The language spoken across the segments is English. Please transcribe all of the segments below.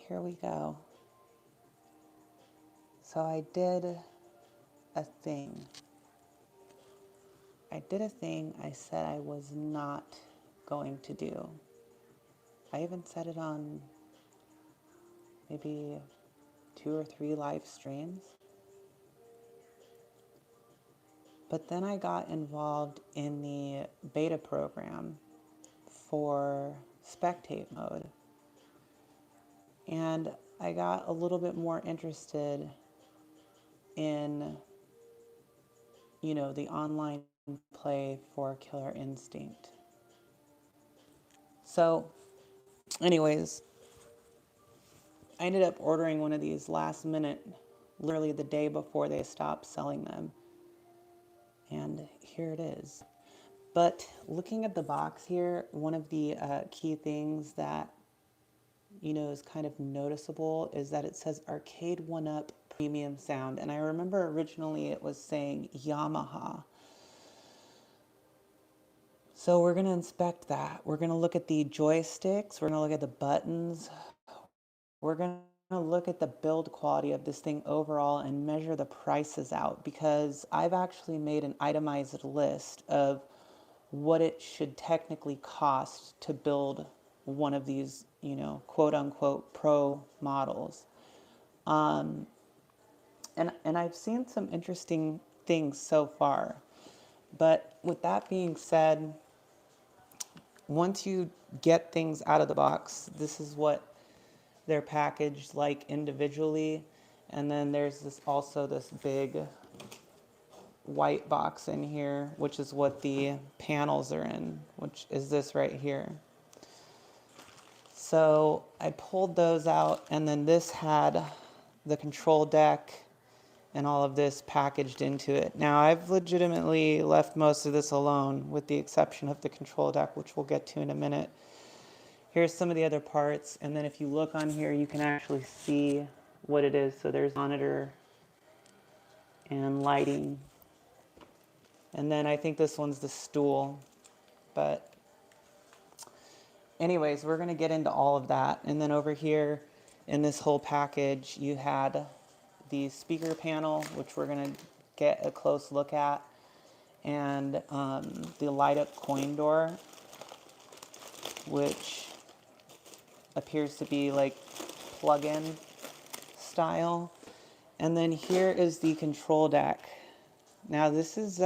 here we go. So I did a thing. I said I was not going to do. I even said it on maybe 2 or 3 live streams. But then I got involved in the beta program for spectate mode. And I got a little bit more interested in, the online play for Killer Instinct. So, anyways, I ended up ordering one of these last minute, literally the day before they stopped selling them. And here it is. But looking at the box here, one of the key things that, is kind of noticeable is that it says Arcade1Up Premium Sound. And I remember originally it was saying Yamaha. So we're going to inspect that. We're going to look at the joysticks. We're going to look at the buttons. We're going to look at the build quality of this thing overall and measure the prices out, because I've actually made an itemized list of what it should technically cost to build one of these, quote unquote pro models. And I've seen some interesting things so far. But with that being said, once you get things out of the box, this is what they're packaged like individually. And then there's also this big white box in here, which is what the panels are in, which is this right here. So I pulled those out, and then this had the control deck and all of this packaged into it. Now I've legitimately left most of this alone, with the exception of the control deck, which we'll get to in a minute. Here's some of the other parts, and then if you look on here, you can actually see what it is. So there's monitor and lighting. And then I think this one's the stool. But anyways, we're going to get into all of that. And then over here in this whole package, you had the speaker panel, which we're going to get a close look at, and the light up coin door, which appears to be like plug-in style. And then here is the control deck. Now this is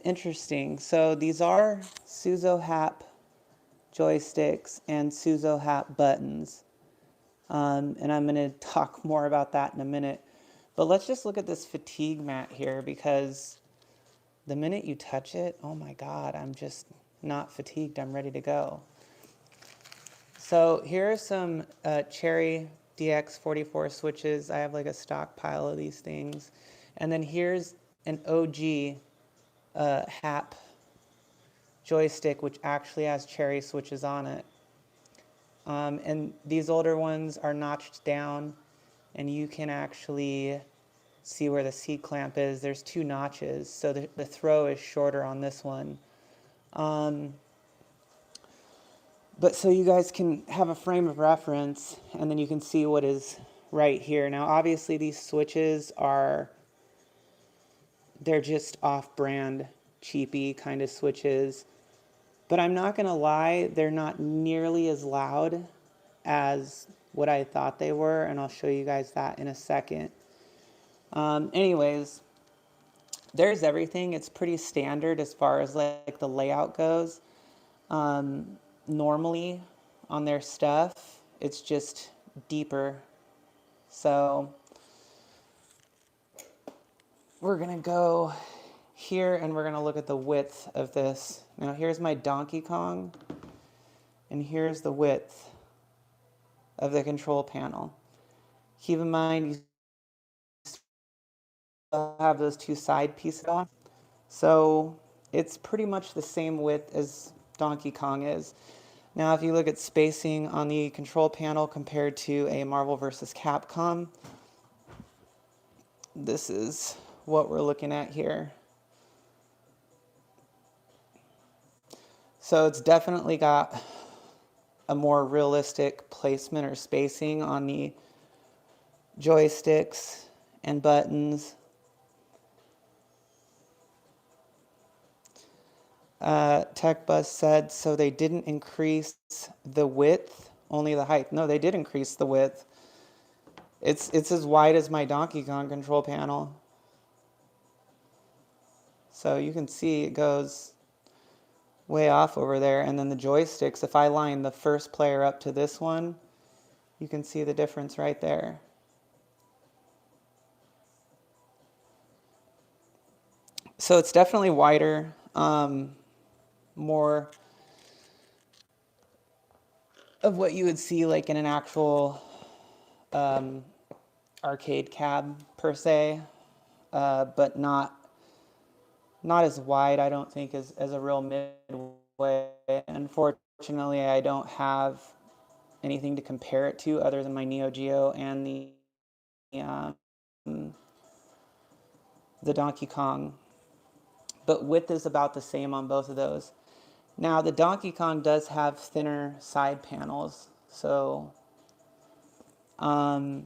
interesting. So these are Suzo-Hap joysticks and Suzo-Hap buttons. And I'm going to talk more about that in a minute. But let's just look at this fatigue mat here, because the minute you touch it, oh my God, I'm just not fatigued. I'm ready to go. So here are some Cherry DX44 switches. I have like a stockpile of these things. And then here's an OG Hap joystick, which actually has Cherry switches on it. And these older ones are notched down, and you can actually see where the C-clamp is. There's 2 notches, so the throw is shorter on this one. But so you guys can have a frame of reference, and then you can see what is right here. Now, obviously, these switches they're just off-brand, cheapy kind of switches. But I'm not going to lie, they're not nearly as loud as what I thought they were, and I'll show you guys that in a second. Anyways, there's everything. It's pretty standard as far as like the layout goes. Normally on their stuff, it's just deeper. So we're going to go here, and we're going to look at the width of this. Now here's my Donkey Kong, and here's the width of the control panel. Keep in mind, you still have those 2 side pieces off. So it's pretty much the same width as Donkey Kong is. Now if you look at spacing on the control panel compared to a Marvel vs. Capcom, this is what we're looking at here. So it's definitely got a more realistic placement or spacing on the joysticks and buttons. TechBus said, so they didn't increase the width, only the height. No, they did increase the width. It's as wide as my Donkey Kong control panel. So you can see it goes way off over there. And then the joysticks, if I line the first player up to this one, you can see the difference right there. So it's definitely wider, more of what you would see like in an actual arcade cab per se, but not as wide, I don't think, as a real midway. Unfortunately, I don't have anything to compare it to other than my Neo Geo and the Donkey Kong. But width is about the same on both of those. Now, the Donkey Kong does have thinner side panels, so but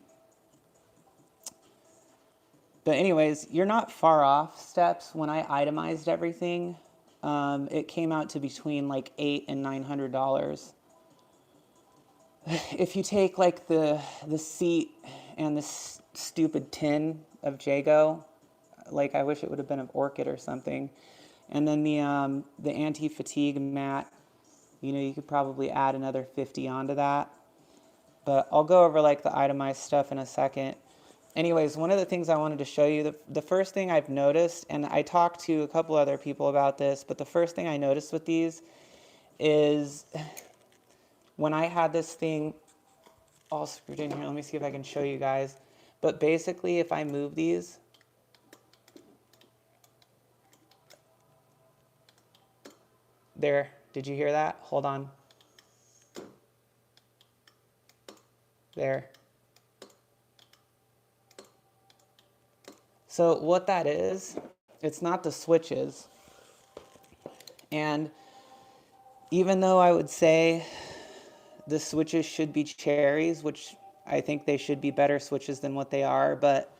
anyways, you're not far off, Steps. When I itemized everything, it came out to between like $800 and $900. If you take like the seat and this stupid tin of Jago, like I wish it would have been of Orchid or something, and then the anti-fatigue mat, you know, you could probably add another 50 onto that. But I'll go over like the itemized stuff in a second. Anyways, one of the things I wanted to show you, the first thing I've noticed, and I talked to a couple other people about this, but the first thing I noticed with these is when I had this thing all screwed in here, let me see if I can show you guys. But basically, if I move these, there, did you hear that? Hold on. There. So what that is, it's not the switches. And even though I would say the switches should be cherries, which I think they should be better switches than what they are, but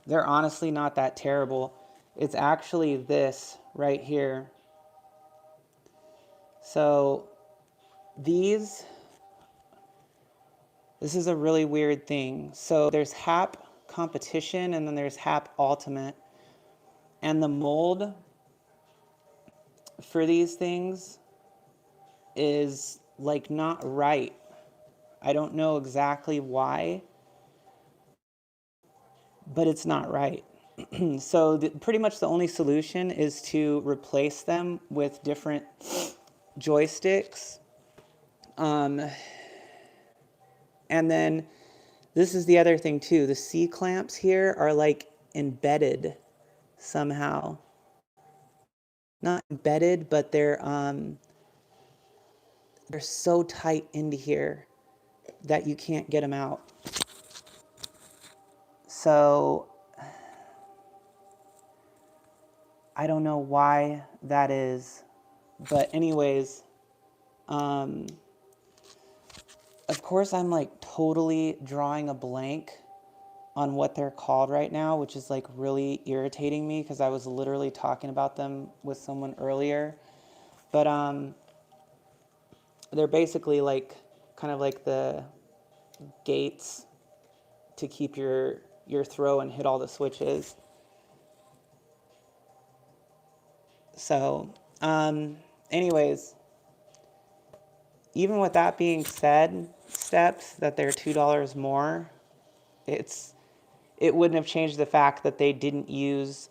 they're honestly not that terrible. It's actually this right here. So this is a really weird thing. So there's HAP competition and then there's HAP ultimate. And the mold for these things is like not right. I don't know exactly why, but it's not right. So pretty much the only solution is to replace them with different joysticks. And then this is the other thing too. The C clamps here are like embedded somehow. Not embedded, but they're so tight into here that you can't get them out. So I don't know why that is, but anyways, of course I'm like totally drawing a blank on what they're called right now, which is like really irritating me because I was literally talking about them with someone earlier. But they're basically like kind of like the gates to keep your throw and hit all the switches. So anyways, even with that being said, Steps, that they're $2 more, it wouldn't have changed the fact that they didn't use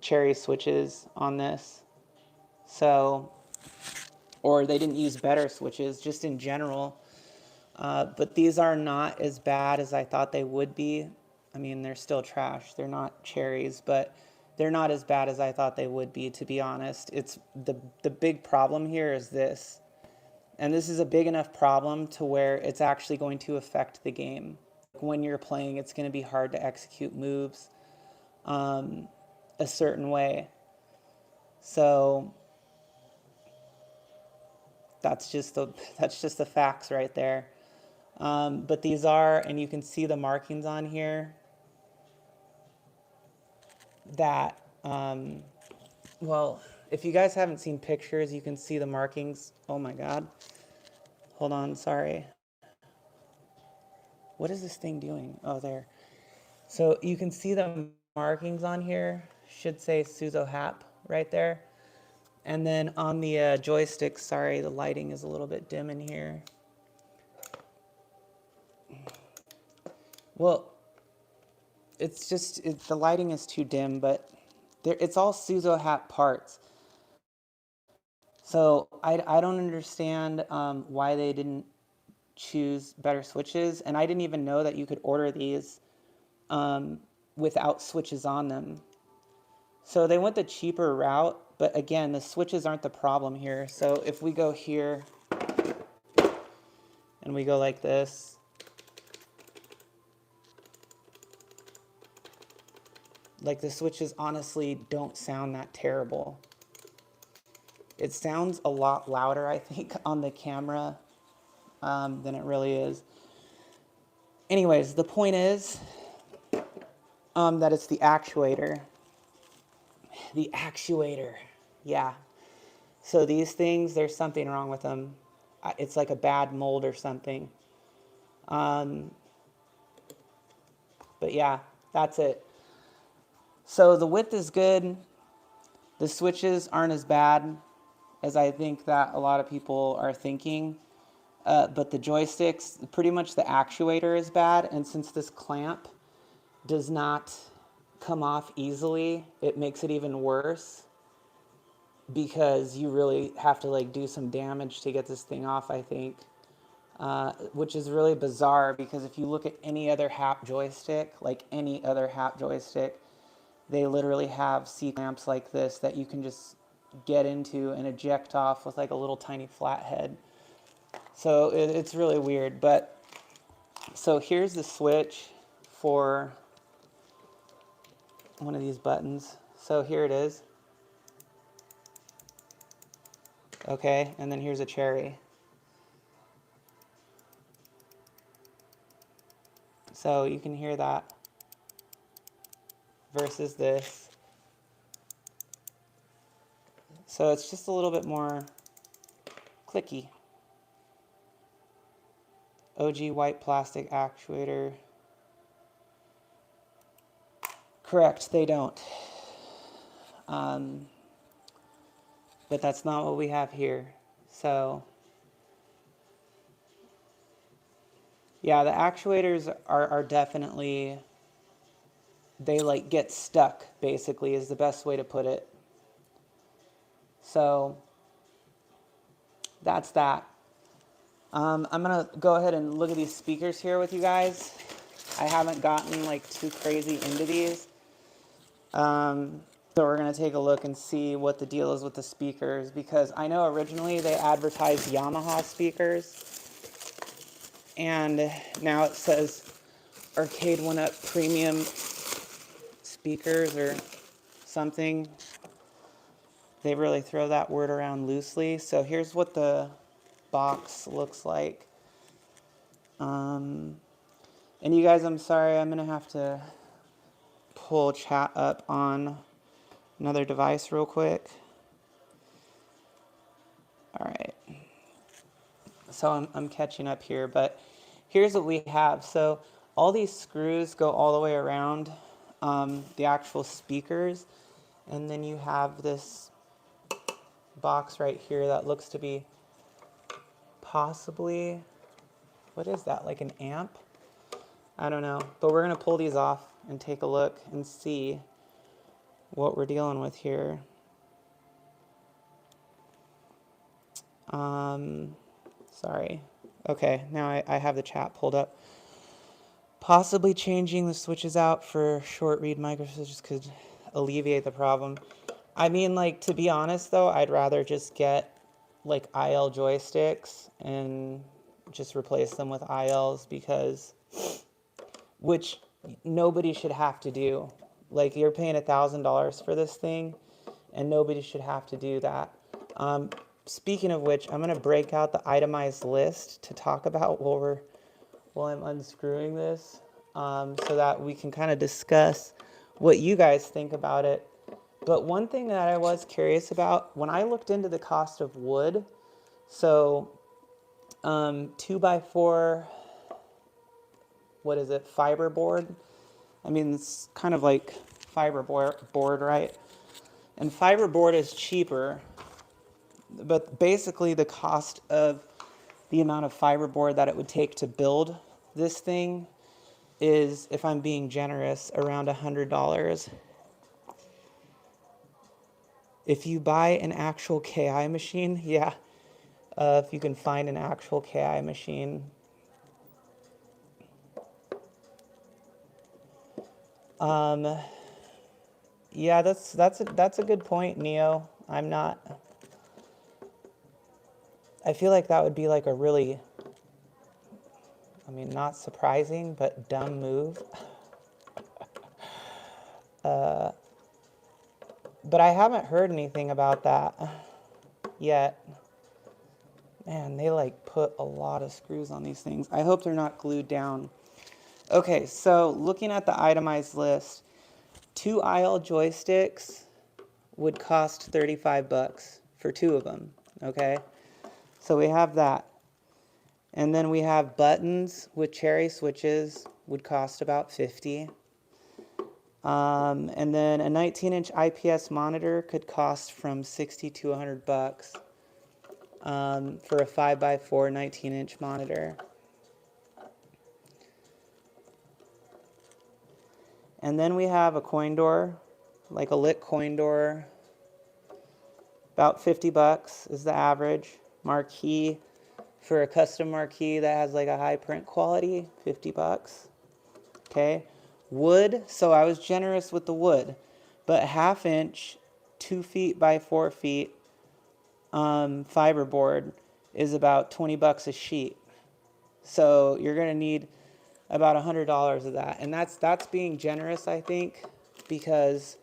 cherry switches on this. So, or they didn't use better switches just in general. But these are not as bad as I thought they would be. I mean, they're still trash. They're not cherries, but they're not as bad as I thought they would be, to be honest. It's the big problem here is this. And this is a big enough problem to where it's actually going to affect the game. When you're playing, it's going to be hard to execute moves a certain way. So That's just the facts right there. But these are, and you can see the markings on here that, well, if you guys haven't seen pictures, you can see the markings. Oh my God. Hold on, sorry. What is this thing doing? Oh, there. So you can see the markings on here. Should say Suzo Hap right there. And then on the joystick, sorry, the lighting is a little bit dim in here. Well, it's just, the lighting is too dim, but it's all Suzo Hap parts. So I don't understand why they didn't choose better switches. And I didn't even know that you could order these without switches on them. So they went the cheaper route, but again, the switches aren't the problem here. So if we go here and we go like this, like the switches honestly don't sound that terrible. It sounds a lot louder, I think, on the camera than it really is. Anyways, the point is that it's the actuator. The actuator, yeah. So these things, there's something wrong with them. It's like a bad mold or something. But yeah, that's it. So the width is good. The switches aren't as bad as I think that a lot of people are thinking. But the joysticks, pretty much the actuator is bad. And since this clamp does not come off easily, it makes it even worse because you really have to like do some damage to get this thing off, I think. Which is really bizarre because if you look at any other Hap joystick, like any other Hap joystick, they literally have C-clamps like this that you can just get into and eject off with like a little tiny flathead. So it's really weird. But so here's the switch for one of these buttons. So here it is. Okay, and then here's a cherry. So you can hear that versus this. So it's just a little bit more clicky. OG white plastic actuator. Correct, they don't. But that's not what we have here. So yeah, the actuators are definitely, they like get stuck, basically, is the best way to put it. So that's that. I'm gonna go ahead and look at these speakers here with you guys. I haven't gotten like too crazy into these. So we're gonna take a look and see what the deal is with the speakers, because I know originally they advertised Yamaha speakers, and now it says Arcade1Up premium speakers or something. They really throw that word around loosely. So here's what the box looks like. And you guys, I'm sorry, I'm gonna have to pull chat up on another device real quick. All right. So I'm catching up here, but here's what we have. So all these screws go all the way around the actual speakers, and then you have this box right here that looks to be possibly, what is that, like an amp? I don't know, but we're gonna pull these off and take a look and see what we're dealing with here. Sorry. Okay, now I have the chat pulled up. Possibly changing the switches out for short read microswitches could alleviate the problem. I mean, like, to be honest though, I'd rather just get like IL joysticks and just replace them with ILs, because, which nobody should have to do. Like, you're paying $1,000 for this thing and nobody should have to do that. speaking of which, I'm going to break out the itemized list to talk about while I'm unscrewing this, so that we can kind of discuss what you guys think about it. But one thing that I was curious about, when I looked into the cost of wood, so 2x4, what is it, fiberboard? I mean, it's kind of like fiberboard, right? And fiberboard is cheaper, but basically the cost of the amount of fiberboard that it would take to build this thing is, if I'm being generous, around $100. If you buy an actual KI machine, yeah, if you can find an actual KI machine. Yeah, that's a good point, Neo. I feel like that would be like a really, I mean, not surprising, but dumb move. But I haven't heard anything about that yet. Man, they like put a lot of screws on these things. I hope they're not glued down. Okay, so looking at the itemized list, 2 aisle joysticks would cost 35 bucks for 2 of them, okay? So we have that. And then we have buttons with cherry switches would cost about 50. And then a 19-inch IPS monitor could cost from 60 to 100 bucks for a 5x4 19-inch monitor. And then we have a coin door, like a lit coin door. About 50 bucks is the average. Marquee, for a custom marquee that has like a high print quality, 50 bucks. Okay. Wood, so I was generous with the wood, but 1/2 inch, 2 feet by 4 feet fiberboard is about 20 bucks a sheet. So you're going to need about $100 of that. And that's being generous, I think, because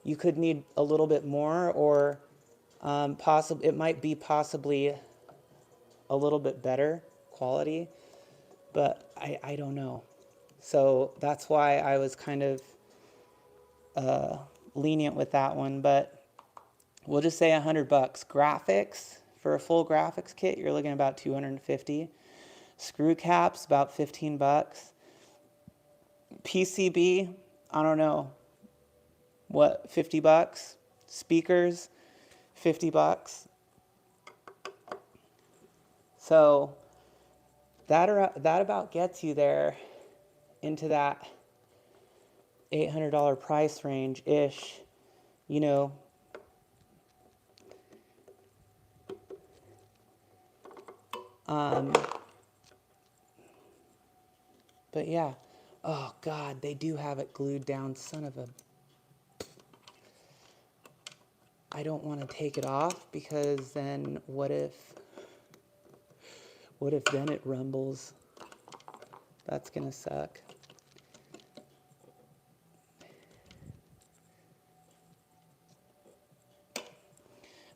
you could need a little bit more, or it might be possibly a little bit better quality, but I don't know. So that's why I was kind of lenient with that one, but we'll just say 100 bucks. Graphics, for a full graphics kit, you're looking at about 250. Screw caps, about 15 bucks. PCB, I don't know, what, 50 bucks? Speakers, 50 bucks. So that about gets you there into that $800 price range-ish, you know. But yeah. Oh, God, they do have it glued down, son of a... I don't want to take it off, because then what if then it rumbles? That's going to suck.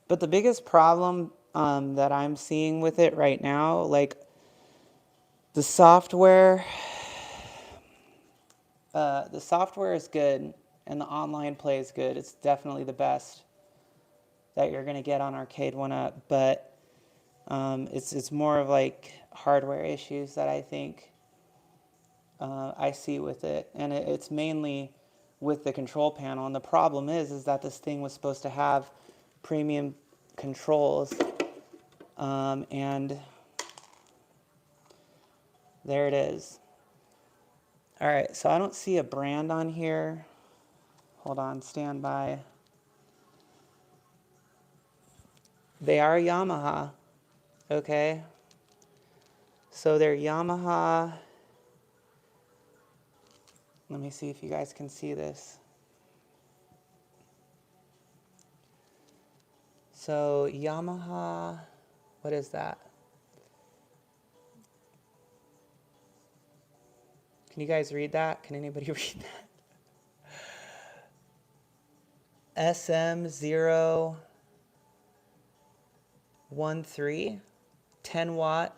But the biggest problem that I'm seeing with it right now, like the software is good and the online play is good. It's definitely the best that you're going to get on Arcade1Up, but it's more of like hardware issues that I think I see with it, and it's mainly with the control panel. And the problem is that this thing was supposed to have premium controls, and there it is. All right, so I don't see a brand on here. Hold on, stand by. They are Yamaha, okay? So they're Yamaha. Let me see if you guys can see this. So Yamaha, what is that? Can you guys read that? Can anybody read that? SM0 13, 10 watt.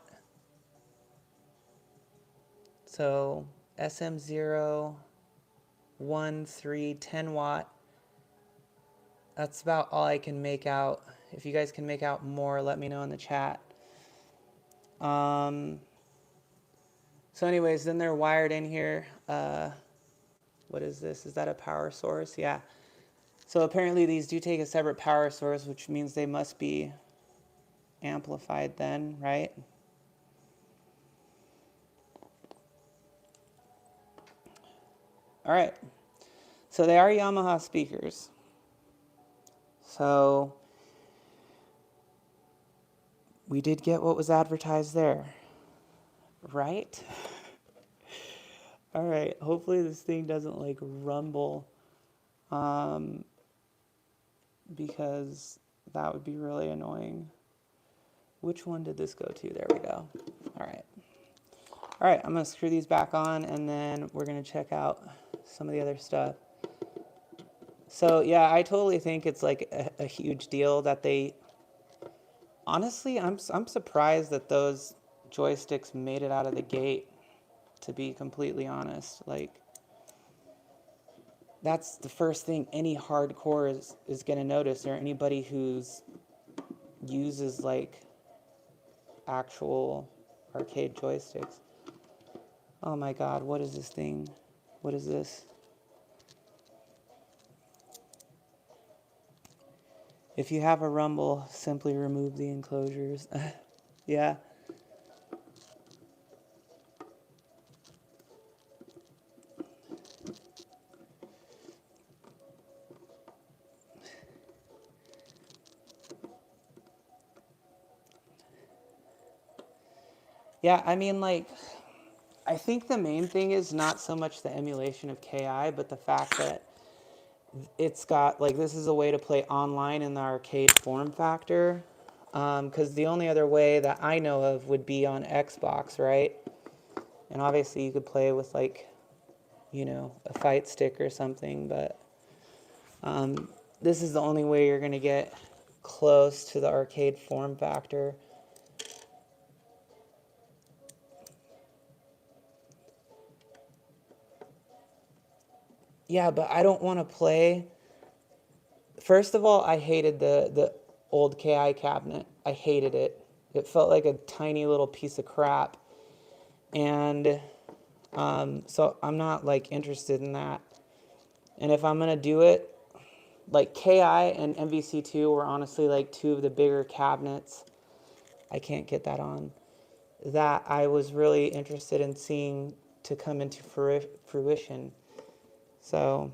So SM013, 10 watt. That's about all I can make out. If you guys can make out more, let me know in the chat. So anyways, then they're wired in here. What is this? Is that a power source? Yeah. So apparently these do take a separate power source, which means they must be amplified then, right? All right. So they are Yamaha speakers. So we did get what was advertised there, right? All right. Hopefully this thing doesn't like rumble, because that would be really annoying. Which one did this go to? There we go. All right. All right, I'm going to screw these back on, and then we're going to check out some of the other stuff. So, yeah, I totally think it's like a huge deal that they... Honestly, I'm surprised that those joysticks made it out of the gate, to be completely honest. Like, that's the first thing any hardcore is going to notice, or anybody who's uses, like, actual arcade joysticks. Oh my God, what is this thing? What is this? If you have a rumble, simply remove the enclosures. Yeah. Yeah, I mean, like, I think the main thing is not so much the emulation of KI, but the fact that it's got, like, this is a way to play online in the arcade form factor. Because the only other way that I know of would be on Xbox, right? And obviously you could play with, like, you know, a fight stick or something, but this is the only way you're going to get close to the arcade form factor. Yeah, but I don't want to play. First of all, I hated the old KI cabinet. I hated it. It felt like a tiny little piece of crap. And so I'm not, like, interested in that. And if I'm going to do it, like, KI and MVC2 were honestly, like, two of the bigger cabinets. I can't get that on. That I was really interested in seeing to come into fruition. So,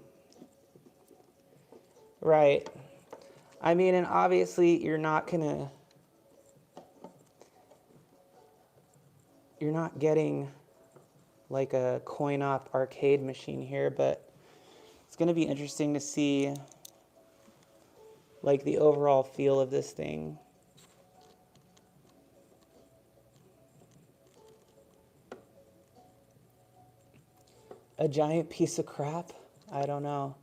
right. I mean, and obviously you're not getting like a coin-op arcade machine here, but it's going to be interesting to see like the overall feel of this thing. A giant piece of crap? I don't know.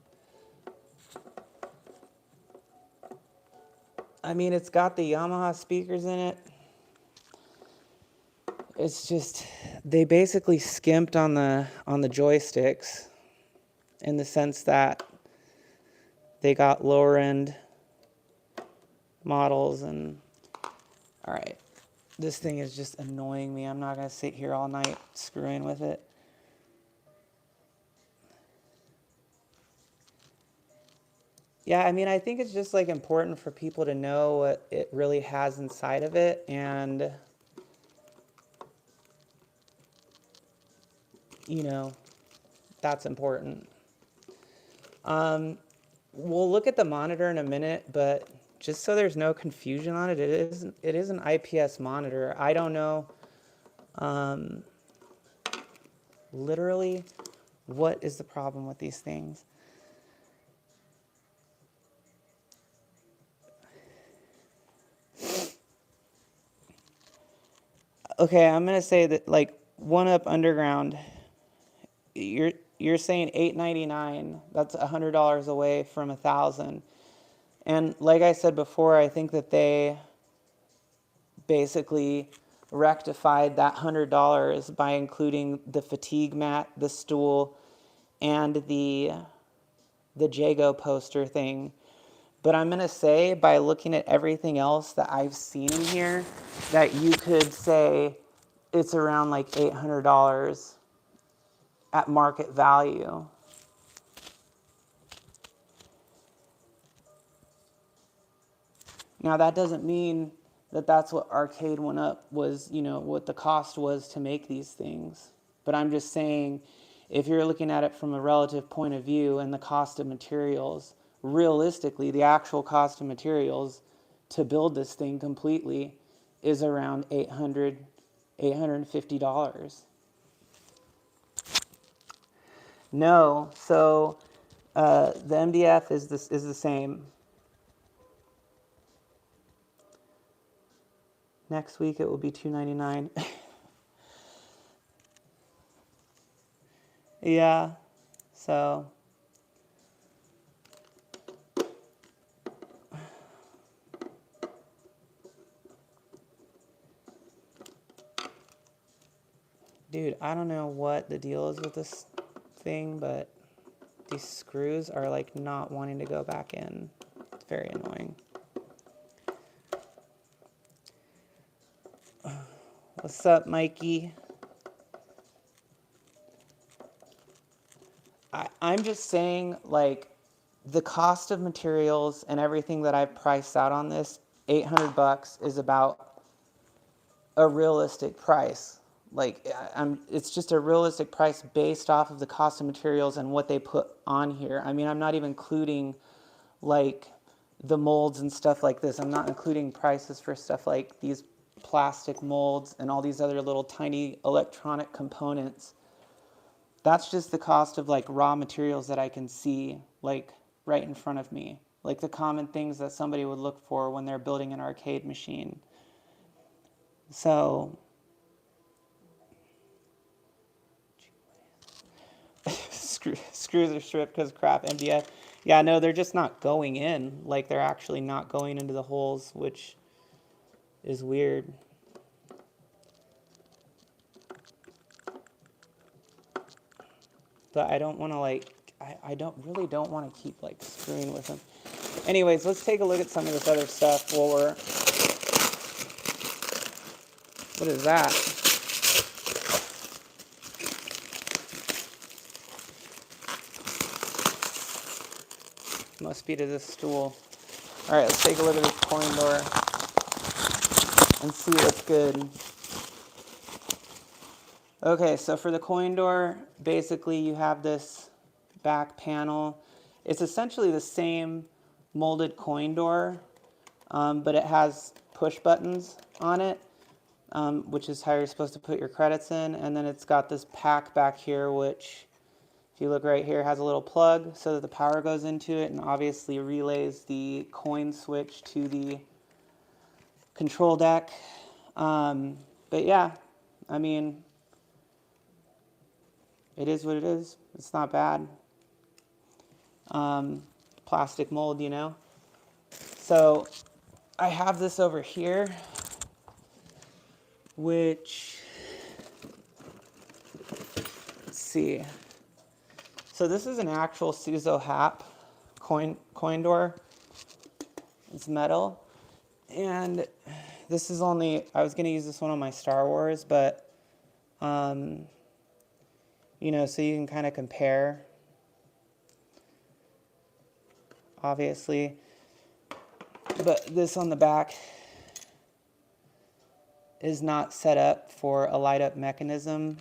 I mean, it's got the Yamaha speakers in it. It's just, they basically skimped on the joysticks in the sense that they got lower end models. And all right, this thing is just annoying me. I'm not going to sit here all night screwing with it. Yeah, I mean, I think it's just like important for people to know what it really has inside of it, and you know, that's important. We'll look at the monitor in a minute, but just so there's no confusion on it, it is an IPS monitor. I don't know literally what is the problem with these things. Okay, I'm gonna say that like 1UP Underground, you're saying $8.99. That's $100 away from $1,000. And like I said before, I think that they basically rectified that $100 by including the fatigue mat, the stool, and the Jago poster thing. But I'm going to say, by looking at everything else that I've seen in here, that you could say it's around like $800 at market value. Now, that doesn't mean that that's what Arcade1Up was, you know, what the cost was to make these things. But I'm just saying, if you're looking at it from a relative point of view and the cost of materials, realistically, the actual cost of materials to build this thing completely is around $850. No, so the MDF is the same. Next week it will be $299. Yeah, so dude, I don't know what the deal is with this thing, but these screws are like not wanting to go back in. It's very annoying. What's up, Mikey? I'm just saying, like, the cost of materials and everything that I've priced out on this, $800 is about a realistic price. Like, it's just a realistic price based off of the cost of materials and what they put on here. I mean, I'm not even including, like, the molds and stuff like this. I'm not including prices for stuff like these plastic molds and all these other little tiny electronic components. That's just the cost of like raw materials that I can see like right in front of me. Like the common things that somebody would look for when they're building an arcade machine. So screws are stripped because crap MDF. Yeah, no, they're just not going in. Like they're actually not going into the holes, which is weird. But I don't want to like, I really don't want to keep like screwing with them. Anyways, let's take a look at some of this other stuff while we're, what is that? Must be to this stool. All right, let's take a look at this coin door and see what's good. Okay, so for the coin door, basically you have this back panel. It's essentially the same molded coin door, but it has push buttons on it, which is how you're supposed to put your credits in. And then it's got this pack back here, which, if you look right here, has a little plug so that the power goes into it and obviously relays the coin switch to the control deck. But yeah, I mean, it is what it is. It's not bad. Plastic mold, you know. So I have this over here, which, let's see. So this is an actual Suzo Hap coin door. It's metal. And this is only, I was going to use this one on my Star Wars, but, you know, so you can kind of compare, obviously. But this on the back is not set up for a light up mechanism.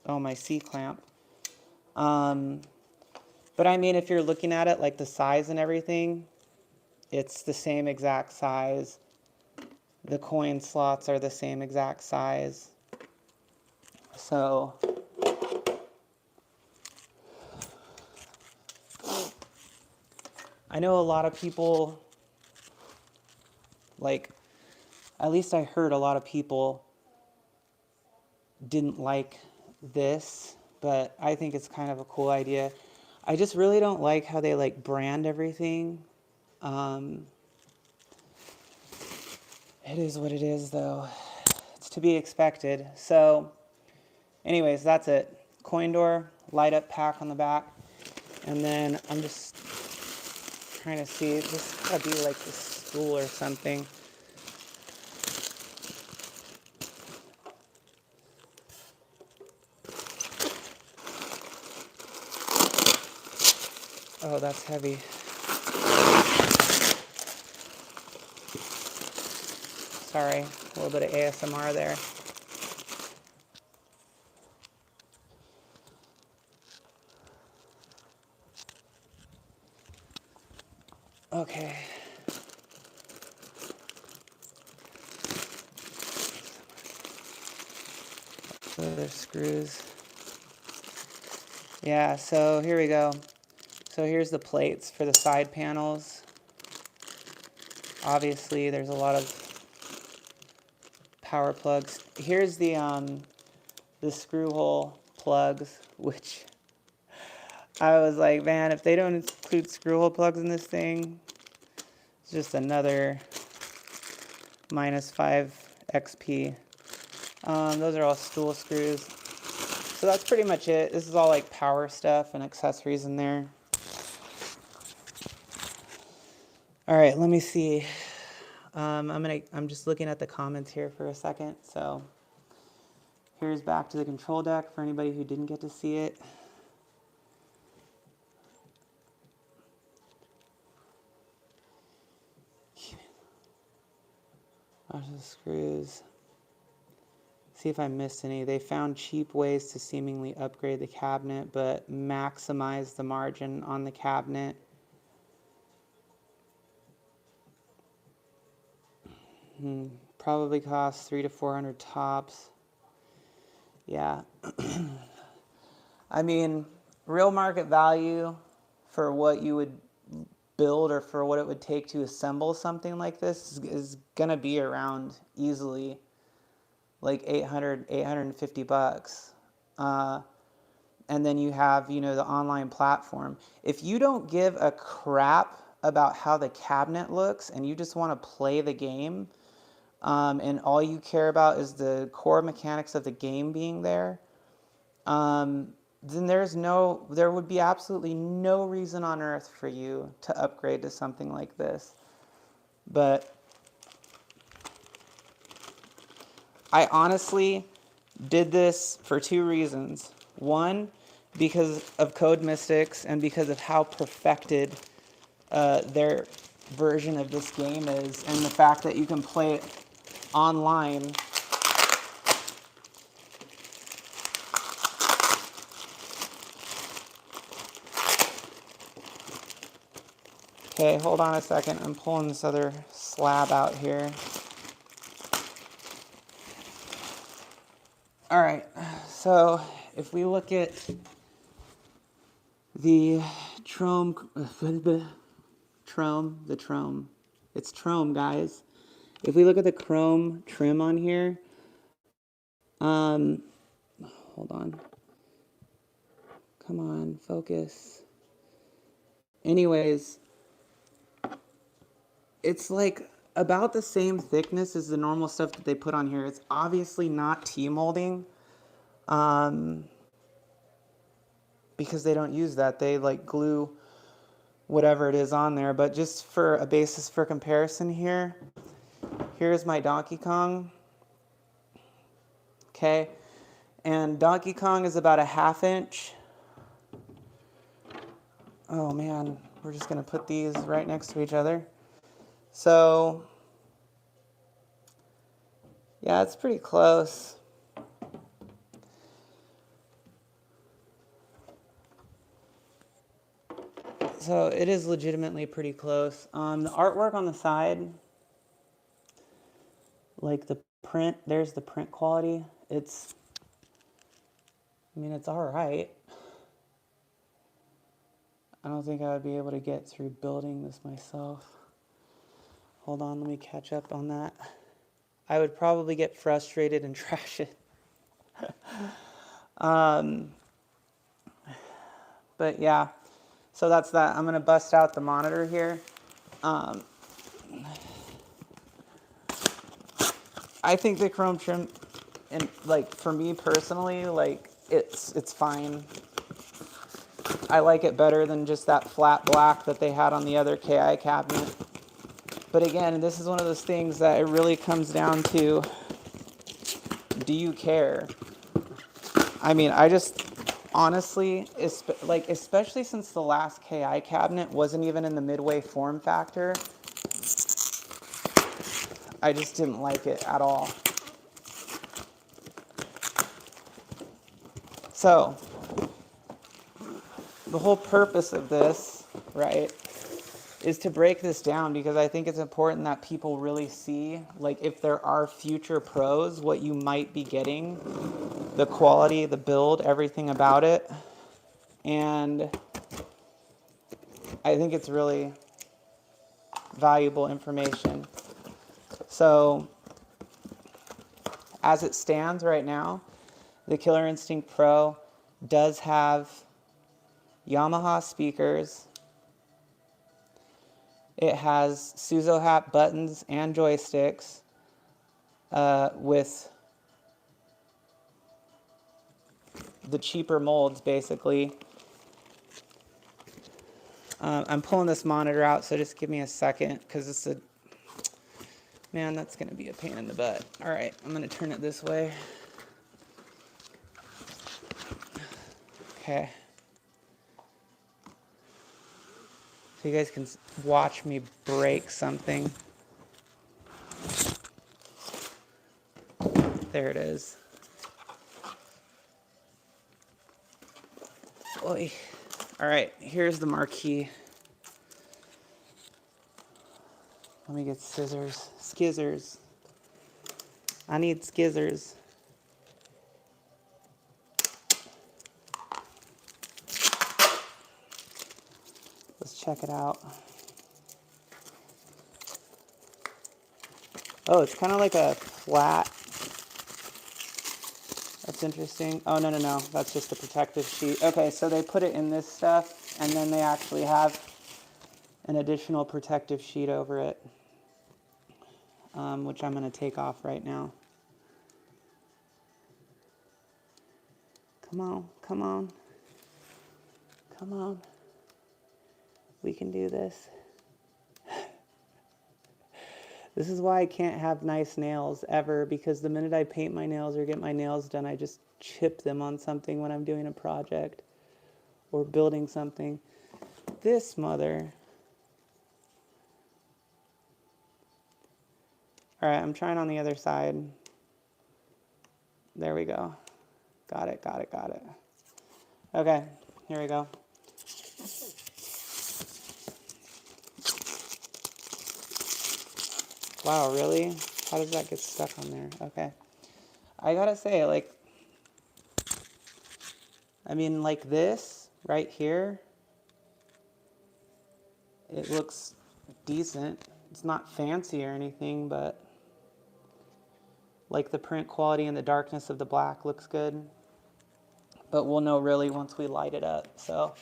Oh, my C-clamp. But I mean, if you're looking at it, like the size and everything, it's the same exact size. The coin slots are the same exact size. So I know a lot of people, like, at least I heard a lot of people didn't like this, but I think it's kind of a cool idea. I just really don't like how they like brand everything. It is what it is, though. It's to be expected. So, anyways, that's it. Coin door, light up pack on the back. And then I'm just trying to see, this gotta be like the spool or something. Oh, that's heavy. Sorry, a little bit of ASMR there. Okay. So there's screws. Yeah, so here we go. So here's the plates for the side panels. Obviously, there's a lot of power plugs. Here's the screw hole plugs, which I was like, man, if they don't include screw hole plugs in this thing, it's just another -5 XP. Those are all stool screws. So that's pretty much it. This is all like power stuff and accessories in there. All right, let me see. I'm just looking at the comments here for a second. So here's back to the control deck for anybody who didn't get to see it. Bunch of screws. See if I missed any. They found cheap ways to seemingly upgrade the cabinet, but maximize the margin on the cabinet. Probably costs $300 to $400 tops. Yeah. I mean, real market value for what you would build or for what it would take to assemble something like this is gonna be around easily like 800, 850 bucks. And then you have, you know, the online platform. If you don't give a crap about how the cabinet looks and you just want to play the game, and all you care about is the core mechanics of the game being there, then there would be absolutely no reason on earth for you to upgrade to something like this. But I honestly did this for two reasons. One, because of Code Mystics and because of how perfected their version of this game is, and the fact that you can play it online. Okay, hold on a second. I'm pulling this other slab out here. All right, so if we look at the Trome, it's Trome, guys. If we look at the chrome trim on here, hold on. Come on, focus. Anyways, it's like about the same thickness as the normal stuff that they put on here. It's obviously not T-molding, because they don't use that. They like glue whatever it is on there. But just for a basis for comparison here, here's my Donkey Kong. Okay, and Donkey Kong is about a 1/2 inch. Oh man, we're just gonna put these right next to each other. So yeah, it's pretty close. So it is legitimately pretty close. The artwork on the side, like the print, there's the print quality. It's all right. I don't think I would be able to get through building this myself. Hold on, let me catch up on that. I would probably get frustrated and trash it. But yeah, so that's that. I'm gonna bust out the monitor here. I think the chrome trim, and like for me personally, like it's fine. I like it better than just that flat black that they had on the other KI cabinet. But again, this is one of those things that it really comes down to, do you care? I mean, I just honestly, like especially since the last KI cabinet wasn't even in the midway form factor, I just didn't like it at all. So, the whole purpose of this, right, is to break this down because I think it's important that people really see, like, if there are future pros, what you might be getting, the quality, the build, everything about it. And I think it's really valuable information. So, as it stands right now, the Killer Instinct Pro does have Yamaha speakers. It has Suzo buttons and joysticks with the cheaper molds, basically. I'm pulling this monitor out, so just give me a second, because it's a... Man, that's going to be a pain in the butt. All right, I'm going to turn it this way. Okay. So you guys can watch me break something. There it is. Oy. All right, here's the Marquee. Let me get scissors. Skizzers. I need skizzers. Let's check it out. Oh, it's kind of like a flat. That's interesting. Oh, no. That's just a protective sheet. Okay, so they put it in this stuff, and then they actually have an additional protective sheet over it, which I'm going to take off right now. Come on, come on. Come on. We can do this. This is why I can't have nice nails ever, because the minute I paint my nails or get my nails done, I just chip them on something when I'm doing a project or building something. This mother. All right, I'm trying on the other side. There we go. Got it. Okay, here we go. Wow, really? How does that get stuck on there? Okay. I gotta say, like, I mean, like this right here, it looks decent. It's not fancy or anything, but like the print quality and the darkness of the black looks good. But we'll know really once we light it up. So,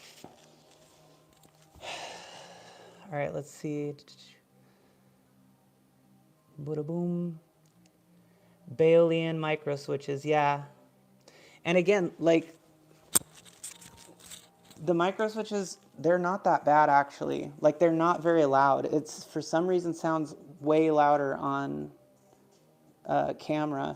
all right, let's see. Bada boom. Boolean micro switches, yeah. And again, like the micro switches, they're not that bad actually. Like they're not very loud. It's for some reason sounds way louder on camera.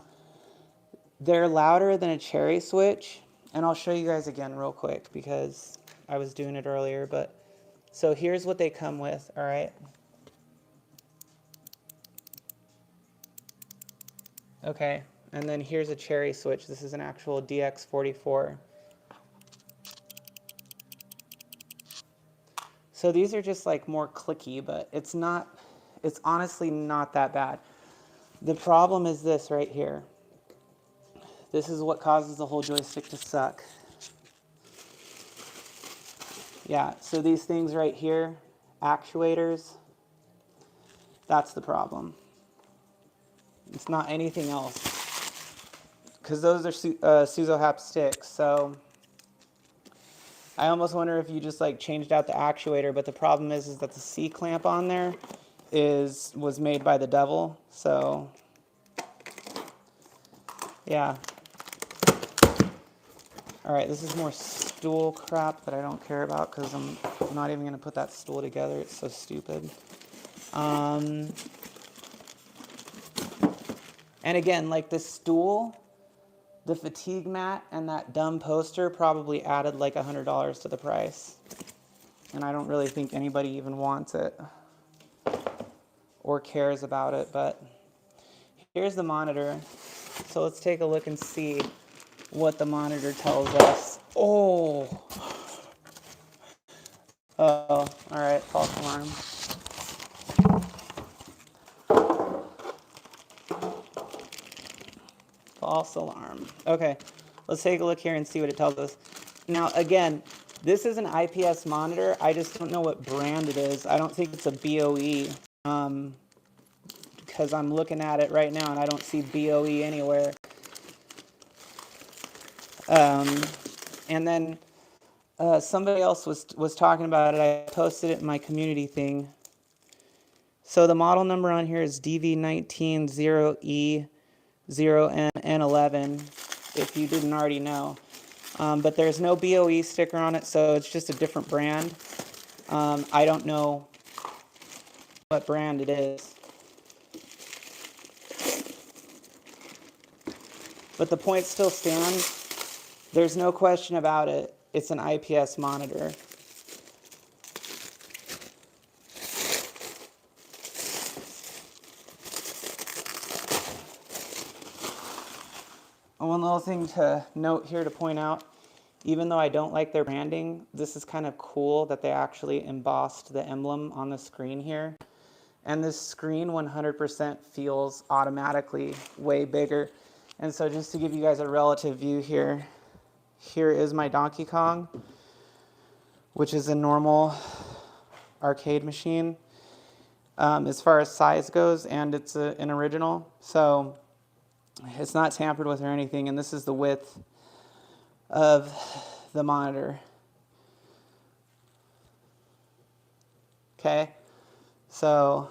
They're louder than a cherry switch, and I'll show you guys again real quick because I was doing it earlier. But so here's what they come with. All right. Okay, and then here's a cherry switch. This is an actual DX44. So these are just like more clicky, but it's honestly not that bad. The problem is this right here. This is what causes the whole joystick to suck. Yeah, so these things right here, actuators, that's the problem. It's not anything else. Because those are Suzo sticks, so I almost wonder if you just like changed out the actuator, but the problem is that the C-clamp on there was made by the devil, so Yeah. All right, this is more stool crap that I don't care about because I'm not even going to put that stool together. It's so stupid. And again, like this stool, the fatigue mat, and that dumb poster probably added like $100 to the price. And I don't really think anybody even wants it or cares about it, but here's the monitor. So let's take a look and see what the monitor tells us. Oh, all right, false alarm. False alarm. Okay, let's take a look here and see what it tells us. Now, again, this is an IPS monitor. I just don't know what brand it is. I don't think it's a BOE because I'm looking at it right now and I don't see BOE anywhere. And then somebody else was talking about it. I posted it in my community thing. So the model number on here is DV190E0N11, if you didn't already know. But there's no BOE sticker on it, so it's just a different brand. I don't know what brand it is. But the point still stands. There's no question about it. It's an IPS monitor. One little thing to note here to point out, even though I don't like their branding, this is kind of cool that they actually embossed the emblem on the screen here. And this screen 100% feels automatically way bigger. And so just to give you guys a relative view here, here is my Donkey Kong, which is a normal arcade machine as far as size goes, and it's an original. So it's not tampered with or anything, and this is the width of the monitor. Okay, so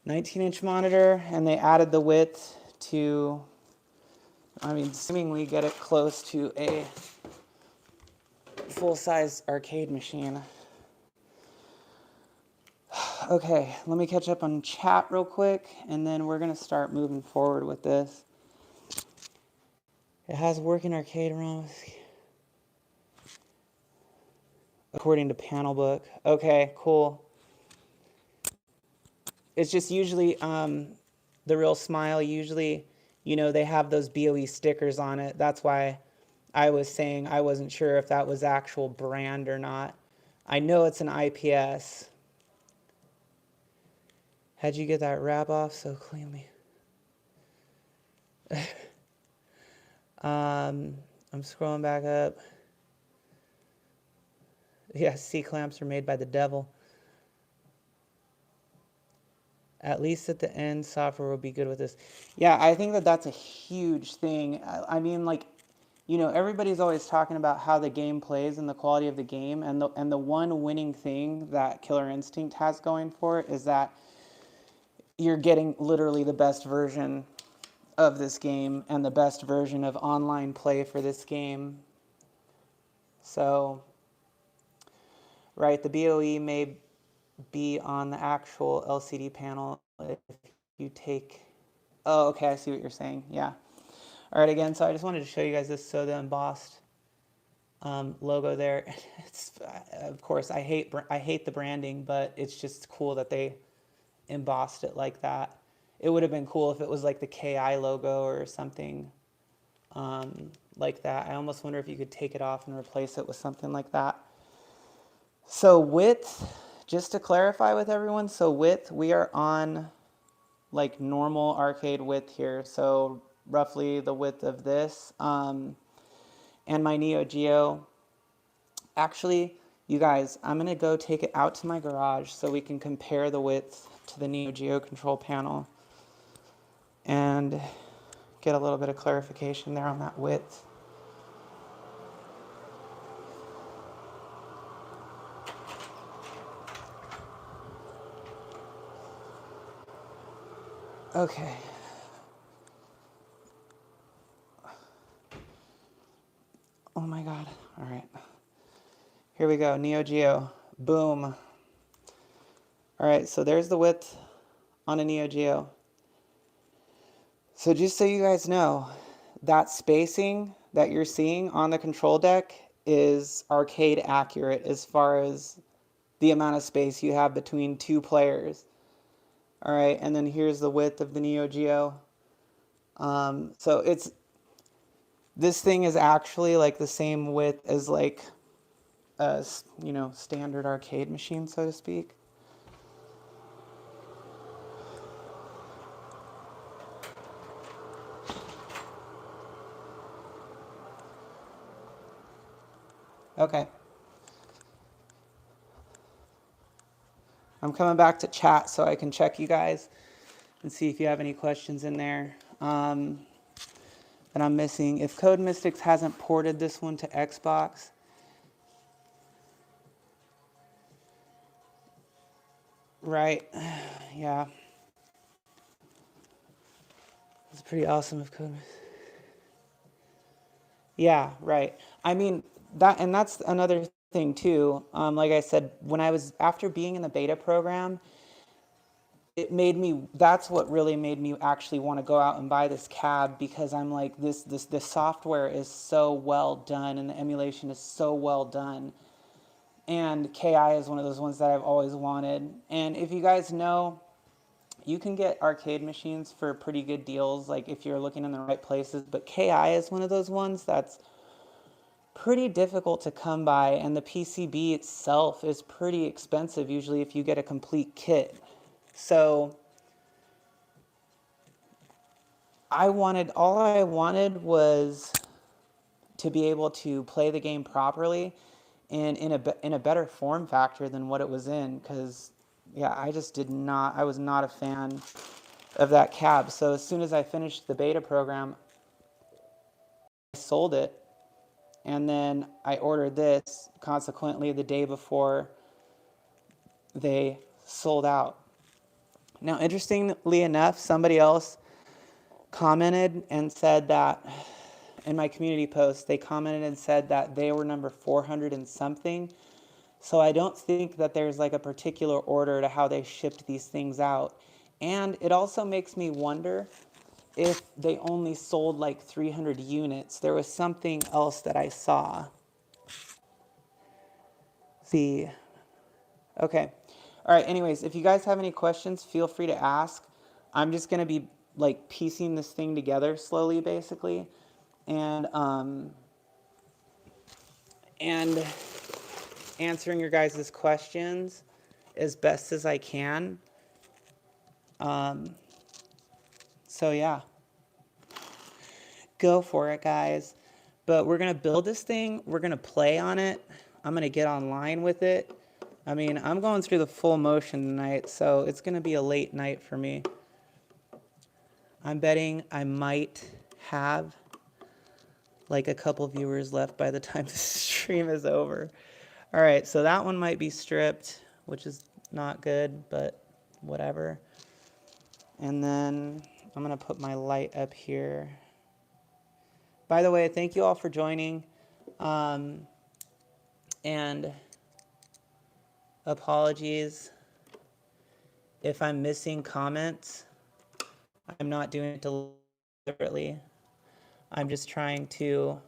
19-inch monitor, and they added the width to, I mean, seemingly get it close to a full-size arcade machine. Okay, let me catch up on chat real quick, and then we're going to start moving forward with this. It has working arcade ROMs, according to panel book. Okay, cool. It's just usually the Real Smile, usually, you know, they have those BOE stickers on it. That's why I was saying I wasn't sure if that was actual brand or not. I know it's an IPS. How'd you get that wrap off so cleanly? I'm scrolling back up. Yeah, C-clamps are made by the devil. At least at the end, software will be good with this. Yeah, I think that that's a huge thing. I mean, like, you know, everybody's always talking about how the game plays and the quality of the game, and the one winning thing that Killer Instinct has going for it is that you're getting literally the best version of this game and the best version of online play for this game. So, right, the BOE may be on the actual LCD panel if you take, oh, okay, I see what you're saying, yeah. All right, again, so I just wanted to show you guys this, so the embossed logo there. It's, of course, I hate the branding, but it's just cool that they embossed it like that. It would have been cool if it was like the KI logo or something like that. I almost wonder if you could take it off and replace it with something like that. So width, just to clarify with everyone, so width, we are on like normal arcade width here. So roughly the width of this. And my Neo Geo. Actually, you guys, I'm going to go take it out to my garage so we can compare the width to the Neo Geo control panel and get a little bit of clarification there on that width. Okay. Oh my God. All right. Here we go. Neo Geo. Boom. All right. So there's the width on a Neo Geo. So just so you guys know, that spacing that you're seeing on the control deck is arcade accurate as far as the amount of space you have between two players. All right, and then here's the width of the Neo Geo. So this thing is actually like the same width as like a standard arcade machine, so to speak. Okay. I'm coming back to chat so I can check you guys and see if you have any questions in there that I'm missing. If Code Mystics hasn't ported this one to Xbox, right? Yeah. It's pretty awesome if Code Mystics. Yeah, right. I mean, that's another thing too. Like I said, when I was after being in the beta program, that's what really made me actually want to go out and buy this cab, because I'm like, this software is so well done and the emulation is so well done. And KI is one of those ones that I've always wanted. And if you guys know, you can get arcade machines for pretty good deals, like if you're looking in the right places, but KI is one of those ones that's pretty difficult to come by, and the PCB itself is pretty expensive usually if you get a complete kit. So all I wanted was to be able to play the game properly and in a better form factor than what it was in, because yeah, I was not a fan of that cab. So as soon as I finished the beta program, I sold it, and then I ordered this consequently the day before they sold out. Now, interestingly enough, somebody else commented and said that in my community post, they commented and said that they were number 400 and something. So I don't think that there's like a particular order to how they shipped these things out. And it also makes me wonder if they only sold like 300 units. There was something else that I saw. See. Okay. All right. Anyways, if you guys have any questions, feel free to ask. I'm just going to be like piecing this thing together slowly, basically. And answering your guys' questions as best as I can. So yeah, go for it, guys. But we're going to build this thing. We're going to play on it. I'm going to get online with it. I mean, I'm going through the full motion tonight, so it's going to be a late night for me. I'm betting I might have like a couple viewers left by the time the stream is over. All right, so that one might be stripped, which is not good, but whatever. And then I'm going to put my light up here. By the way, thank you all for joining. And apologies if I'm missing comments. I'm not doing it deliberately. I'm just trying to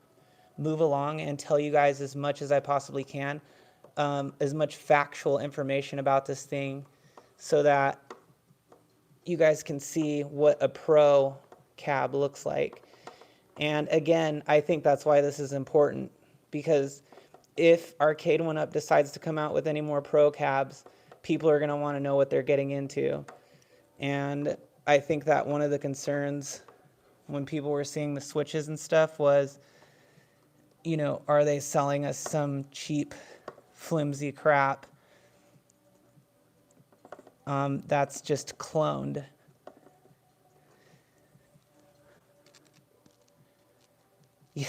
move along and tell you guys as much as I possibly can, as much factual information about this thing, so that you guys can see what a pro cab looks like. And again, I think that's why this is important, because if Arcade1Up decides to come out with any more pro cabs, people are going to want to know what they're getting into. And I think that one of the concerns when people were seeing the switches and stuff was, are they selling us some cheap, flimsy crap that's just cloned? Yeah.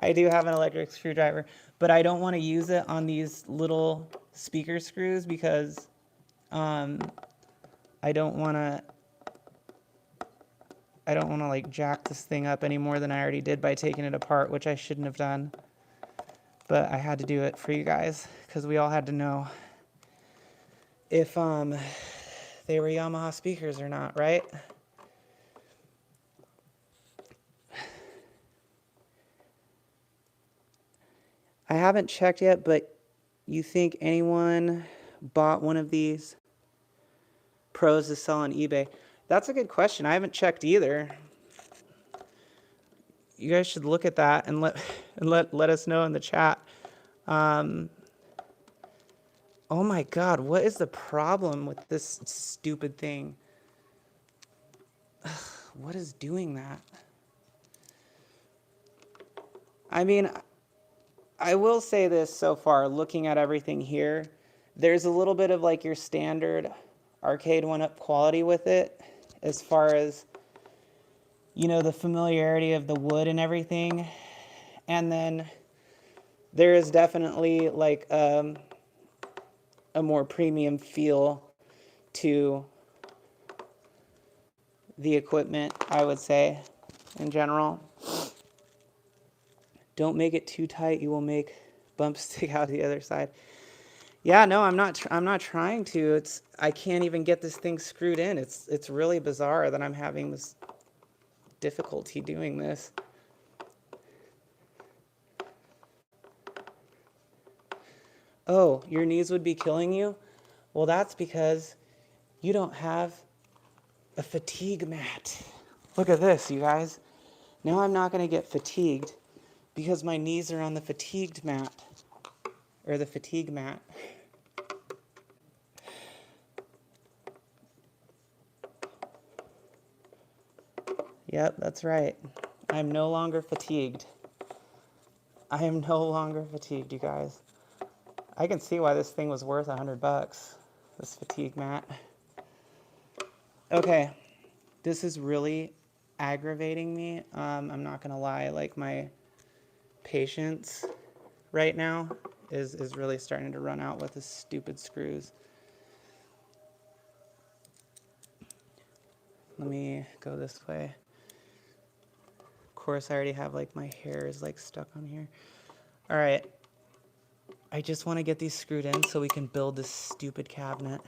I do have an electric screwdriver, but I don't want to use it on these little speaker screws because I don't want to like jack this thing up any more than I already did by taking it apart, which I shouldn't have done. But I had to do it for you guys because we all had to know if they were Yamaha speakers or not, right? I haven't checked yet, but you think anyone bought one of these Pros to sell on eBay? That's a good question. I haven't checked either. You guys should look at that and let us know in the chat. Oh my God, what is the problem with this stupid thing? What is doing that? I mean, I will say this so far, looking at everything here, there's a little bit of like your standard Arcade1Up quality with it, as far as, you know, the familiarity of the wood and everything. And then there is definitely like a more premium feel to the equipment, I would say, in general. Don't make it too tight. You will make bumps stick out the other side. Yeah, no, I'm not trying to. I can't even get this thing screwed in. It's really bizarre that I'm having this difficulty doing this. Oh, your knees would be killing you? Well, that's because you don't have a fatigue mat. Look at this, you guys. Now I'm not going to get fatigued because my knees are on the fatigued mat, or the fatigue mat. Yep, that's right. I'm no longer fatigued. I am no longer fatigued, you guys. I can see why this thing was worth $100, this fatigue mat. Okay, this is really aggravating me. I'm not gonna lie, like my patience right now is really starting to run out with the stupid screws. Let me go this way. Of course, I already have like my hair is like stuck on here. All right, I just want to get these screwed in so we can build this stupid cabinet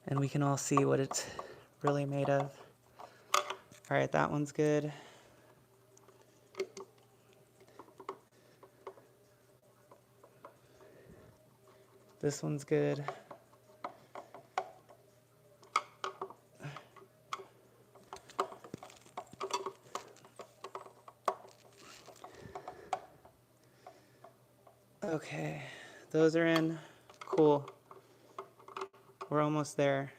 and we can all see what it's really made of. All right, that one's good. This one's good. Okay, those are in. Cool. We're almost there.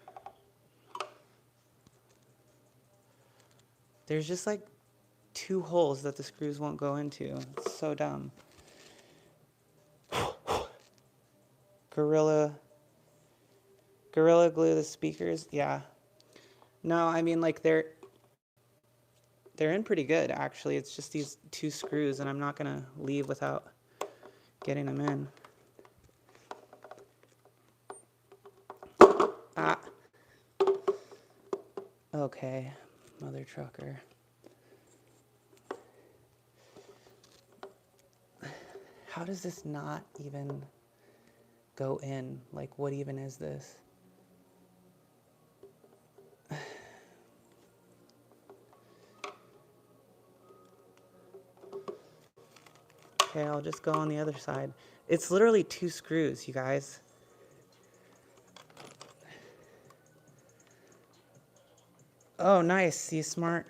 There's just like 2 holes that the screws won't go into. It's so dumb. Gorilla glue the speakers. Yeah. No, I mean like they're in pretty good actually. It's just these 2 screws and I'm not going to leave without getting them in. Ah. Okay, mother trucker. How does this not even go in? Like, what even is this? Okay, I'll just go on the other side. It's literally 2 screws, you guys. Oh, nice. See, smart.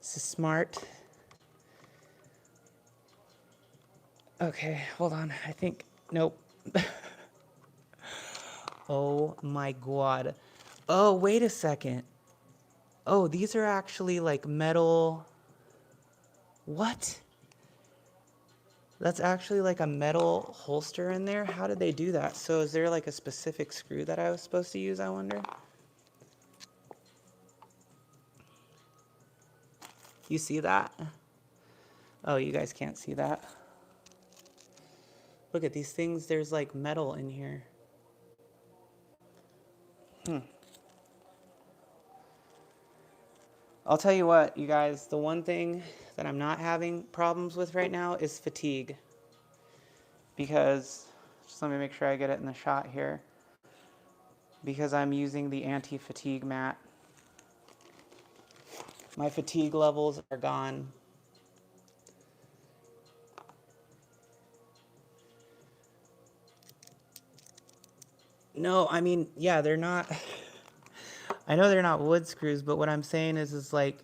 This is smart. Okay, hold on. I think, nope. Oh my God. Oh, wait a second. Oh, these are actually like metal. What? That's actually like a metal holster in there? How did they do that? So is there like a specific screw that I was supposed to use, I wonder? You see that? Oh, you guys can't see that. Look at these things. There's like metal in here. I'll tell you what, you guys, the one thing that I'm not having problems with right now is fatigue. Because, just let me make sure I get it in the shot here. Because I'm using the anti-fatigue mat. My fatigue levels are gone. No, I mean, yeah, they're not. I know they're not wood screws, but what I'm saying is like,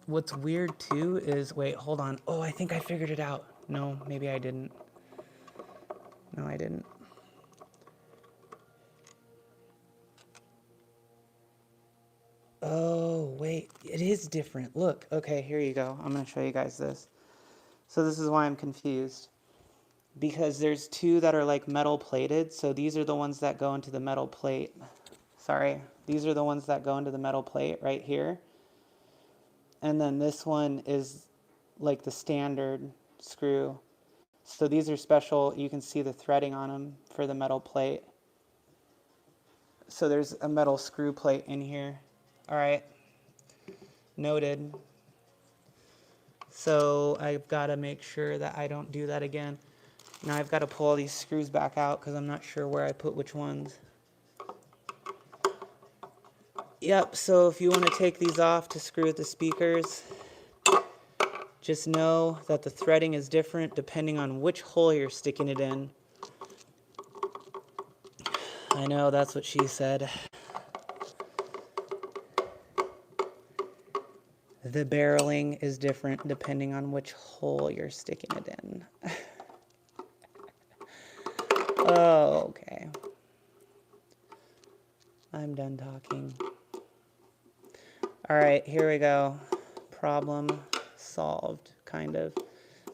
what's weird too is, wait, hold on. Oh, I think I figured it out. No, maybe I didn't. No, I didn't. Oh, wait, it is different. Look, okay, here you go. I'm going to show you guys this. So this is why I'm confused. Because there's two that are like metal plated. So these are the ones that go into the metal plate. Sorry, these are the ones that go into the metal plate right here. And then this one is like the standard screw. So these are special. You can see the threading on them for the metal plate. So there's a metal screw plate in here. All right, noted. So I've got to make sure that I don't do that again. Now I've got to pull all these screws back out because I'm not sure where I put which ones. Yep, so if you want to take these off to screw with the speakers, just know that the threading is different depending on which hole you're sticking it in. I know, that's what she said. The barreling is different depending on which hole you're sticking it in. Oh, okay. I'm done talking. All right, here we go. Problem solved, kind of.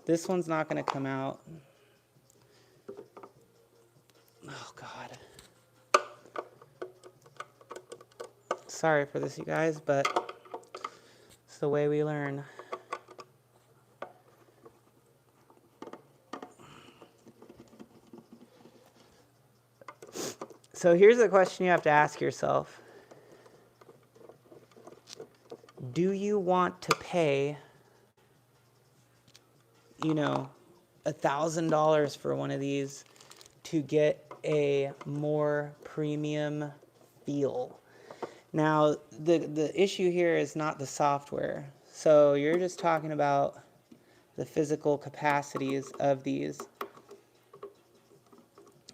This one's not going to come out. Oh, God. Sorry for this, you guys, but it's the way we learn. So here's the question you have to ask yourself. Do you want to pay, you know, $1,000 for one of these to get a more premium feel? Now, the issue here is not the software. So you're just talking about the physical capacities of these,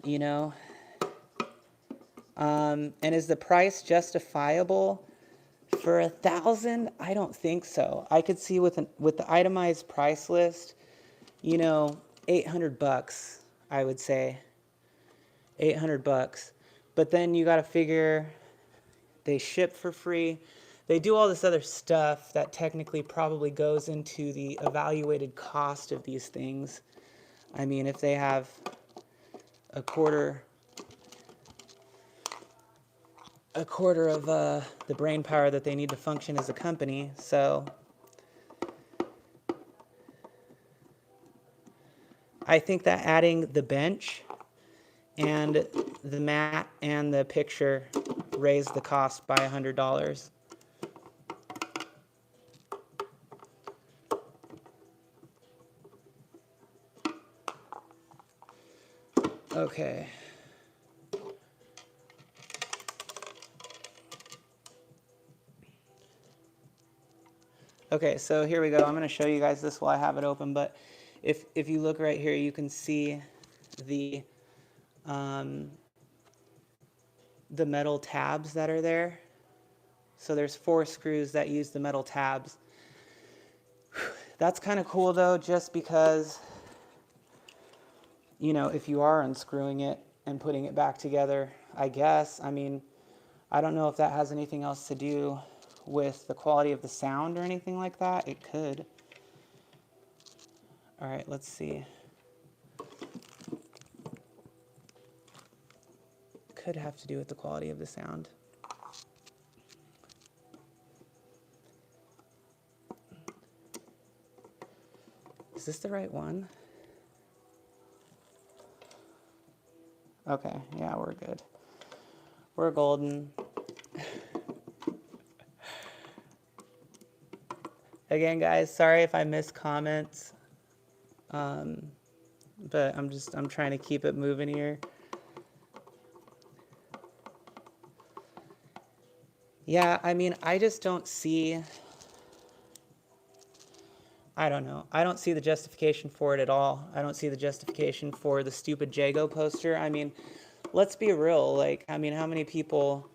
you know? And is the price justifiable? For $1,000, I don't think so. I could see with the itemized price list, you know, $800, I would say. $800. But then you got to figure they ship for free. They do all this other stuff that technically probably goes into the evaluated cost of these things. I mean, if they have a quarter of the brain power that they need to function as a company. So I think that adding the bench and the mat and the picture raised the cost by $100. Okay. Okay, so here we go. I'm going to show you guys this while I have it open, but if you look right here, you can see the metal tabs that are there. So there's 4 screws that use the metal tabs. That's kind of cool though, just because, you know, if you are unscrewing it and putting it back together, I guess, I mean, I don't know if that has anything else to do with the quality of the sound or anything like that. It could. All right, let's see. Could have to do with the quality of the sound. Is this the right one? Okay, yeah, we're good. We're golden. Again, guys, sorry if I miss comments. But I'm trying to keep it moving here. Yeah, I mean, I just don't see, I don't know. I don't see the justification for it at all. I don't see the justification for the stupid Jago poster. I mean, let's be real. Like, I mean, how many people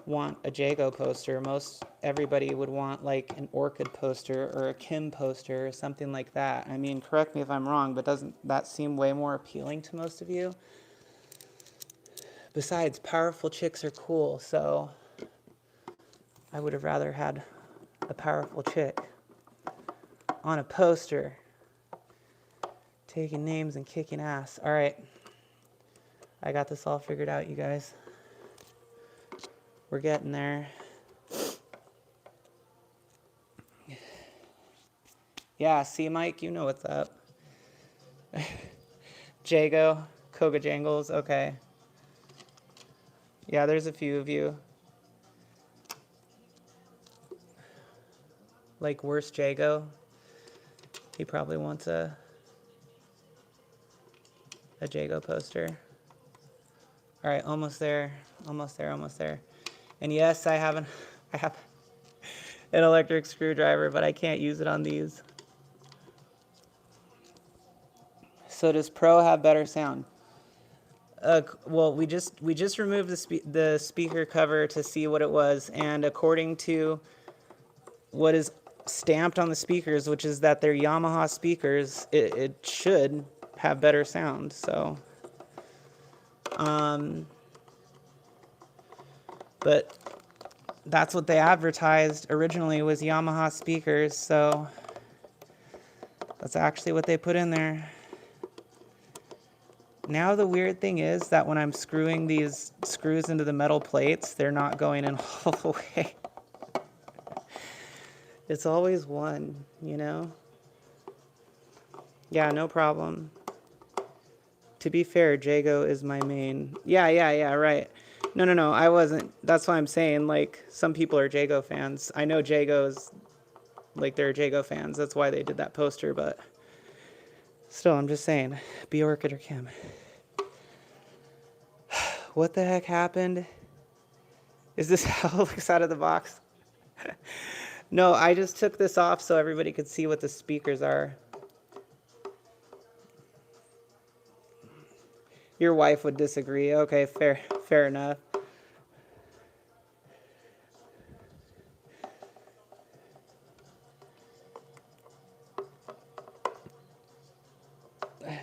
want a Jago poster? Most everybody would want like an Orchid poster or a Kim poster or something like that. I mean, correct me if I'm wrong, but doesn't that seem way more appealing to most of you? Besides, powerful chicks are cool, so I would have rather had a powerful chick on a poster taking names and kicking ass. All right, I got this all figured out, you guys. We're getting there. Yeah, see, Mike, you know what's up. Jago, Koga Jangles, okay. Yeah, there's a few of you. Like, worse Jago. He probably wants a Jago poster. All right, almost there, almost there, almost there. And yes, I have an electric screwdriver, but I can't use it on these. So does Pro have better sound? Well, we just removed the speaker cover to see what it was, and according to what is stamped on the speakers, which is that they're Yamaha speakers, it should have better sound. So, but that's what they advertised originally, was Yamaha speakers. So that's actually what they put in there. Now the weird thing is that when I'm screwing these screws into the metal plates, they're not going in all the way. It's always one, you know? Yeah, no problem. To be fair, Jago is my main. Yeah, right. No, I wasn't. That's why I'm saying, like, some people are Jago fans. I know Jago's, like, they're Jago fans. That's why they did that poster, but still, I'm just saying, be Orchid or Kim. What the heck happened? Is this how it looks out of the box? No, I just took this off so everybody could see what the speakers are. Your wife would disagree. Okay, fair enough.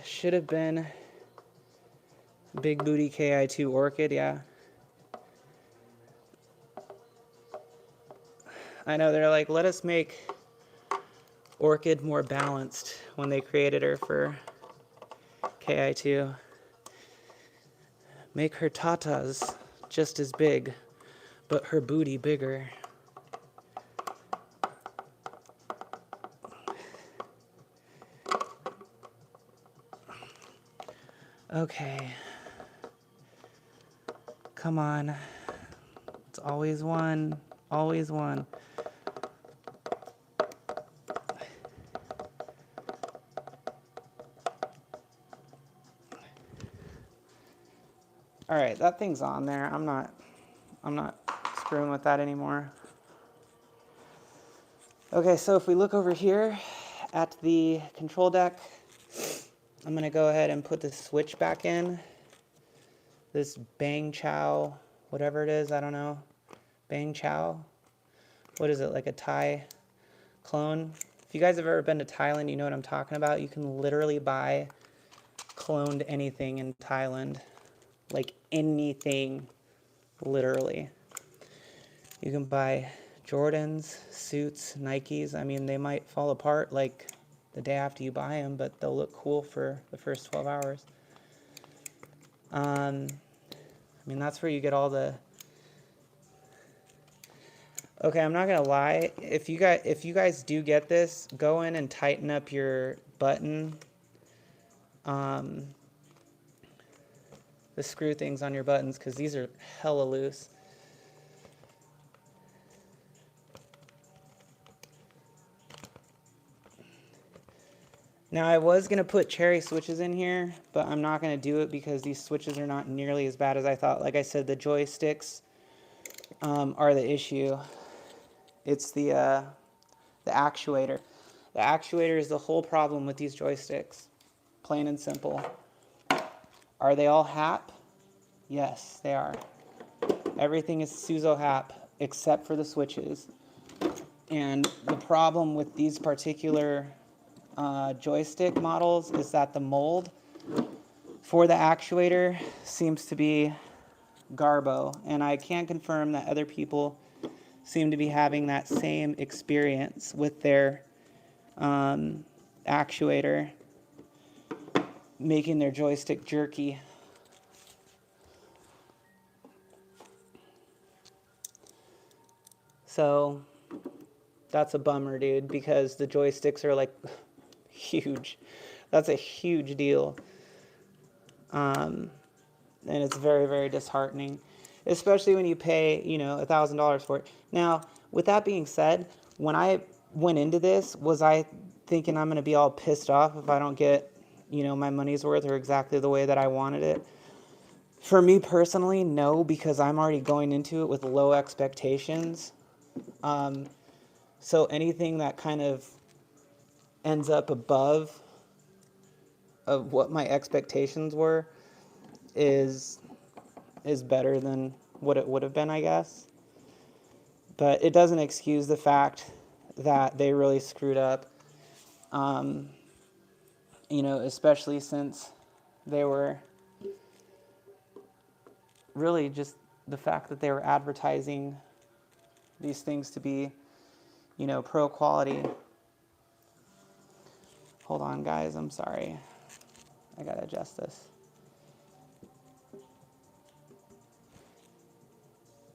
Should have been Big Booty Ki2 Orchid, yeah. I know, they're like, let us make Orchid more balanced when they created her for Ki2. Make her tatas just as big, but her booty bigger. Okay. Come on. It's always one. Always one. All right, that thing's on there. I'm not screwing with that anymore. Okay, so if we look over here at the control deck, I'm gonna go ahead and put the switch back in. This Bang Chow, whatever it is, I don't know. Bang Chow. What is it, like a Thai clone? If you guys have ever been to Thailand, you know what I'm talking about. You can literally buy cloned anything in Thailand. Like anything, literally. You can buy Jordans, suits, Nikes. I mean, they might fall apart like the day after you buy them, but they'll look cool for the first 12 hours. I mean, that's where you get all the... Okay, I'm not gonna lie. If you guys do get this, go in and tighten up your button. the screw things on your buttons, because these are hella loose. Now I was going to put cherry switches in here, but I'm not going to do it because these switches are not nearly as bad as I thought. Like I said, the joysticks are the issue. It's the actuator. The actuator is the whole problem with these joysticks. Plain and simple. Are they all HAP? Yes, they are. Everything is Suzo HAP except for the switches. And the problem with these particular joystick models is that the mold for the actuator seems to be garbo, and I can confirm that other people seem to be having that same experience with their actuator, making their joystick jerky. So that's a bummer, dude, because the joysticks are like huge. That's a huge deal. And it's very, very disheartening, especially when you pay, you know, $1,000 for it. Now, with that being said, when I went into this, was I thinking I'm going to be all pissed off if I don't get, you know, my money's worth or exactly the way that I wanted it? For me personally, no, because I'm already going into it with low expectations. So anything that kind of ends up above of what my expectations were is better than what it would have been, I guess. But it doesn't excuse the fact that they really screwed up. You know, especially since they were really just the fact that they were advertising these things to be, you know, pro quality. Hold on, guys, I'm sorry. I gotta adjust this.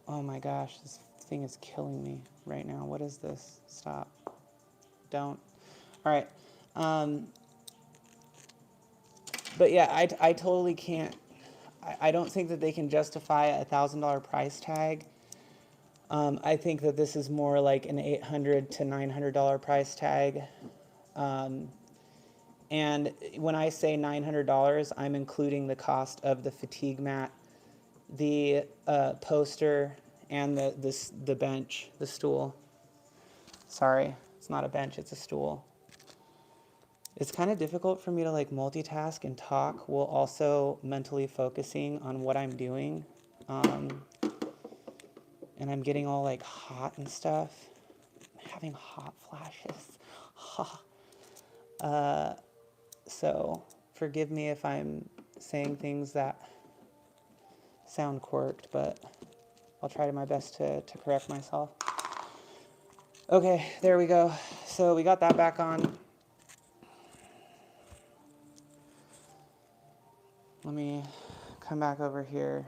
Oh my gosh, this thing is killing me right now. What is this? Stop. Don't. All right. But yeah, I totally can't. I don't think that they can justify a $1,000 price tag. I think that this is more like an $800 to $900 price tag. And when I say $900, I'm including the cost of the fatigue mat, the poster, and the bench, the stool. Sorry, it's not a bench, it's a stool. It's kind of difficult for me to like multitask and talk while also mentally focusing on what I'm doing. And I'm getting all like hot and stuff. I'm having hot flashes. So forgive me if I'm saying things that sound quirked, but I'll try my best to correct myself. Okay, there we go. So we got that back on. Let me come back over here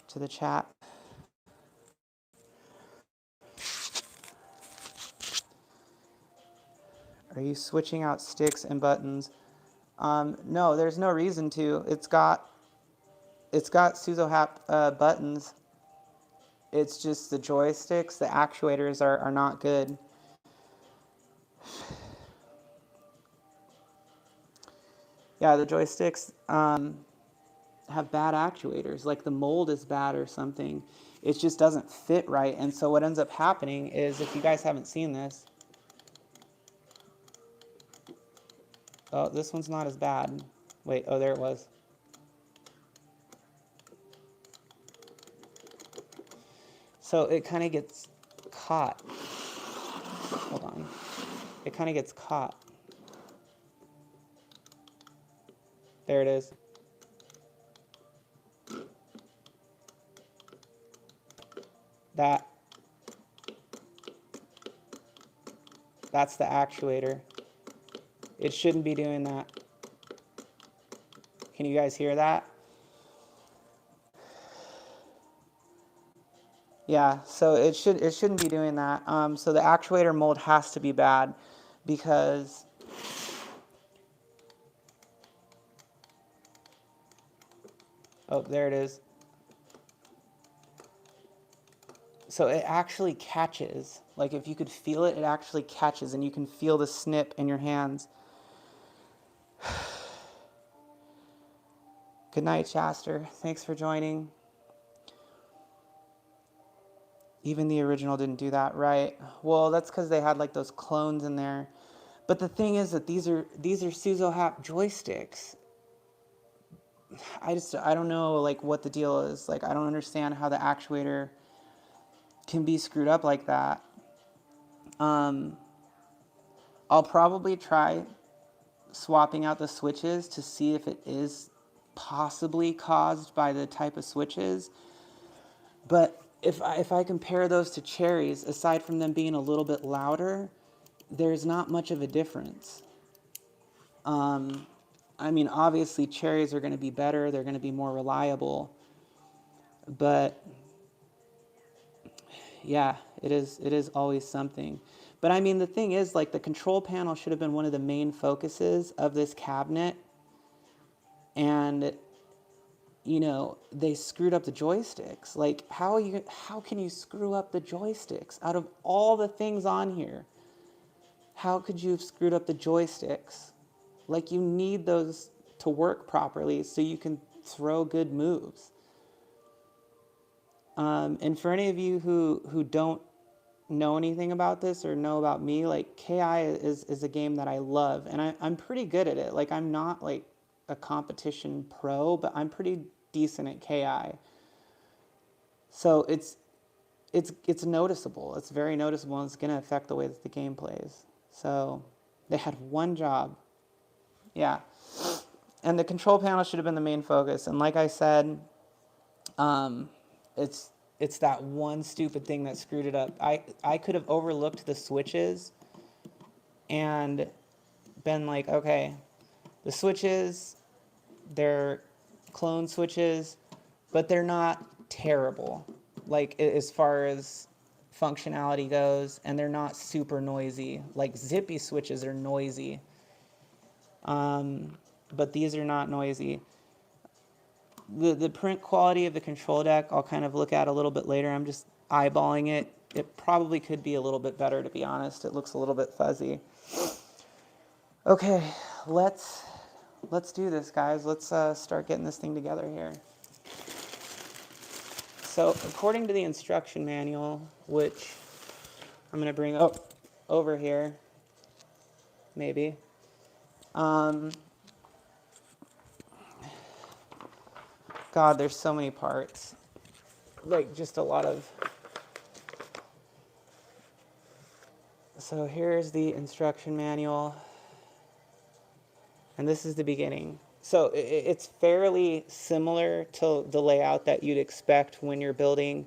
to the chat. Are you switching out sticks and buttons? No, there's no reason to. It's got Suzo HAP buttons. It's just the joysticks, the actuators are not good. Yeah, the joysticks have bad actuators, like the mold is bad or something. It just doesn't fit right. And so what ends up happening is, if you guys haven't seen this, oh, this one's not as bad. Wait, oh, there it was. So it kind of gets caught. Hold on. It kind of gets caught. There it is. That's the actuator. It shouldn't be doing that. Can you guys hear that? Yeah, so it shouldn't be doing that. So the actuator mold has to be bad, because Oh, there it is. So it actually catches. Like if you could feel it, it actually catches, and you can feel the snip in your hands. Good night, Shaster. Thanks for joining. Even the original didn't do that, right? Well, that's because they had like those clones in there. But the thing is that these are Suzo joysticks. I don't know like what the deal is. Like I don't understand how the actuator can be screwed up like that. I'll probably try swapping out the switches to see if it is possibly caused by the type of switches. But if I compare those to cherries, aside from them being a little bit louder, there's not much of a difference. I mean, obviously cherries are going to be better. They're going to be more reliable. But yeah, it is always something. But I mean, the thing is, like, the control panel should have been one of the main focuses of this cabinet. And, you know, they screwed up the joysticks. Like, how can you screw up the joysticks? Out of all the things on here, how could you have screwed up the joysticks? Like, you need those to work properly so you can throw good moves. And for any of you who don't know anything about this or know about me, like KI is a game that I love, and I'm pretty good at it. Like I'm not like a competition pro, but I'm pretty decent at KI. So it's noticeable. It's very noticeable, and it's going to affect the way that the game plays. So they had one job. Yeah. And the control panel should have been the main focus. And like I said, it's that one stupid thing that screwed it up. I could have overlooked the switches and been like, okay, the switches, they're clone switches, but they're not terrible, like as far as functionality goes, and they're not super noisy. Like Zippy switches are noisy, but these are not noisy. The print quality of the control deck I'll kind of look at a little bit later. I'm just eyeballing it. It probably could be a little bit better, to be honest. It looks a little bit fuzzy. Okay, let's do this, guys. Let's start getting this thing together here. So according to the instruction manual, which I'm going to bring up over here, maybe, God, there's so many parts. Like, just a lot of... So here's the instruction manual. And this is the beginning. So it's fairly similar to the layout that you'd expect when you're building.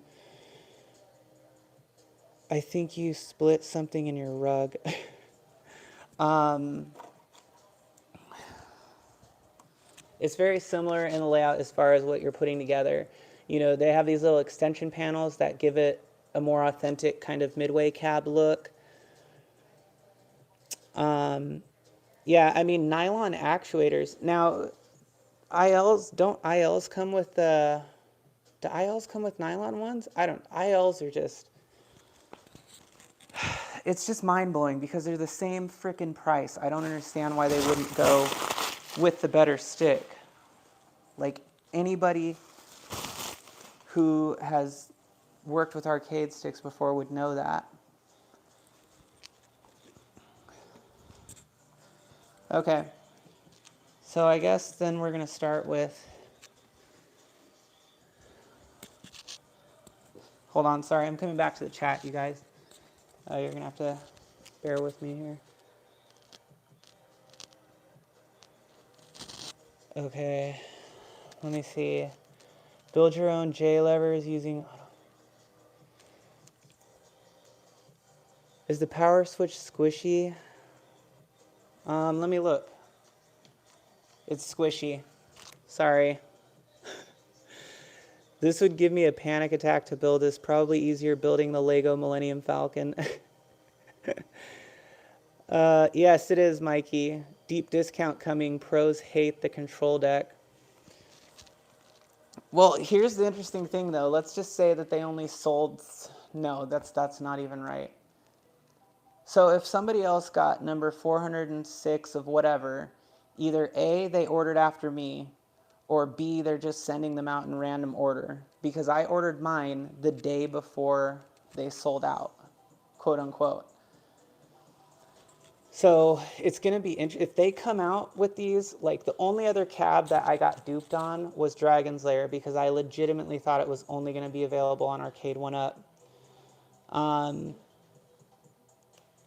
I think you split something in your rug. It's very similar in the layout as far as what you're putting together. You know, they have these little extension panels that give it a more authentic kind of midway cab look. Yeah, I mean, nylon actuators. Now, don't ILs come with the... Do ILs come with nylon ones? I don't... ILs are just... It's just mind-blowing because they're the same freaking price. I don't understand why they wouldn't go with the better stick. Like, anybody who has worked with arcade sticks before would know that. Okay. So I guess then we're going to start with... Hold on, sorry, I'm coming back to the chat, you guys. You're going to have to bear with me here. Okay, let me see. Build your own J levers using... Is the power switch squishy? Let me look. It's squishy. Sorry. This would give me a panic attack to build this. Probably easier building the Lego Millennium Falcon. Yes, it is, Mikey. Deep discount coming. Pros hate the control deck. Well, here's the interesting thing though. Let's just say that they only sold, no, that's not even right. So if somebody else got number 406 of whatever, either A, they ordered after me, or B, they're just sending them out in random order. Because I ordered mine the day before they sold out, quote unquote. So it's going to be interesting. If they come out with these, like the only other cab that I got duped on was Dragon's Lair because I legitimately thought it was only going to be available on Arcade1Up.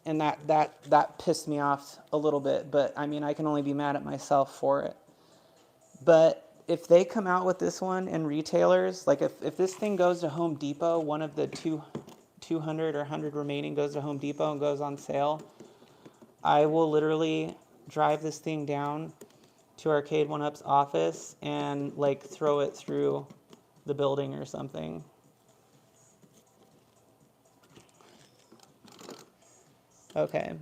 And that pissed me off a little bit, but I mean, I can only be mad at myself for it. But if they come out with this one in retailers, like if this thing goes to Home Depot, one of the 200 or 100 remaining goes to Home Depot and goes on sale, I will literally drive this thing down to Arcade1up's office and like throw it through the building or something. Okay.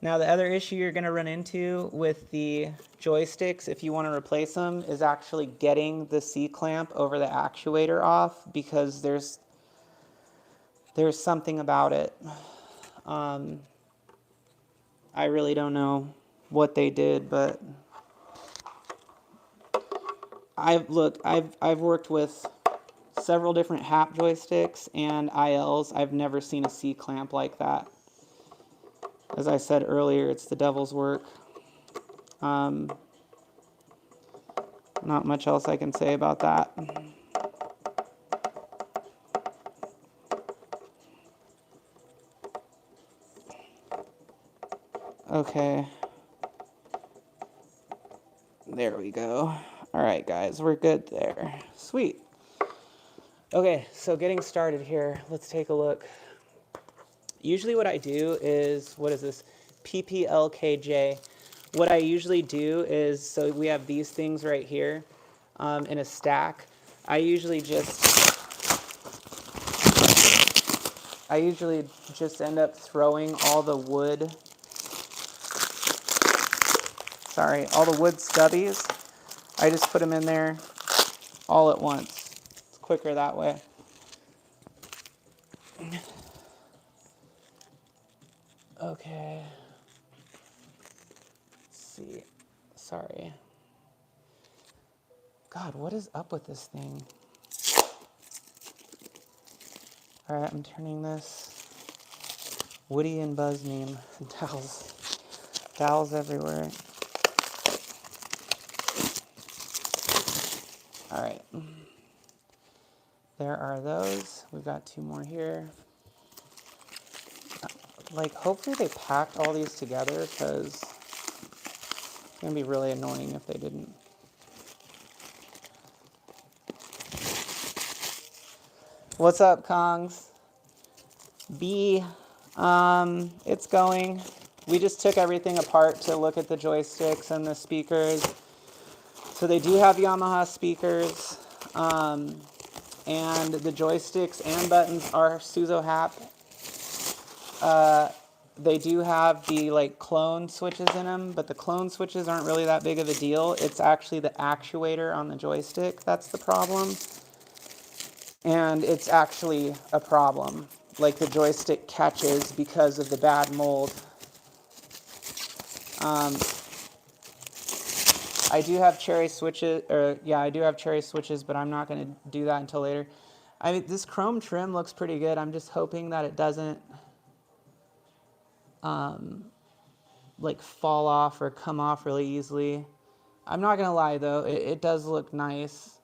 Now the other issue you're going to run into with the joysticks, if you want to replace them, is actually getting the C-clamp over the actuator off because there's something about it. I really don't know what they did, but I've worked with several different HAP joysticks and ILs. I've never seen a C-clamp like that. As I said earlier, it's the devil's work. Not much else I can say about that. Okay. There we go. All right, guys, we're good there. Sweet. Okay, so getting started here, let's take a look. Usually what I do is, what is this? PPLKJ. What I usually do is, so we have these things right here in a stack. I usually just end up throwing all the wood, all the wood stubbies. I just put them in there all at once. It's quicker that way. Okay. Let's see. Sorry. God, what is up with this thing? All right, I'm turning this Woody and Buzz meme. Dowels everywhere. All right. There are those. We've got 2 more here. Like, hopefully they packed all these together because it's going to be really annoying if they didn't. What's up, Kongs? B, it's going. We just took everything apart to look at the joysticks and the speakers. So they do have Yamaha speakers, and the joysticks and buttons are Suzo HAP. They do have the like clone switches in them, but the clone switches aren't really that big of a deal. It's actually the actuator on the joystick that's the problem. And it's actually a problem. Like the joystick catches because of the bad mold. I do have cherry switches, I do have cherry switches, but I'm not going to do that until later. I mean, this chrome trim looks pretty good. I'm just hoping that it doesn't like fall off or come off really easily. I'm not going to lie though, it does look nice.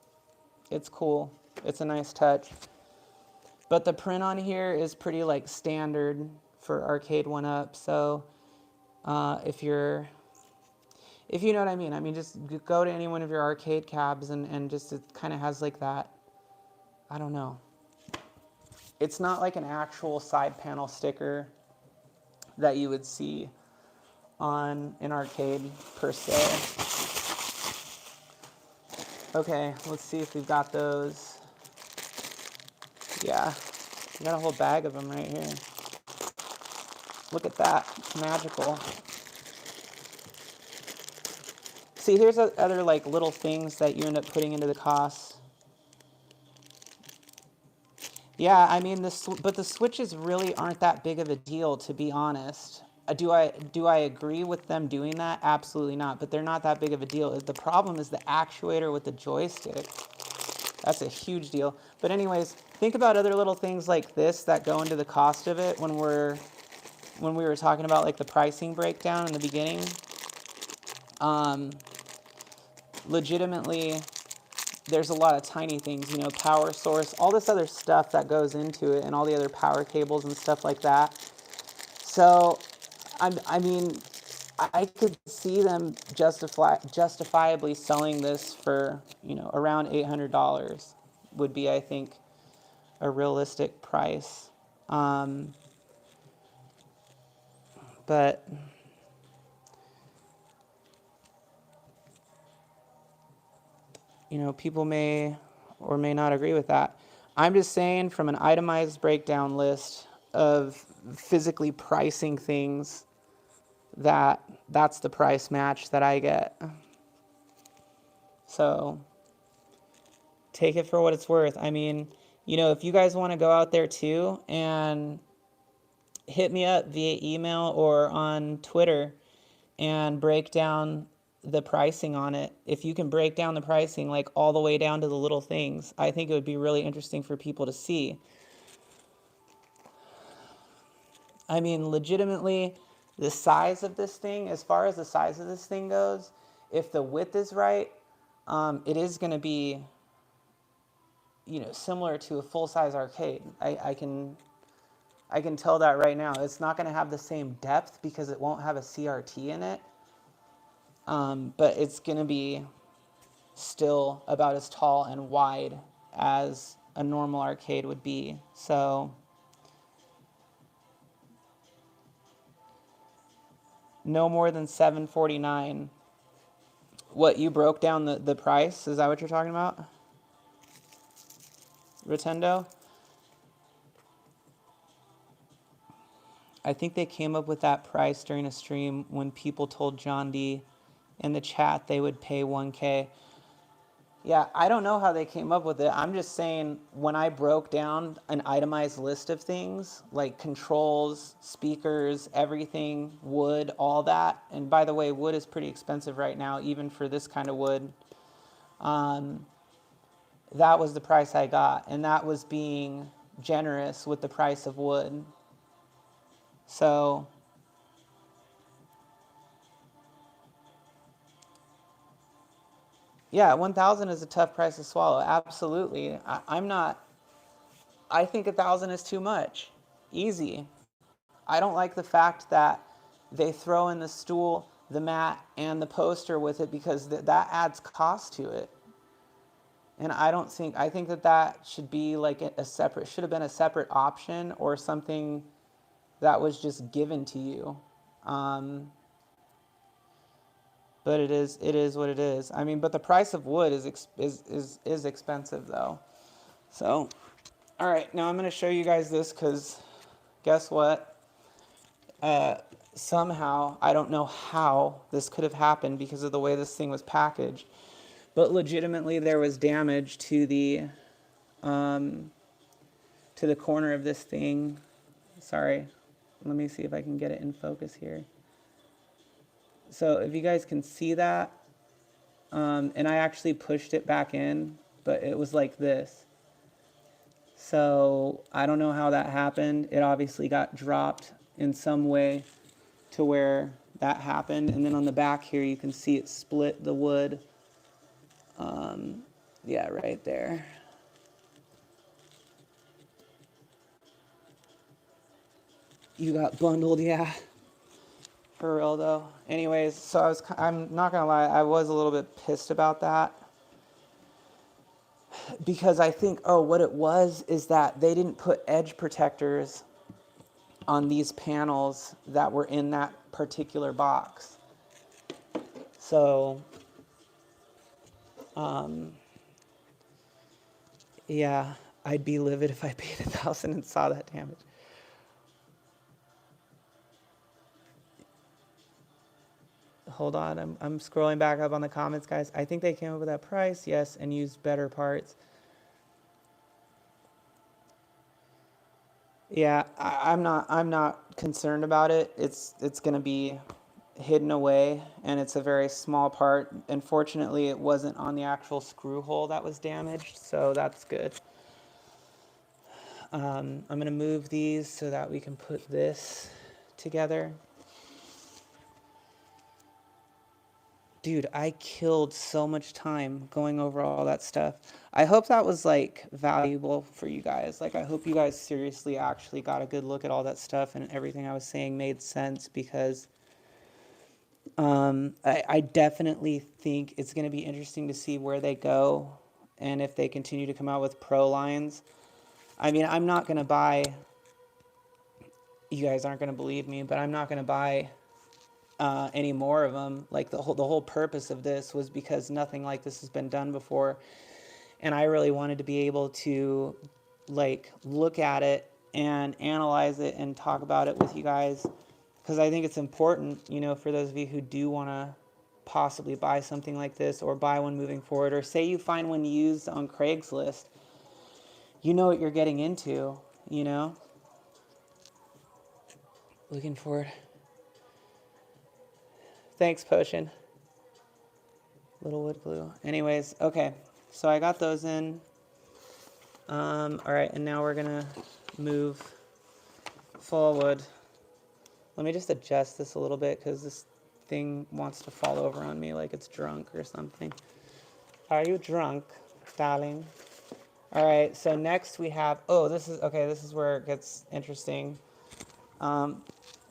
It's cool. It's a nice touch. But the print on here is pretty like standard for Arcade1Up. So if you know what I mean, just go to any one of your arcade cabs and just it kind of has like that. I don't know. It's not like an actual side panel sticker that you would see on an arcade per se. Okay, let's see if we've got those. Yeah, we got a whole bag of them right here. Look at that, it's magical. see, here's other like little things that you end up putting into the cost. Yeah, I mean, but the switches really aren't that big of a deal, to be honest. Do I agree with them doing that? Absolutely not. But they're not that big of a deal. The problem is the actuator with the joystick. That's a huge deal. But anyways, think about other little things like this that go into the cost of it when we were talking about like the pricing breakdown in the beginning. Legitimately, there's a lot of tiny things, you know, power source, all this other stuff that goes into it, and all the other power cables and stuff like that. So, I mean, I could see them justifiably selling this for, you know, around $800 would be, I think, a realistic price. But you know, people may or may not agree with that. I'm just saying, from an itemized breakdown list of physically pricing things, that's the price match that I get. So take it for what it's worth. I mean, you know, if you guys want to go out there too and hit me up via email or on Twitter and break down the pricing on it. If you can break down the pricing like all the way down to the little things, I think it would be really interesting for people to see. I mean, legitimately, the size of this thing, as far as the size of this thing goes, if the width is right, it is going to be, you know, similar to a full-size arcade. I can tell that right now. It's not going to have the same depth because it won't have a CRT in it. But it's going to be still about as tall and wide as a normal arcade would be. So no more than $749. What, you broke down the price? Is that what you're talking about? Rotendo? I think they came up with that price during a stream when people told John D in the chat they would pay 1K. Yeah, I don't know how they came up with it. I'm just saying, when I broke down an itemized list of things, like controls, speakers, everything, wood, all that, and by the way, wood is pretty expensive right now, even for this kind of wood, that was the price I got, and that was being generous with the price of wood. So yeah, 1,000 is a tough price to swallow. Absolutely. I think 1,000 is too much. Easy. I don't like the fact that they throw in the stool, the mat, and the poster with it, because that adds cost to it. And I think that should be like should have been a separate option, or something that was just given to you. But it is what it is. I mean, but the price of wood is expensive though. So, all right, now I'm going to show you guys this, because guess what? Somehow, I don't know how this could have happened because of the way this thing was packaged, but legitimately there was damage to the corner of this thing. Sorry, let me see if I can get it in focus here. So if you guys can see that, and I actually pushed it back in, but it was like this. So I don't know how that happened. It obviously got dropped in some way to where that happened. And then on the back here, you can see it split the wood. Yeah, right there. You got bundled, yeah. For real though. Anyways, so I'm not gonna lie, I was a little bit pissed about that, because I think, what it was is that they didn't put edge protectors on these panels that were in that particular box. So, yeah, I'd be livid if I paid 1,000 and saw that damage. hold on. I'm scrolling back up on the comments, guys. I think they came up with that price, yes, and used better parts. Yeah, I'm not concerned about it. It's gonna be hidden away, and it's a very small part. Unfortunately, it wasn't on the actual screw hole that was damaged, so that's good. I'm gonna move these so that we can put this together. Dude, I killed so much time going over all that stuff. I hope that was like valuable for you guys. Like, I hope you guys seriously actually got a good look at all that stuff and everything I was saying made sense, because I definitely think it's going to be interesting to see where they go and if they continue to come out with pro lines. I mean, I'm not going to buy, you guys aren't going to believe me, but I'm not going to buy any more of them. Like, the whole purpose of this was because nothing like this has been done before, and I really wanted to be able to like look at it and analyze it and talk about it with you guys, because I think it's important, you know, for those of you who do want to possibly buy something like this or buy one moving forward, or say you find one used on Craigslist, you know what you're getting into, you know. Looking forward. Thanks, Potion. Little wood glue. Anyways, okay, so I got those in. All right, and now we're gonna move forward. Let me just adjust this a little bit, because this thing wants to fall over on me like it's drunk or something. Are you drunk, darling? All right, so next we have, oh, this is where it gets interesting.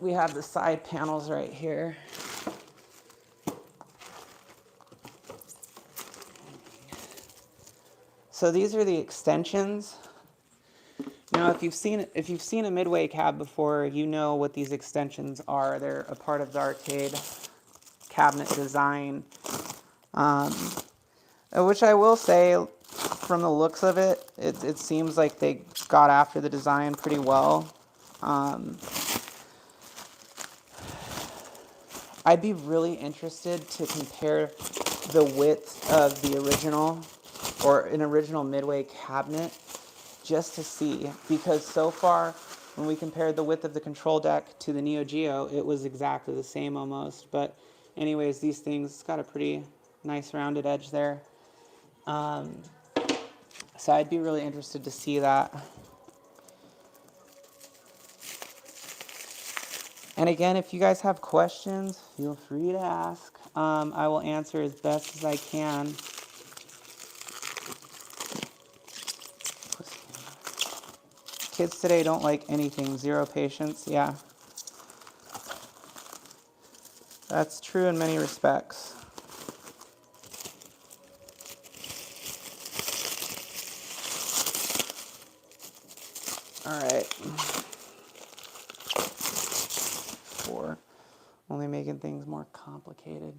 We have the side panels right here. So these are the extensions. Now, if you've seen a Midway cab before, you know what these extensions are. They're a part of the arcade cabinet design, which I will say, from the looks of it, it seems like they got after the design pretty well. I'd be really interested to compare the width of the original, or an original Midway cabinet, just to see, because so far when we compared the width of the control deck to the Neo Geo, it was exactly the same almost. But anyways, these things, it's got a pretty nice rounded edge there. So I'd be really interested to see that. And again, if you guys have questions, feel free to ask. I will answer as best as I can. Kids today don't like anything. Zero patience. Yeah. That's true in many respects. All right. 4. Only making things more complicated.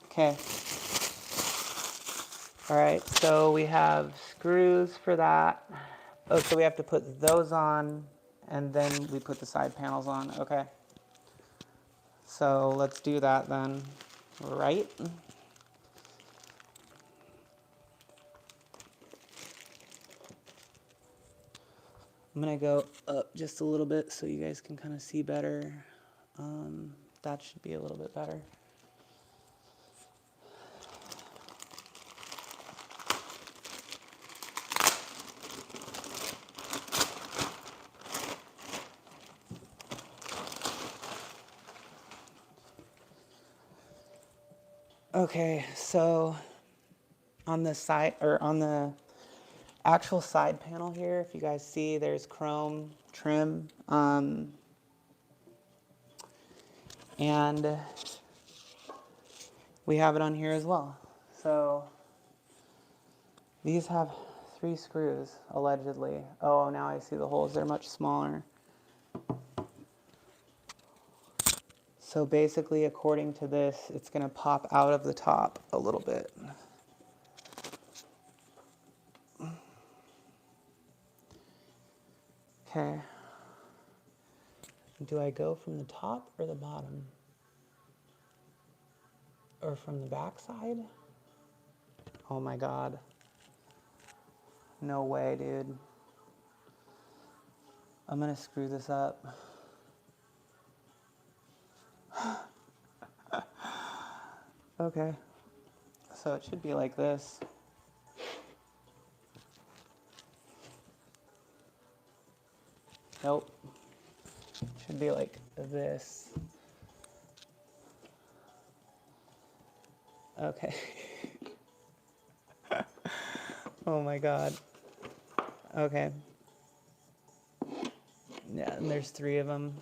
Okay. All right, so we have screws for that. Oh, so we have to put those on, and then we put the side panels on. Okay. So let's do that then, right? I'm gonna go up just a little bit so you guys can kind of see better. That should be a little bit better. Okay, so on the side, or on the actual side panel here, if you guys see, there's chrome trim, and we have it on here as well. So these have 3 screws, allegedly. Oh, now I see the holes, they're much smaller. So basically, according to this, it's gonna pop out of the top a little bit. Okay. Do I go from the top or the bottom? Or from the back side? Oh my God. No way, dude. I'm gonna screw this up. Okay. So it should be like this. Nope. It should be like this. Okay. Oh my God. Okay. Yeah, and there's 3 of them.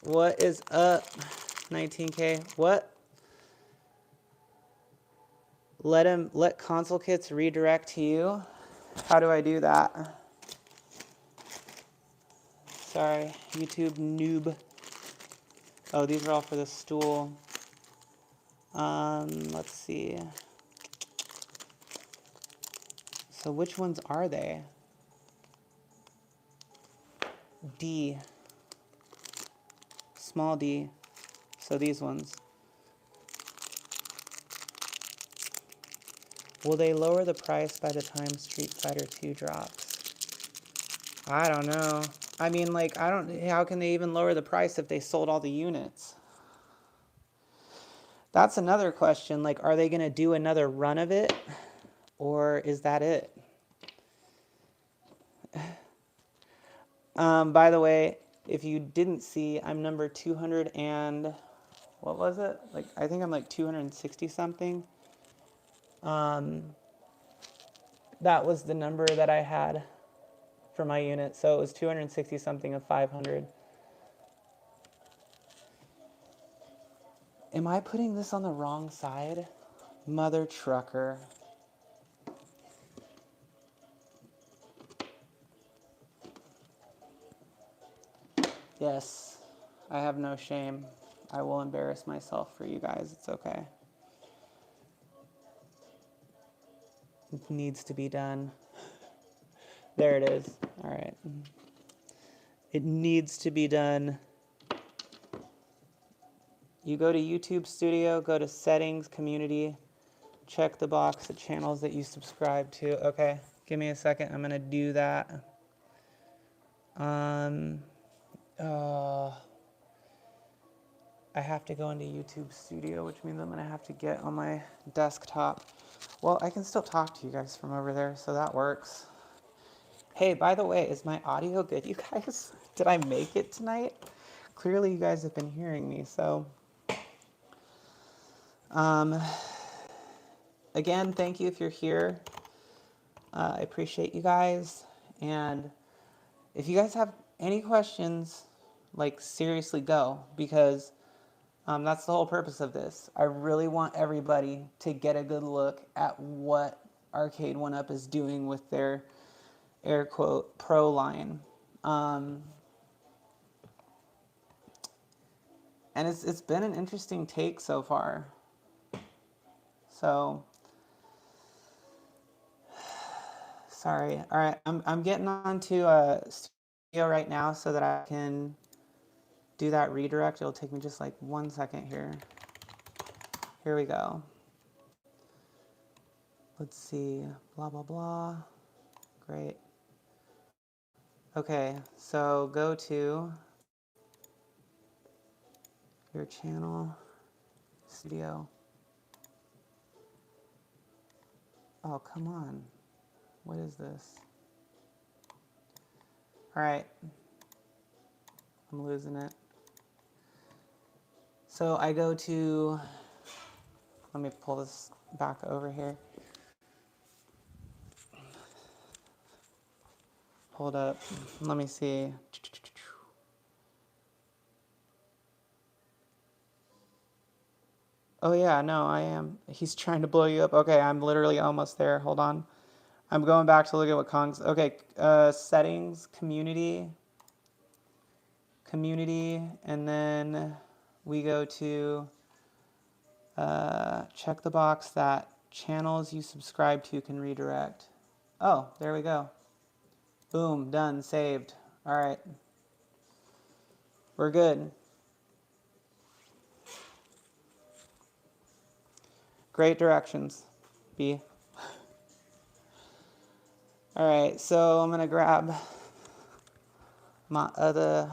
What is up, 19K? What? Let console kits redirect to you? How do I do that? Sorry, YouTube noob. Oh, these are all for the stool. Let's see. So which ones are they? D. Small D. So these ones. Will they lower the price by the time Street Fighter 2 drops? I don't know. I mean, like, how can they even lower the price if they sold all the units? That's another question. Like, are they going to do another run of it? Or is that it? By the way, if you didn't see, I'm number 200 and, what was it? Like, I think I'm like 260 something. That was the number that I had for my unit. So it was 260 something of 500. Am I putting this on the wrong side? Mother trucker. Yes, I have no shame. I will embarrass myself for you guys. It's okay. It needs to be done. There it is. All right. It needs to be done. You go to YouTube Studio, go to Settings, Community, check the box of channels that you subscribe to. Okay, give me a second. I'm going to do that. I have to go into YouTube Studio, which means I'm going to have to get on my desktop. Well, I can still talk to you guys from over there, so that works. Hey, by the way, is my audio good, you guys? Did I make it tonight? Clearly, you guys have been hearing me, so... Again, thank you if you're here. I appreciate you guys. And if you guys have any questions, like, seriously go, because that's the whole purpose of this. I really want everybody to get a good look at what Arcade1Up is doing with their air quote pro line. And it's been an interesting take so far. So, sorry. All right, I'm getting onto Studio right now so that I can do that redirect. It'll take me just like 1 second here. Here we go. Let's see, blah, blah, blah. Great. Okay, so go to your channel, studio. Oh, come on. What is this? All right. I'm losing it. So I go to, let me pull this back over here. Hold up. Let me see. Oh yeah, no, I am. He's trying to blow you up. Okay, I'm literally almost there. Hold on. I'm going back to look at what Kong's... Okay, settings, community, and then we go to check the box that channels you subscribe to can redirect. Oh, there we go. Boom, done, saved. All right. We're good. Great directions, B. All right, so I'm gonna grab my other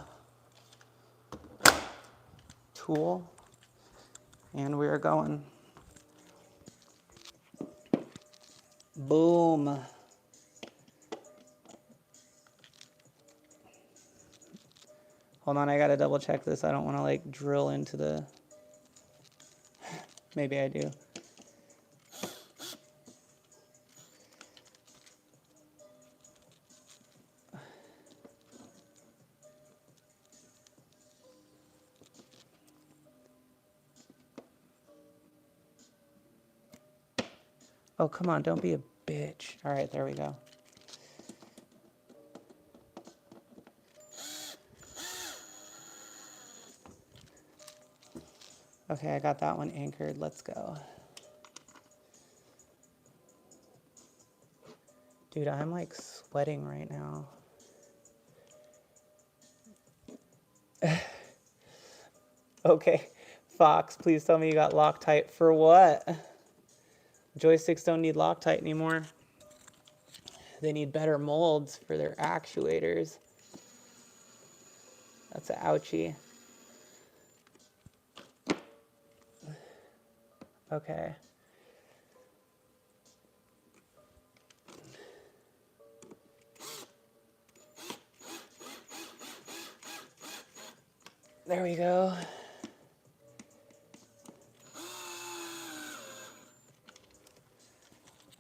tool and we're going. Boom. Hold on, I gotta double check this. I don't wanna like drill into the, maybe I do. Oh, come on, don't be a bitch. All right, there we go. Okay, I got that one anchored. Let's go. Dude, I'm like sweating right now. Okay, Fox, please tell me you got Loctite. For what? Joysticks don't need Loctite anymore. They need better molds for their actuators. That's an ouchie. Okay. There we go.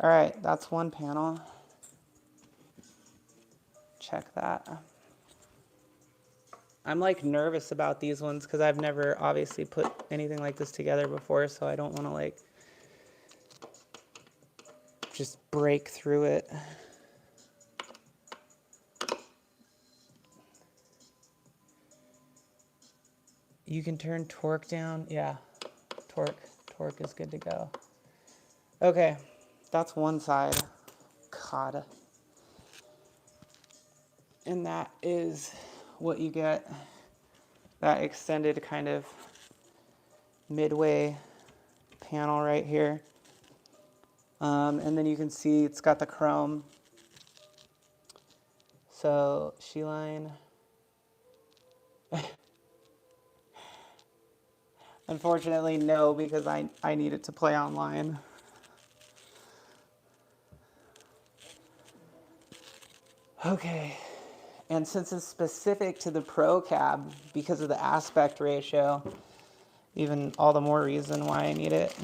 All right, that's one panel. Check that. I'm like nervous about these ones because I've never obviously put anything like this together before, so I don't want to like just break through it. You can turn torque down. Yeah, torque is good to go. Okay, that's one side. God. And that is what you get, that extended kind of midway panel right here. And then you can see it's got the chrome. So Sheline. Unfortunately, no, because I need it to play online. Okay, and since it's specific to the Pro cab because of the aspect ratio, even all the more reason why I need it.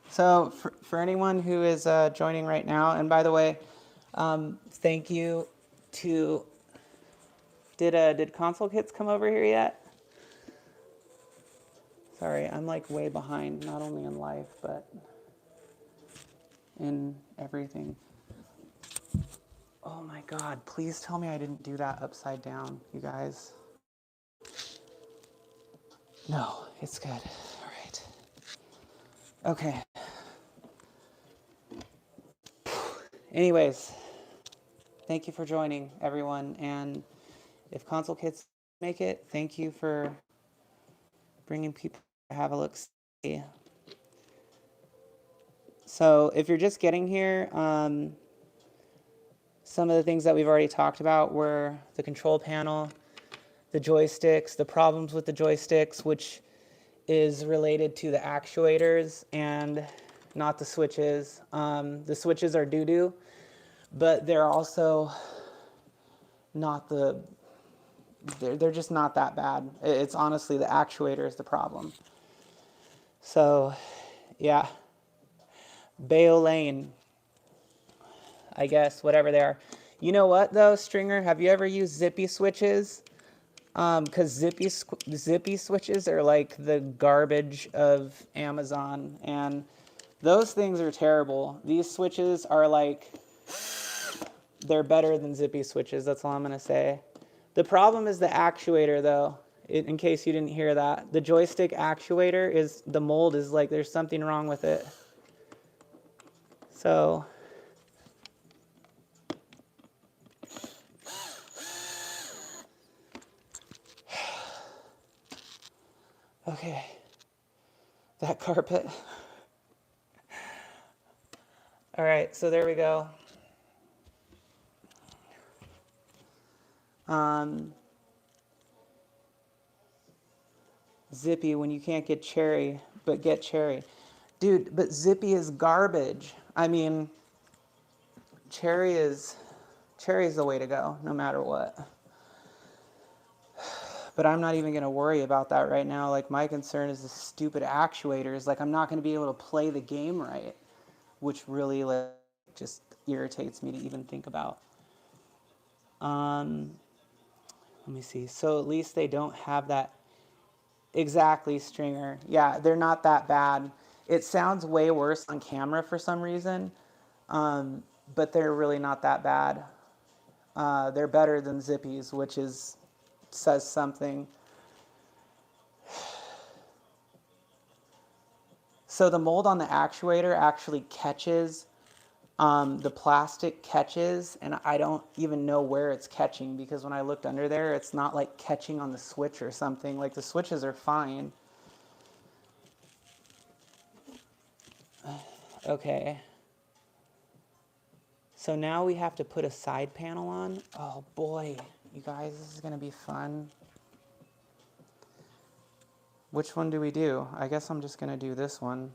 So for anyone who is joining right now, and by the way, thank you to, did Console Kits come over here yet? Sorry, I'm like way behind, not only in life, but in everything. Oh my God, please tell me I didn't do that upside down, you guys. No, it's good, all right. Okay. Anyways, thank you for joining, everyone. And if Console Kits make it, thank you for bringing people to have a look. So if you're just getting here, some of the things that we've already talked about were the control panel, the joysticks, the problems with the joysticks, which is related to the actuators and not the switches. The switches are doo-doo, but they're also not they're just not that bad. It's honestly the actuator is the problem. So, yeah. Bayo Lane, I guess, whatever they are. You know what, though, Stringer? Have you ever used zippy switches? Because zippy switches are like the garbage of Amazon, and those things are terrible. These switches are like they're better than zippy switches. That's all I'm going to say. The problem is the actuator, though, in case you didn't hear that. The joystick actuator is, the mold is like, there's something wrong with it. So, okay, that carpet. All right, so there we go. Zippy when you can't get cherry, but get cherry. Dude, but zippy is garbage. I mean, cherry is the way to go, no matter what. But I'm not even going to worry about that right now. Like, my concern is the stupid actuators. Like, I'm not going to be able to play the game right, which really, like, just irritates me to even think about. Let me see. So at least they don't have that. Exactly, Stringer. Yeah, they're not that bad. It sounds way worse on camera for some reason, but they're really not that bad. They're better than Zippy's, which says something. So the mold on the actuator actually catches, the plastic catches, and I don't even know where it's catching, because when I looked under there, it's not like catching on the switch or something. Like, the switches are fine. Okay. So now we have to put a side panel on. Oh boy, you guys, this is gonna be fun. Which one do we do? I guess I'm just gonna do this one.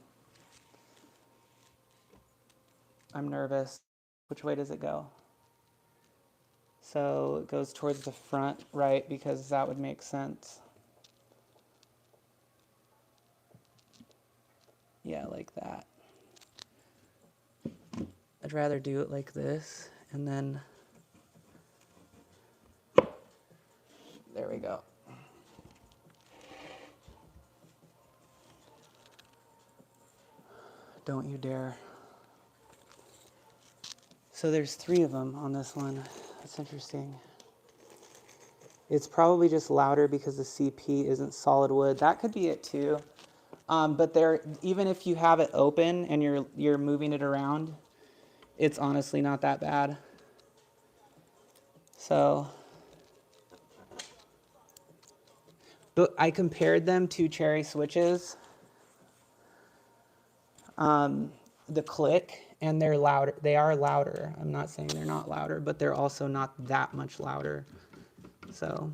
I'm nervous. Which way does it go? So it goes towards the front, right? Because that would make sense. Yeah, like that. I'd rather do it like this, and then there we go. Don't you dare. So there's 3 of them on this one. That's interesting. It's probably just louder because the CP isn't solid wood. That could be it too. But even if you have it open and you're moving it around, it's honestly not that bad. So, but I compared them to cherry switches. The click, and they're louder. They are louder. I'm not saying they're not louder, but they're also not that much louder. So,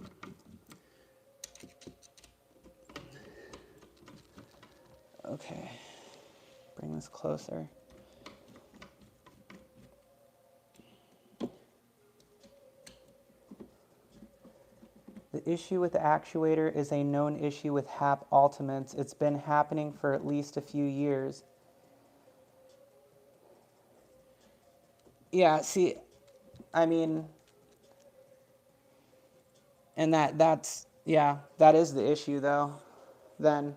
okay, bring this closer. The issue with the actuator is a known issue with HAP Ultimates. It's been happening for at least a few years. Yeah, see, I mean, and that's, yeah, that is the issue though, then.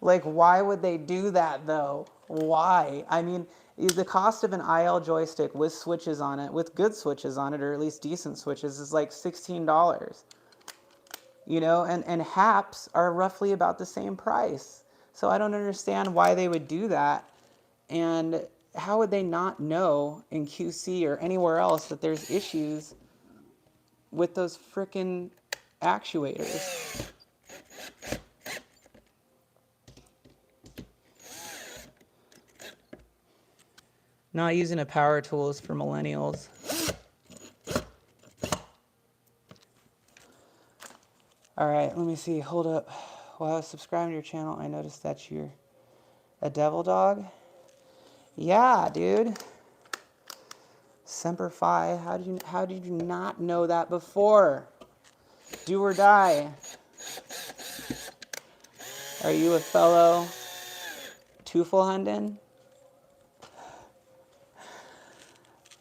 Like, why would they do that though? Why? I mean, the cost of an IL joystick with switches on it, with good switches on it, or at least decent switches, is like $16. You know, and HAPs are roughly about the same price. So I don't understand why they would do that. And how would they not know in QC or anywhere else that there's issues with those frickin' actuators? Not using a power tool is for millennials. All right, let me see. Hold up. While I was subscribing to your channel, I noticed that you're a devil dog. Yeah, dude. Semper Fi. How did you not know that before? Do or die. Are you a fellow Teufelhunden?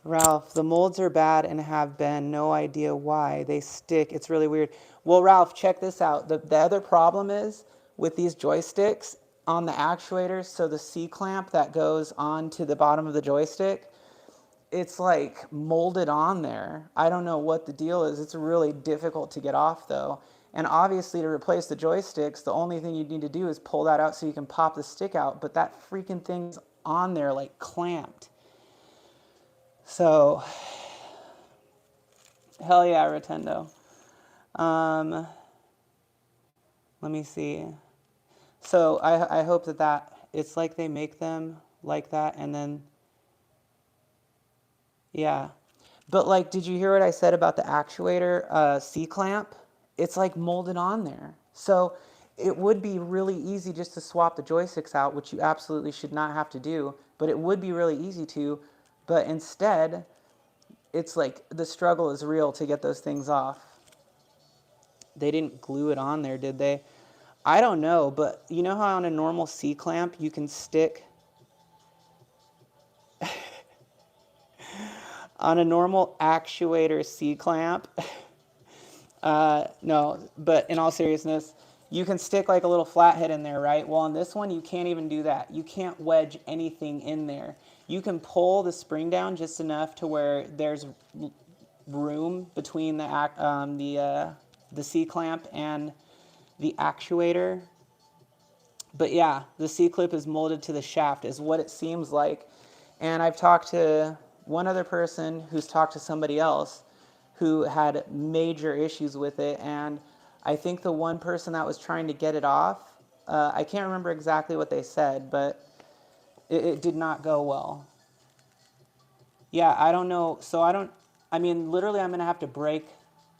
Ralph, the molds are bad and have been. No idea why. They stick. It's really weird. Well, Ralph, check this out. The other problem is with these joysticks on the actuators, so the C-clamp that goes onto the bottom of the joystick, it's like molded on there. I don't know what the deal is. It's really difficult to get off though. And obviously to replace the joysticks, the only thing you need to do is pull that out so you can pop the stick out, but that freaking thing's on there like clamped. So, hell yeah, Rotendo. Let me see. So I hope that it's like they make them like that and then, yeah. But like, did you hear what I said about the actuator C-clamp? It's like molded on there. So it would be really easy just to swap the joysticks out, which you absolutely should not have to do, but it would be really easy to. But instead, it's like the struggle is real to get those things off. They didn't glue it on there, did they? I don't know, but you know how on a normal C-clamp you can stick on a normal actuator C-clamp? No, but in all seriousness, you can stick like a little flathead in there, right? Well, on this one, you can't even do that. You can't wedge anything in there. You can pull the spring down just enough to where there's room between the C-clamp and the actuator. But yeah, the C-clip is molded to the shaft is what it seems like. And I've talked to one other person who's talked to somebody else who had major issues with it. And I think the one person that was trying to get it off, I can't remember exactly what they said, but it did not go well. Yeah, I don't know. So I mean, literally I'm going to have to break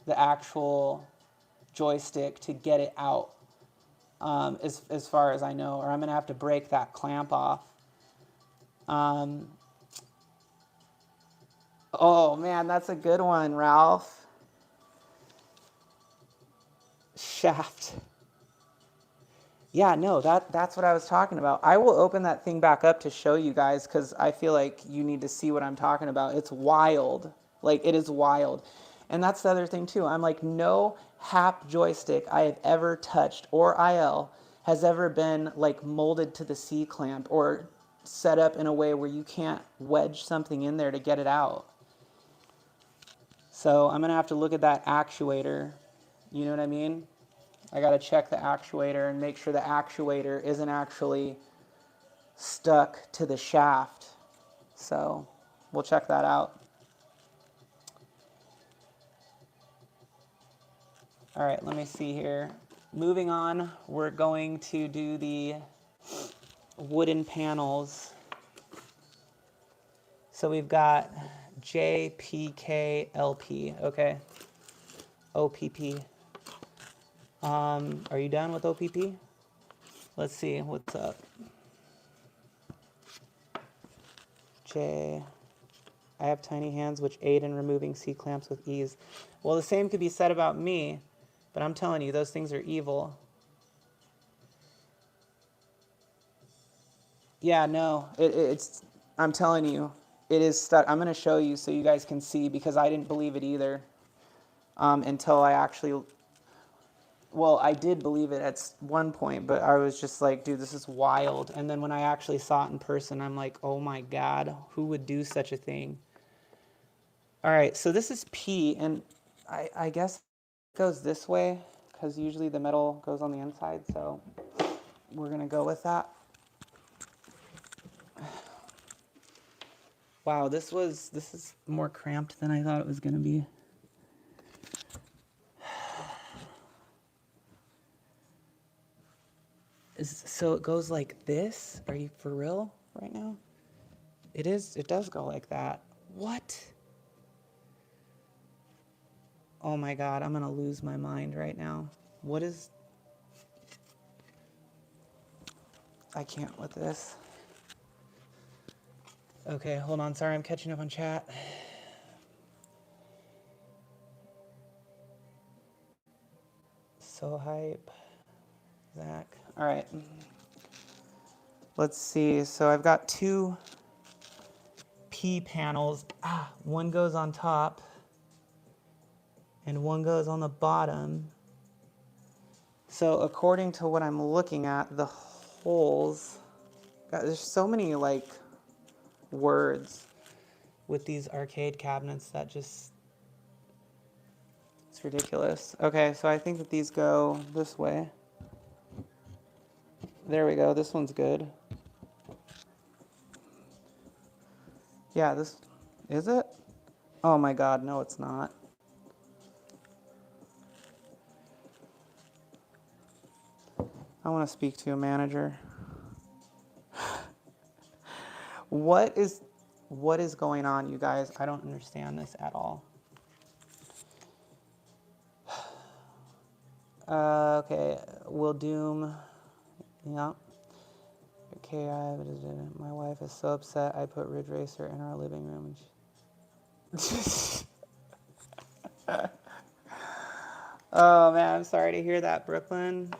the actual joystick to get it out. As far as I know, or I'm going to have to break that clamp off. Oh man, that's a good one, Ralph. Shaft. Yeah, no, that's what I was talking about. I will open that thing back up to show you guys because I feel like you need to see what I'm talking about. It's wild. Like, it is wild. And that's the other thing, too. I'm like, no HAP joystick I have ever touched or IL has ever been, like, molded to the C-clamp or set up in a way where you can't wedge something in there to get it out. So I'm going to have to look at that actuator. You know what I mean? I got to check the actuator and make sure the actuator isn't actually stuck to the shaft. So we'll check that out. All right, let me see here. Moving on, we're going to do the wooden panels. So we've got JPKLP, okay? OPP. Are you done with OPP? Let's see, what's up? I have tiny hands which aid in removing C-clamps with ease. Well, the same could be said about me, but I'm telling you, those things are evil. Yeah, no, it's, I'm telling you, it is stuck. I'm going to show you so you guys can see because I didn't believe it either until I actually, well, I did believe it at one point, but I was just like, dude, this is wild. And then when I actually saw it in person, I'm like, oh my God, who would do such a thing? All right, so this is P, and I guess it goes this way because usually the metal goes on the inside, so we're going to go with that. Wow, this is more cramped than I thought it was going to be. So it goes like this? Are you for real right now? It does go like that. What? Oh my God, I'm going to lose my mind right now. What is... I can't with this. Okay, hold on. Sorry, I'm catching up on chat. So hype. Zach. All right. Let's see. So I've got two P panels. One goes on top and one goes on the bottom. So according to what I'm looking at, the holes, God, there's so many like words. with these arcade cabinets that just, it's ridiculous. Okay, so I think that these go this way. There we go, this one's good. Yeah, this, is it? Oh my God, no it's not. I want to speak to a manager. What is going on, you guys? I don't understand this at all. Okay, Will Doom. Yeah. Okay, my wife is so upset I put Ridge Racer in our living room. Oh man, I'm sorry to hear that, Brooklyn.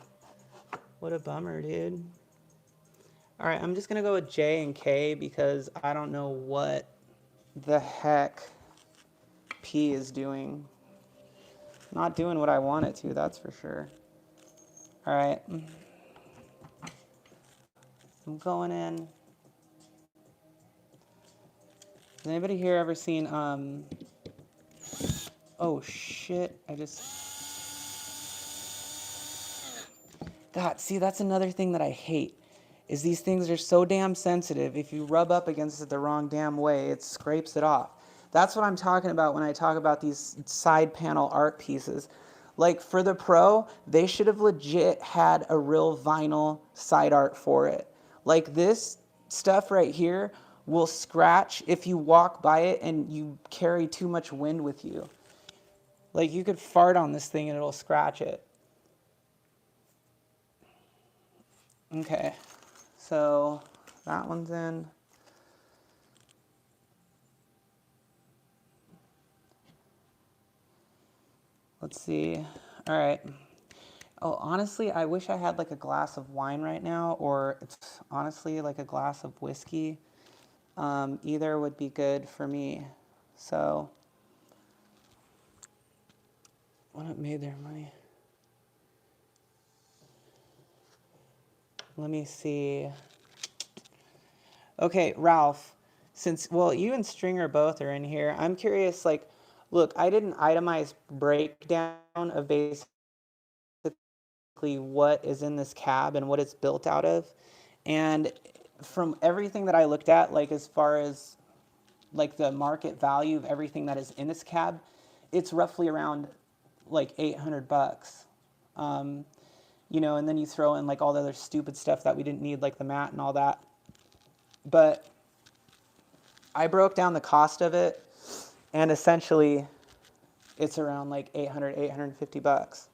What a bummer, dude. All right, I'm just gonna go with J and K because I don't know what the heck P is doing. Not doing what I want it to, that's for sure. All right. I'm going in. Has anybody here ever seen, oh shit, see, that's another thing that I hate, is these things are so damn sensitive. If you rub up against it the wrong damn way, it scrapes it off. That's what I'm talking about when I talk about these side panel art pieces. Like for the Pro, they should have legit had a real vinyl side art for it. Like this stuff right here will scratch if you walk by it and you carry too much wind with you. Like you could fart on this thing and it'll scratch it. Okay, so that one's in. Let's see. All right. Oh, honestly, I wish I had like a glass of wine right now, or it's honestly like a glass of whiskey. Either would be good for me. So, what it made their money? Let me see. Okay, Ralph, since, well, you and Stringer both are in here, I'm curious, like, look, I did an itemized breakdown of basically what is in this cab and what it's built out of. And from everything that I looked at, like as far as like the market value of everything that is in this cab, it's roughly around like 800 bucks. You know, and then you throw in like all the other stupid stuff that we didn't need, like the mat and all that. But I broke down the cost of it, and essentially it's around like 850 bucks.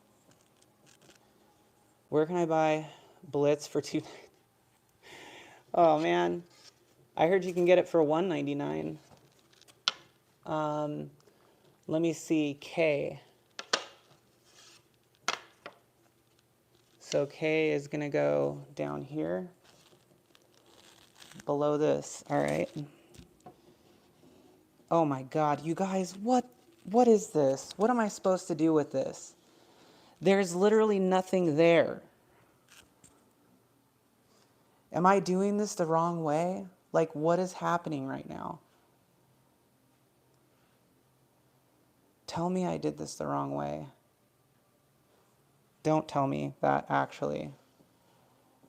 Where can I buy Blitz for $2? Oh man, I heard you can get it for $199. Let me see, K. So K is gonna go down here, below this, all right. Oh my God, you guys, what is this? What am I supposed to do with this? There's literally nothing there. Am I doing this the wrong way? Like, what is happening right now? Tell me I did this the wrong way. Don't tell me that, actually.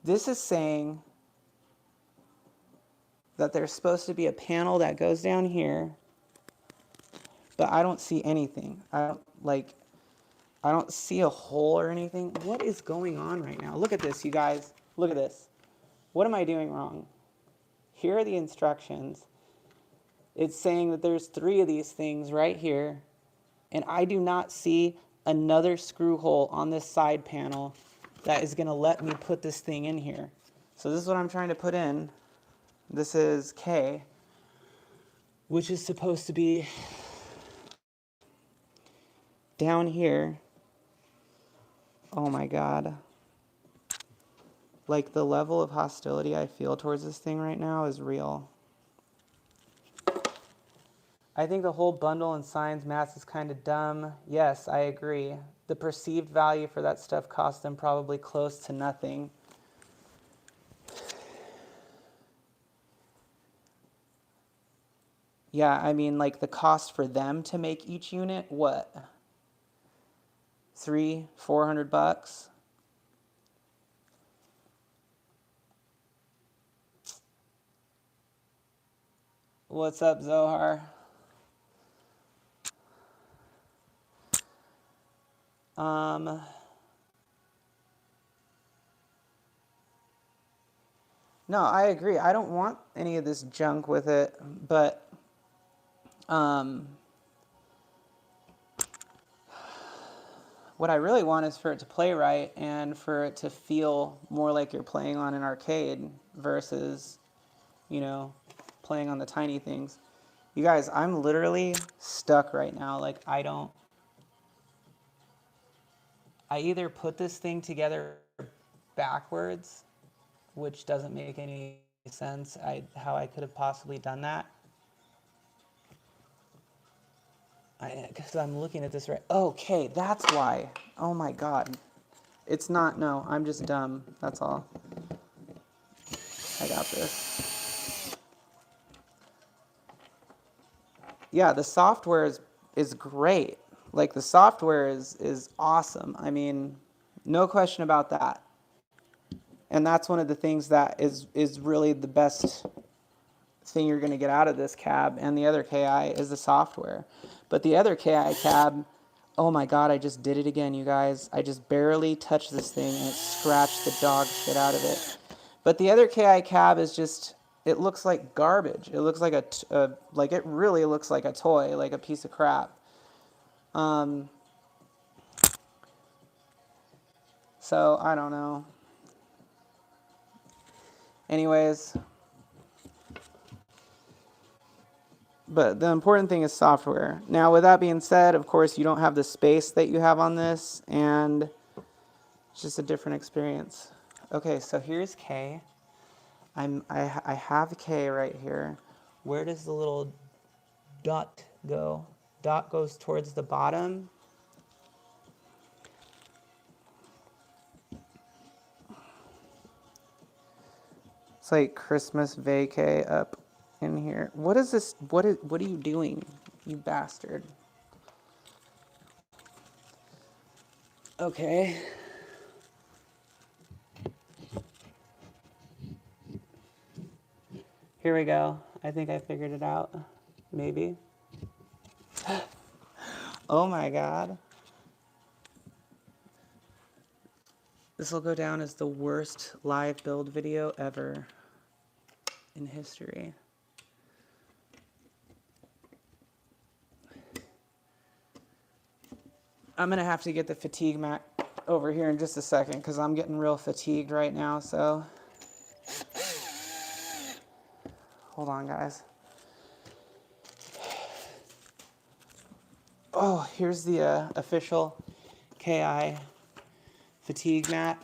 This is saying that there's supposed to be a panel that goes down here, but I don't see anything. I don't see a hole or anything. What is going on right now? Look at this, you guys. Look at this. What am I doing wrong? Here are the instructions. It's saying that there's 3 of these things right here, and I do not see another screw hole on this side panel that is going to let me put this thing in here. So this is what I'm trying to put in. This is K, which is supposed to be down here. Oh my God. Like the level of hostility I feel towards this thing right now is real. I think the whole bundle and signs mats is kind of dumb. Yes, I agree. The perceived value for that stuff cost them probably close to nothing. Yeah, I mean, like the cost for them to make each unit, what? 300-400 bucks? What's up, Zohar? Um, no, I agree. I don't want any of this junk with it, but what I really want is for it to play right and for it to feel more like you're playing on an arcade versus, you know, playing on the tiny things. You guys, I'm literally stuck right now. Like, I either put this thing together backwards, which doesn't make any sense, how I could have possibly done that. Because I'm looking at this right. Okay, that's why. Oh my God. It's not, no, I'm just dumb. That's all. I got this. Yeah, the software is great. Like the software is awesome. I mean, no question about that. And that's one of the things that is really the best thing you're going to get out of this cab and the other KI is the software. But the other KI cab, oh my God, I just did it again, you guys. I just barely touched this thing and it scratched the dog shit out of it. But the other KI cab is just, it looks like garbage. It looks like like it really looks like a toy, like a piece of crap. So I don't know. Anyways, but the important thing is software. Now, with that being said, of course, you don't have the space that you have on this, and it's just a different experience. Okay, so here's K. I have K right here. Where does the little dot go? Dot goes towards the bottom. It's like Christmas vacay up in here. What is this? What are you doing, you bastard? Okay. Here we go. I think I figured it out. Maybe. Oh my God. This will go down as the worst live build video ever in history. I'm going to have to get the fatigue mat over here in just a second because I'm getting real fatigued right now, so hold on, guys. Oh, here's the official KI fatigue mat.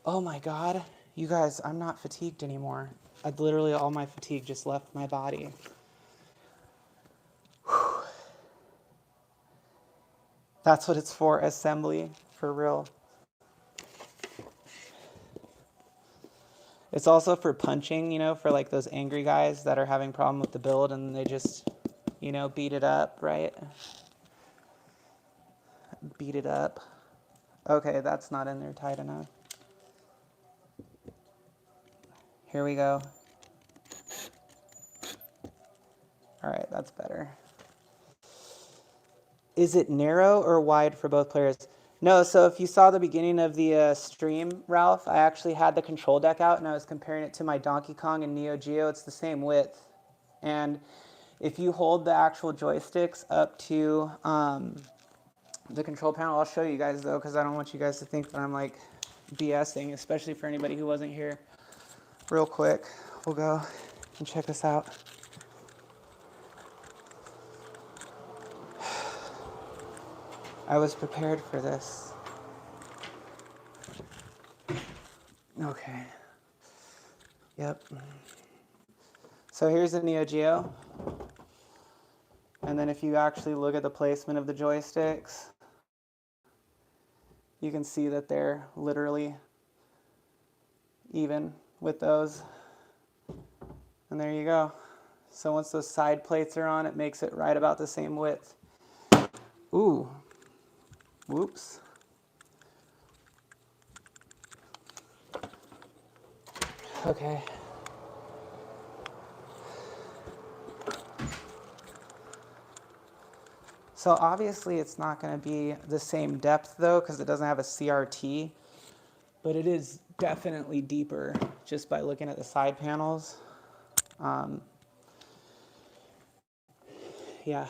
Oh my God. You guys, I'm not fatigued anymore. Literally all my fatigue just left my body. Whew. That's what it's for, assembly, for real. It's also for punching, you know, for like those angry guys that are having a problem with the build and they just, you know, beat it up, right? Beat it up. Okay, that's not in there tight enough. Here we go. All right, that's better. Is it narrow or wide for both players? No, so if you saw the beginning of the stream, Ralph, I actually had the control deck out and I was comparing it to my Donkey Kong and Neo Geo. It's the same width. And if you hold the actual joysticks up to the control panel, I'll show you guys though, because I don't want you guys to think that I'm like BSing, especially for anybody who wasn't here. Real quick, we'll go and check this out. I was prepared for this. Okay. Yep. So here's the Neo Geo. And then if you actually look at the placement of the joysticks, you can see that they're literally even with those. And there you go. So once those side plates are on, it makes it right about the same width. Ooh, whoops. Okay. So obviously it's not going to be the same depth though, because it doesn't have a CRT, but it is definitely deeper just by looking at the side panels. Yeah.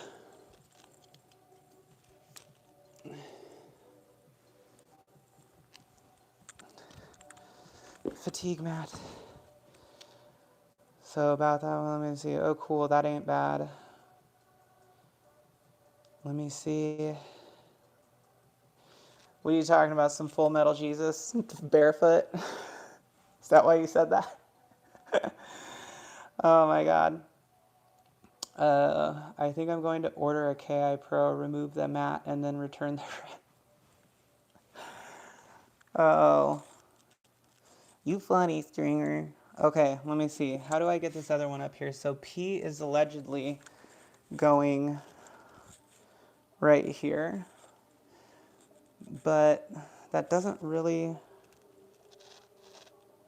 Fatigue mat. So about that one, let me see. Oh, cool. That ain't bad. Let me see. What are you talking about? Some Full Metal Jesus? Barefoot? Is that why you said that? Oh my God. I think I'm going to order a KI Pro, remove the mat, and then return the Oh. You funny, Stringer. Okay, let me see. How do I get this other one up here? So P is allegedly going right here, but that doesn't really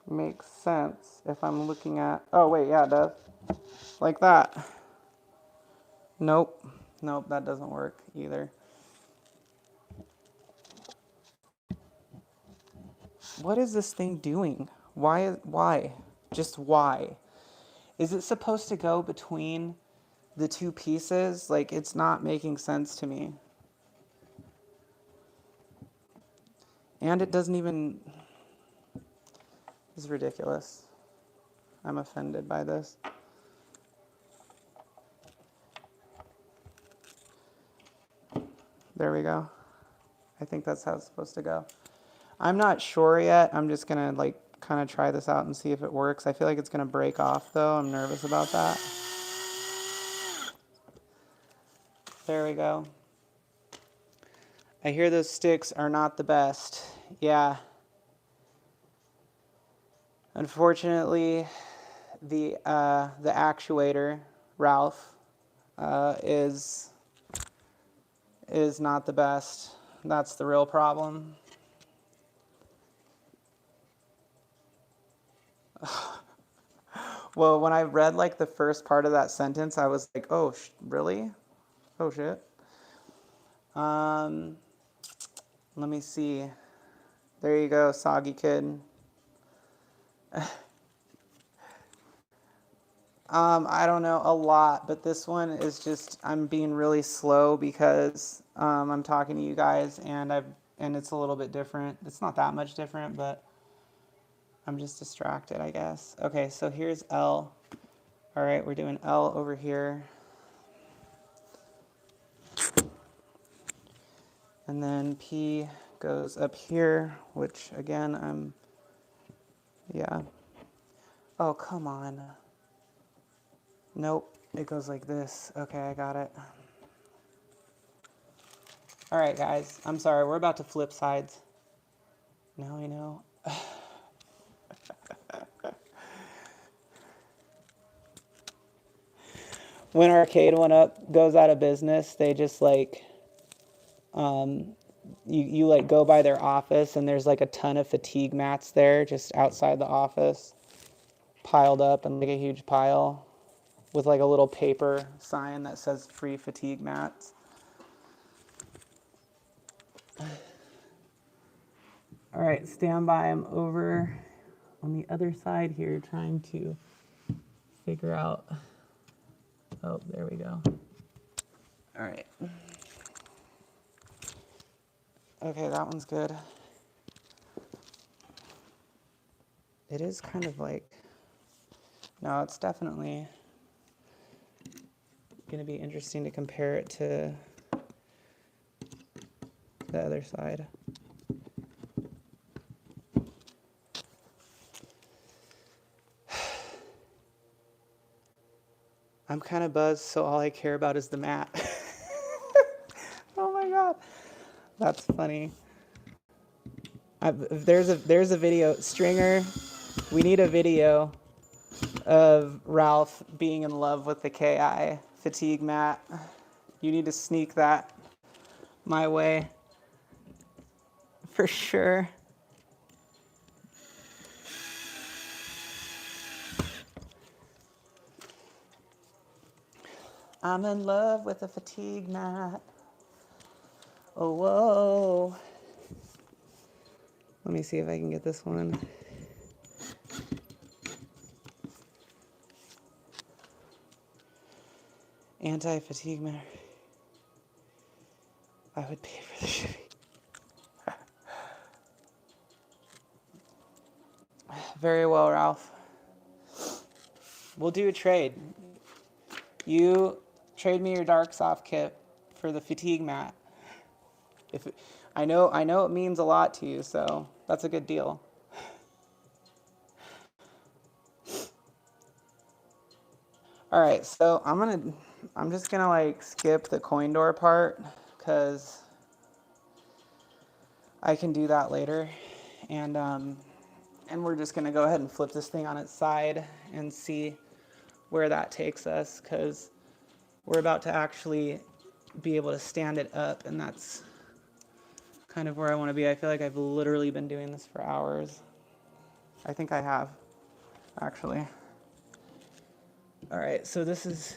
make sense if I'm looking at, oh wait, yeah, it does. Like that. Nope, nope, that doesn't work either. What is this thing doing? Why? Just why? Is it supposed to go between the two pieces? Like, it's not making sense to me. And it doesn't even, this is ridiculous. I'm offended by this. There we go. I think that's how it's supposed to go. I'm not sure yet. I'm just gonna like kind of try this out and see if it works. I feel like it's gonna break off though. I'm nervous about that. There we go. I hear those sticks are not the best. Yeah. Unfortunately, the actuator, Ralph, is not the best. That's the real problem. Well, when I read like the first part of that sentence, I was like, oh, really? Oh, shit. Let me see. There you go, Soggy Kid. I don't know, a lot, but this one is just, I'm being really slow because I'm talking to you guys and it's a little bit different. It's not that much different, but I'm just distracted, I guess. Okay, so here's L. All right, we're doing L over here. And then P goes up here, which again, yeah. Oh, come on. Nope, it goes like this. Okay, I got it. All right, guys, I'm sorry, we're about to flip sides. Now I know. When Arcade1Up goes out of business, they just like, you like go by their office and there's like a ton of fatigue mats there just outside the office, piled up in like a huge pile with like a little paper sign that says free fatigue mats. All right, stand by. I'm over on the other side here trying to figure out. Oh, there we go. All right. Okay, that one's good. It is kind of like, no, it's definitely going to be interesting to compare it to the other side. I'm kind of buzzed, so all I care about is the mat. Oh my God, that's funny. There's a video, Stringer. We need a video of Ralph being in love with the KI fatigue mat. You need to sneak that my way for sure. I'm in love with a fatigue mat. Oh, whoa. Let me see if I can get this one. Anti-fatigue mat. I would pay for the shipping. Very well, Ralph. We'll do a trade. You trade me your dark soft kit for the fatigue mat. I know it means a lot to you, so that's a good deal. All right, so I'm just gonna like skip the coin door part because I can do that later, and we're just gonna go ahead and flip this thing on its side and see where that takes us, because we're about to actually be able to stand it up, and that's kind of where I want to be. I feel like I've literally been doing this for hours. I think I have, actually. All right, so it's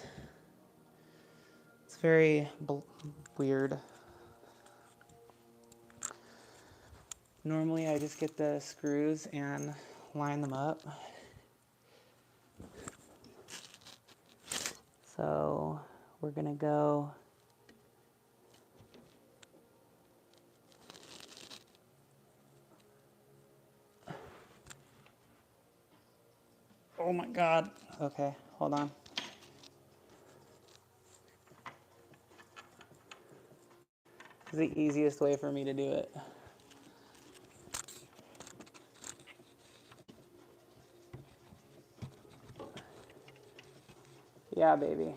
very weird. Normally I just get the screws and line them up. So we're gonna go oh my God. Okay, hold on. This is the easiest way for me to do it. Yeah, baby.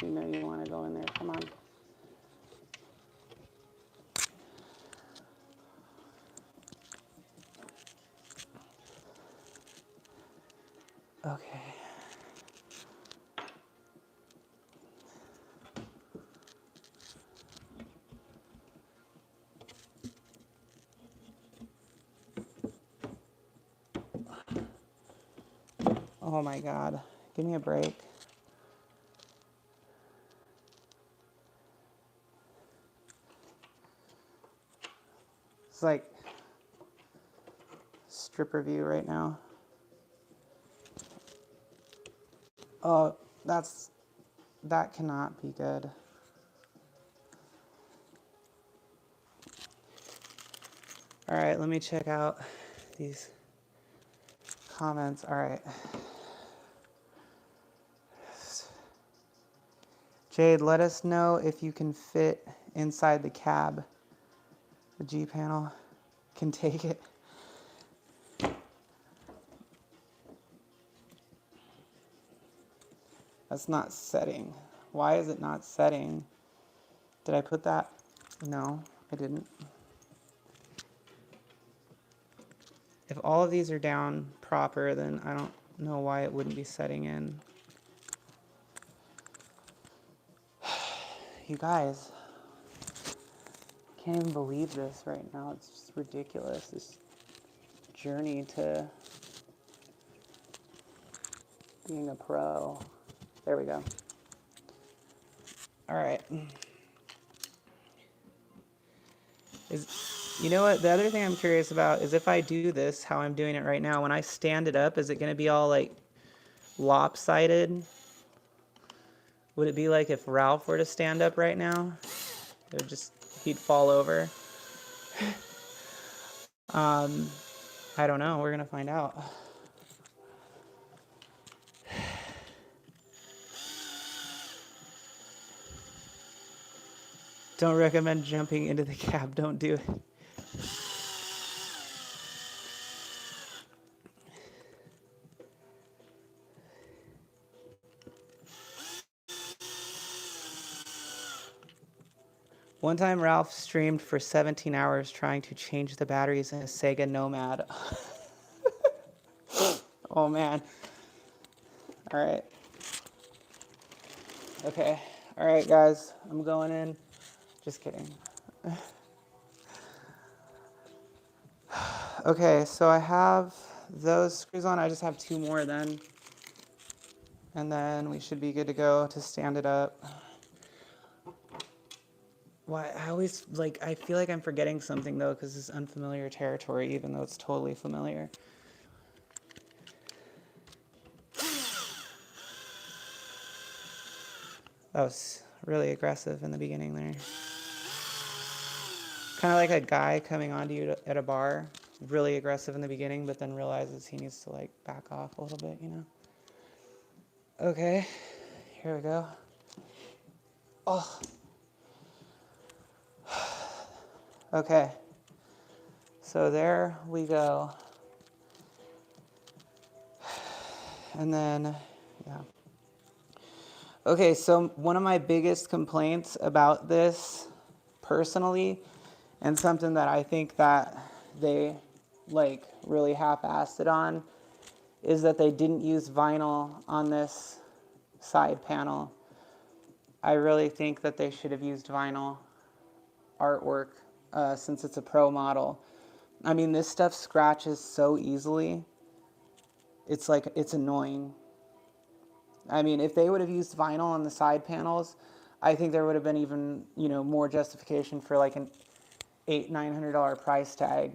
You know you want to go in there. Come on. Okay. Oh my God. Give me a break. It's like stripper view right now. Oh, that cannot be good. All right, let me check out these comments. All right. Jade, let us know if you can fit inside the cab. The G panel can take it. That's not setting. Why is it not setting? Did I put that? No, I didn't. If all of these are down proper, then I don't know why it wouldn't be setting in. You guys, I can't even believe this right now. It's just ridiculous, this journey to being a pro. There we go. All right. You know what? The other thing I'm curious about is if I do this, how I'm doing it right now, when I stand it up, is it going to be all like lopsided? Would it be like if Ralph were to stand up right now? It would just, he'd fall over. I don't know. We're going to find out. Don't recommend jumping into the cab. Don't do it. One time Ralph streamed for 17 hours trying to change the batteries in a Sega Nomad. Oh man. All right. Okay. All right, guys. I'm going in. Just kidding. Okay, so I have those screws on. I just have 2 more then. And then we should be good to go to stand it up. Why, I always, like, I feel like I'm forgetting something though, because it's unfamiliar territory, even though it's totally familiar. That was really aggressive in the beginning there. Kind of like a guy coming onto you at a bar, really aggressive in the beginning, but then realizes he needs to like back off a little bit, you know? Okay, here we go. Oh. Okay, so there we go. And then, yeah. Okay, so one of my biggest complaints about this personally, and something that I think that they like really half-assed it on, is that they didn't use vinyl on this side panel. I really think that they should have used vinyl artwork since it's a pro model. I mean, this stuff scratches so easily. It's like, it's annoying. I mean, if they would have used vinyl on the side panels, I think there would have been even, you know, more justification for like an $800-900 price tag,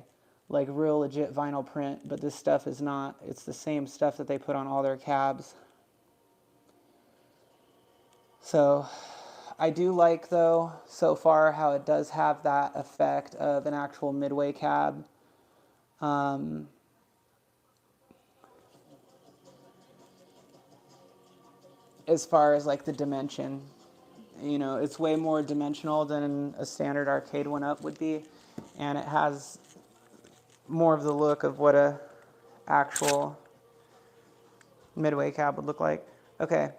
like real legit vinyl print. But this stuff is not. It's the same stuff that they put on all their cabs. So I do like, though, so far how it does have that effect of an actual midway cab. As far as like the dimension, you know, it's way more dimensional than a standard Arcade 1-Up would be, and it has more of the look of what a actual midway cab would look like. Okay,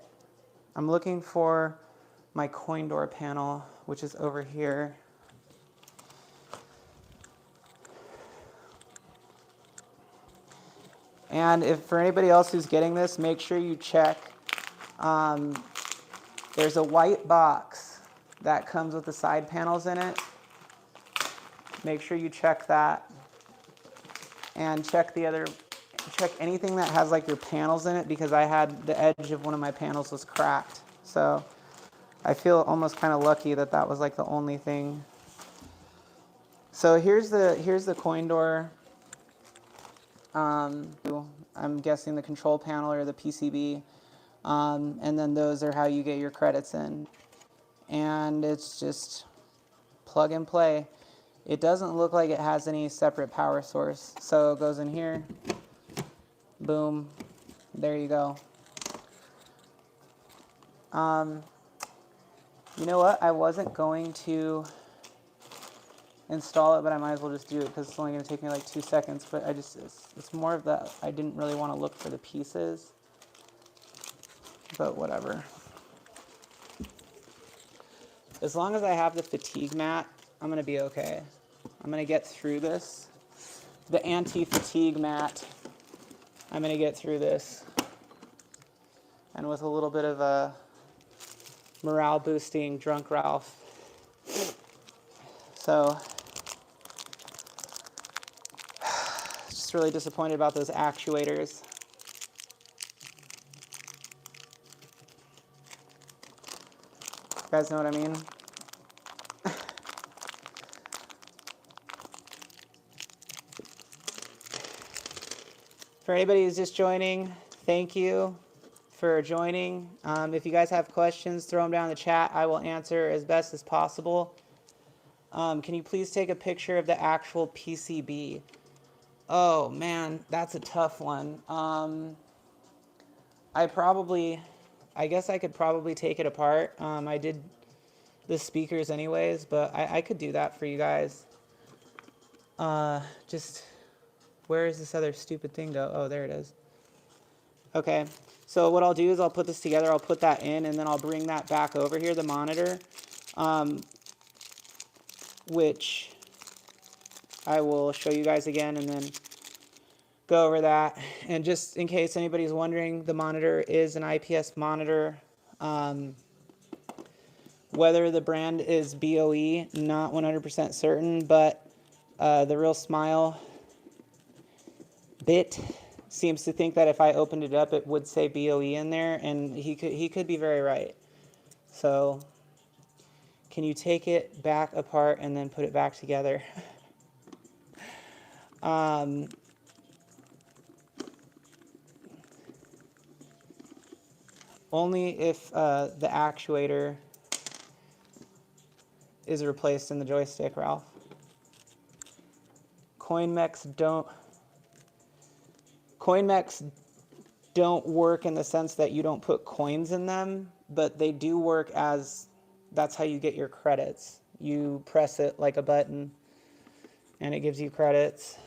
I'm looking for my coin door panel, which is over here. And if for anybody else who's getting this, make sure you check. There's a white box that comes with the side panels in it. Make sure you check that. And check anything that has like your panels in it, because I had the edge of one of my panels was cracked. So I feel almost kind of lucky that that was like the only thing. So here's the coin door. I'm guessing the control panel or the PCB. And then those are how you get your credits in. And it's just plug and play. It doesn't look like it has any separate power source. So it goes in here. Boom. There you go. You know what? I wasn't going to install it, but I might as well just do it because it's only going to take me like 2 seconds. But it's more of that. I didn't really want to look for the pieces. But whatever. As long as I have the fatigue mat, I'm going to be okay. I'm going to get through this. The anti-fatigue mat, I'm going to get through this. And with a little bit of a morale boosting Drunk Ralph. So, just really disappointed about those actuators. You guys know what I mean? For anybody who's just joining, thank you for joining. If you guys have questions, throw them down in the chat. I will answer as best as possible. Can you please take a picture of the actual PCB? Oh man, that's a tough one. I guess I could probably take it apart. I did the speakers anyways, but I could do that for you guys. Just, where is this other stupid thing go? Oh, there it is. Okay, so what I'll do is I'll put this together, I'll put that in, and then I'll bring that back over here, the monitor, which I will show you guys again, and then go over that. And just in case anybody's wondering, the monitor is an IPS monitor. Whether the brand is BOE, not 100% certain, but the Real Smile Bit seems to think that if I opened it up, it would say BOE in there, and he could be very right. So, can you take it back apart and then put it back together? Only if the actuator is replaced in the joystick, Ralph. CoinMechs don't work in the sense that you don't put coins in them, but they do work as, that's how you get your credits. You press it like a button and it gives you credits.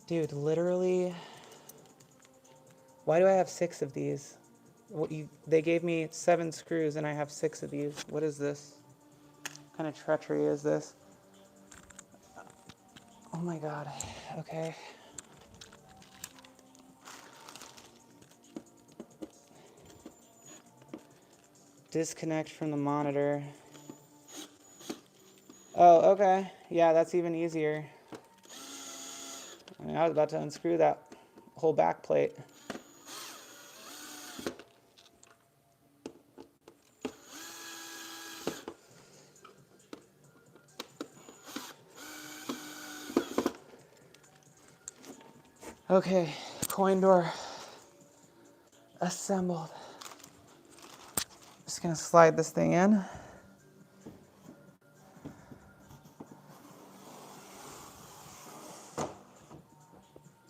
Dude, literally, why do I have 6 of these? They gave me 7 screws and I have 6 of these. What is this? What kind of treachery is this? Oh my God, okay. Disconnect from the monitor. Oh, okay. Yeah, that's even easier. I mean, I was about to unscrew that whole back plate. Okay, coin door assembled. Just gonna slide this thing in.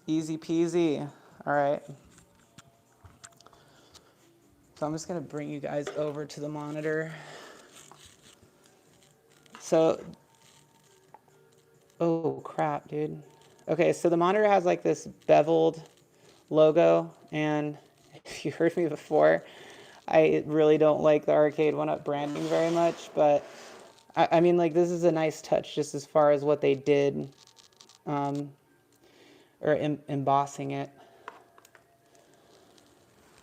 Easy peasy. All right. So I'm just gonna bring you guys over to the monitor. So, oh crap, dude. Okay, so the monitor has like this beveled logo, and if you heard me before, I really don't like the Arcade1up branding very much, but I mean, like, this is a nice touch just as far as what they did, or embossing it.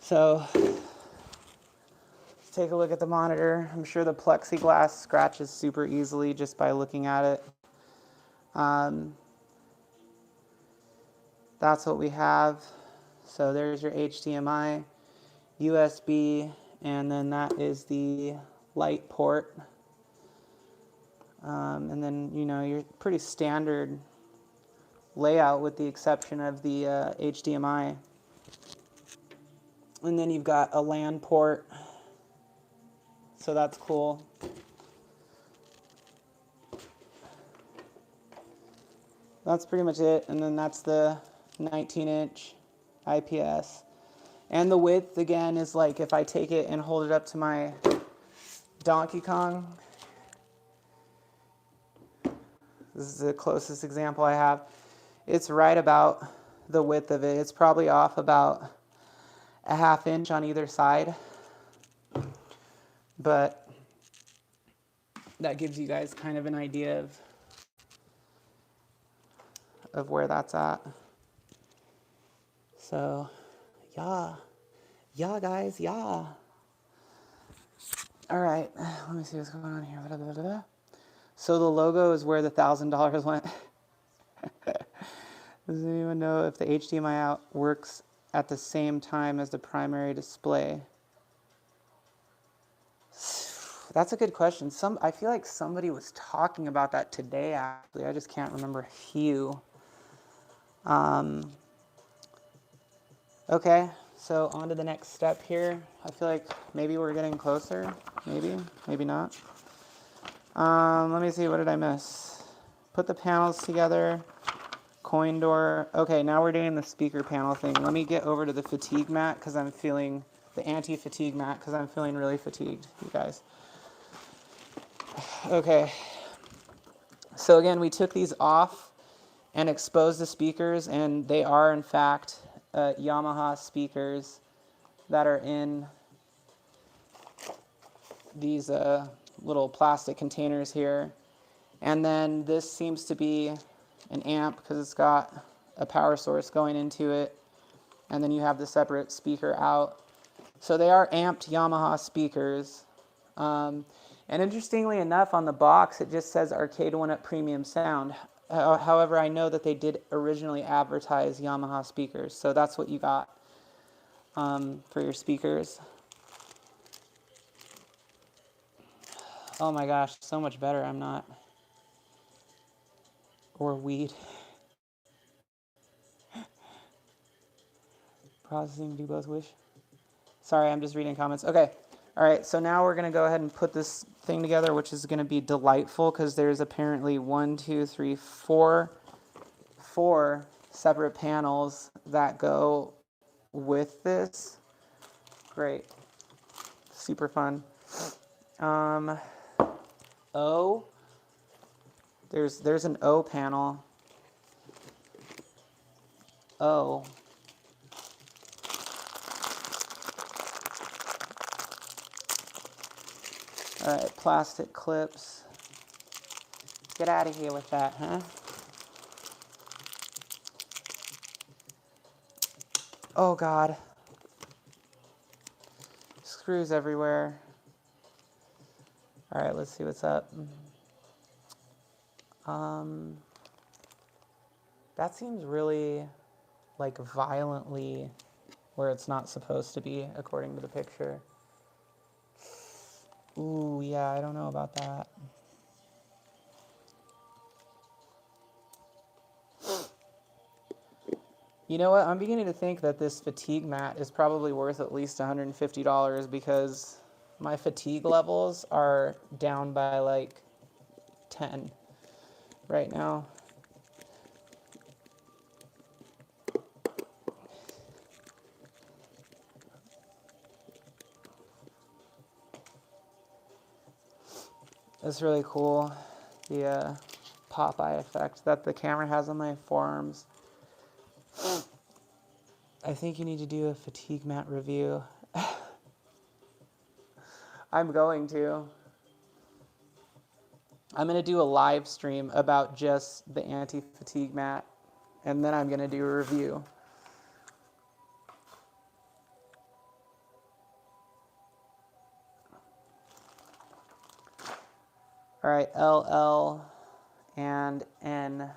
So, let's take a look at the monitor. I'm sure the plexiglass scratches super easily just by looking at it. That's what we have. So there's your HDMI, USB, and then that is the light port. And then, you know, your pretty standard layout with the exception of the HDMI. And then you've got a LAN port, so that's cool. That's pretty much it, and then that's the 19-inch IPS. And the width, again, is like if I take it and hold it up to my Donkey Kong. This is the closest example I have. It's right about the width of it. It's probably off about a ½ inch on either side. But that gives you guys kind of an idea of where that's at. So, yeah, guys, yeah. All right, let me see what's going on here. So the logo is where the $1,000 went. Does anyone know if the HDMI out works at the same time as the primary display? That's a good question. I feel like somebody was talking about that today, actually. I just can't remember who. Okay, so on to the next step here. I feel like maybe we're getting closer. Maybe not. Let me see, what did I miss? Put the panels together. Coin door. Okay, now we're doing the speaker panel thing. Let me get over to the fatigue mat because I'm feeling, the anti-fatigue mat because I'm feeling really fatigued, you guys. Okay, so again, we took these off and exposed the speakers, and they are in fact Yamaha speakers that are in these little plastic containers here. And then this seems to be an amp because it's got a power source going into it. And then you have the separate speaker out. So they are amped Yamaha speakers. And interestingly enough, on the box, it just says Arcade1Up Premium Sound. However, I know that they did originally advertise Yamaha speakers. So that's what you got for your speakers. Oh my gosh, so much better. I'm not. Or weed. Processing, do both wish. Sorry, I'm just reading comments. Okay. All right, so now we're going to go ahead and put this thing together, which is going to be delightful because there's apparently 4 separate panels that go with this. Great. Super fun. O. There's an O panel. O. All right, plastic clips. Get out of here with that, huh? Oh God. Screws everywhere. All right, let's see what's up. That seems really like violently where it's not supposed to be according to the picture. Ooh, yeah, I don't know about that. You know what? I'm beginning to think that this fatigue mat is probably worth at least $150 because my fatigue levels are down by like 10 right now. It's really cool, the Popeye effect that the camera has on my forearms. I think you need to do a fatigue mat review. I'm going to. I'm going to do a live stream about just the anti-fatigue mat, and then I'm going to do a review. All right, LL and N,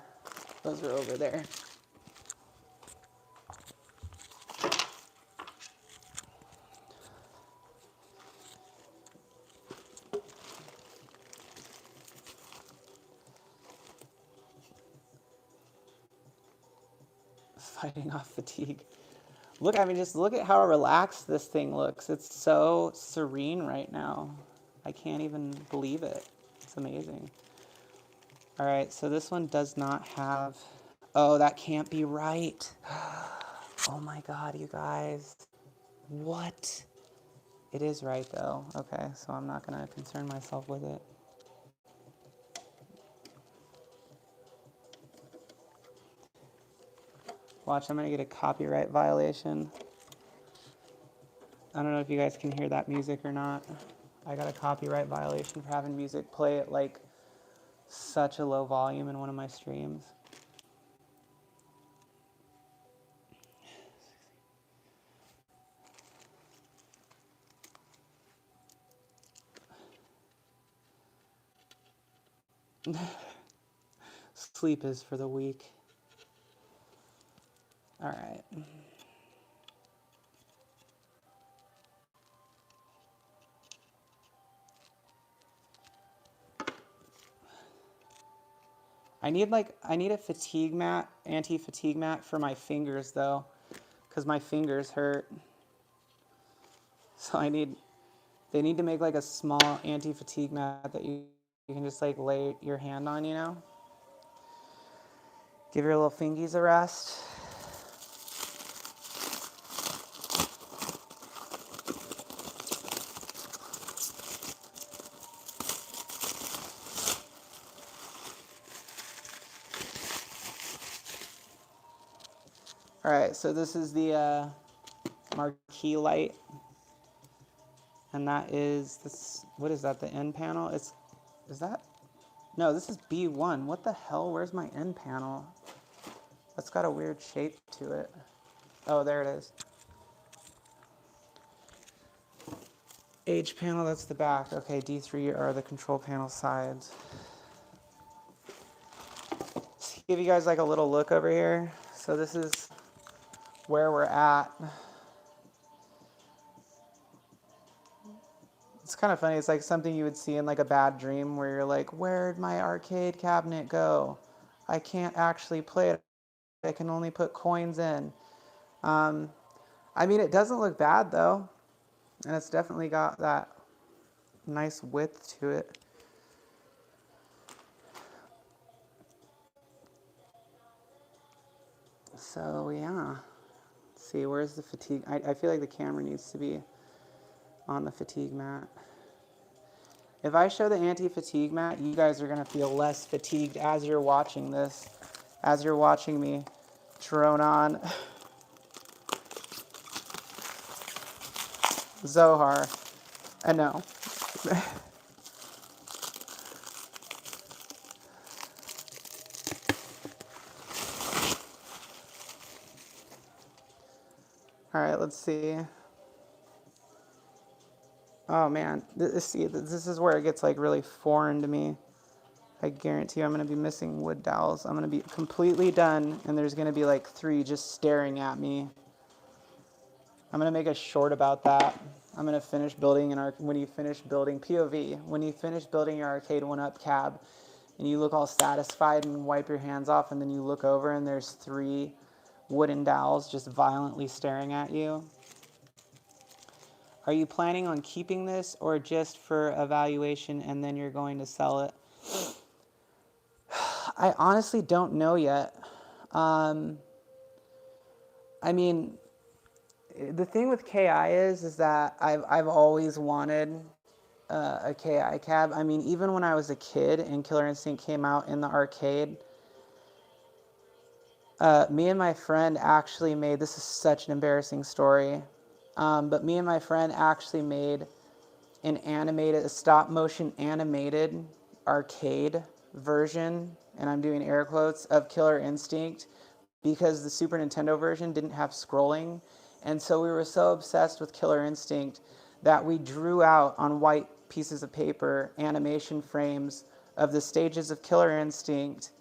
those are over there. Fighting off fatigue. Look, I mean, just look at how relaxed this thing looks. It's so serene right now. I can't even believe it. It's amazing. All right, so this one does not have, oh, that can't be right. Oh my God, you guys. What? It is right though. Okay, so I'm not gonna concern myself with it. Watch, I'm gonna get a copyright violation. I don't know if you guys can hear that music or not. I got a copyright violation for having music play at like such a low volume in one of my streams. Sleep is for the weak. All right. I need a fatigue mat, anti-fatigue mat for my fingers though, because my fingers hurt. So they need to make like a small anti-fatigue mat that you can just like lay your hand on, you know? Give your little fingies a rest. All right, so this is the Marquee light. And that is this, what is that, the end panel? Is that? No, this is B1. What the hell? Where's my end panel? That's got a weird shape to it. Oh, there it is. H panel, that's the back. Okay, D3 are the control panel sides. Just give you guys like a little look over here. So this is where we're at. It's kind of funny. It's like something you would see in like a bad dream where you're like, where'd my arcade cabinet go? I can't actually play it. I can only put coins in. I mean, it doesn't look bad though. And it's definitely got that nice width to it. So yeah. Let's see, where's the fatigue? I feel like the camera needs to be on the fatigue mat. If I show the anti-fatigue mat, you guys are gonna feel less fatigued as you're watching this, as you're watching me drone on Zohar. I know. All right, let's see. Oh man, see, this is where it gets like really foreign to me. I guarantee you I'm gonna be missing wood dowels. I'm gonna be completely done and there's gonna be like 3 just staring at me. I'm gonna make a short about that. I'm gonna finish building when you finish building POV, when you finish building your Arcade1Up cab and you look all satisfied and wipe your hands off and then you look over and there's 3 wooden dowels just violently staring at you. Are you planning on keeping this or just for evaluation and then you're going to sell it? I honestly don't know yet. I mean, the thing with KI is that I've always wanted a KI cab. I mean, even when I was a kid and Killer Instinct came out in the arcade, me and my friend actually made, this is such an embarrassing story, but me and my friend actually made a stop motion animated arcade version, and I'm doing air quotes, of Killer Instinct because the Super Nintendo version didn't have scrolling. And so we were so obsessed with Killer Instinct that we drew out on white pieces of paper animation frames of the stages of Killer Instinct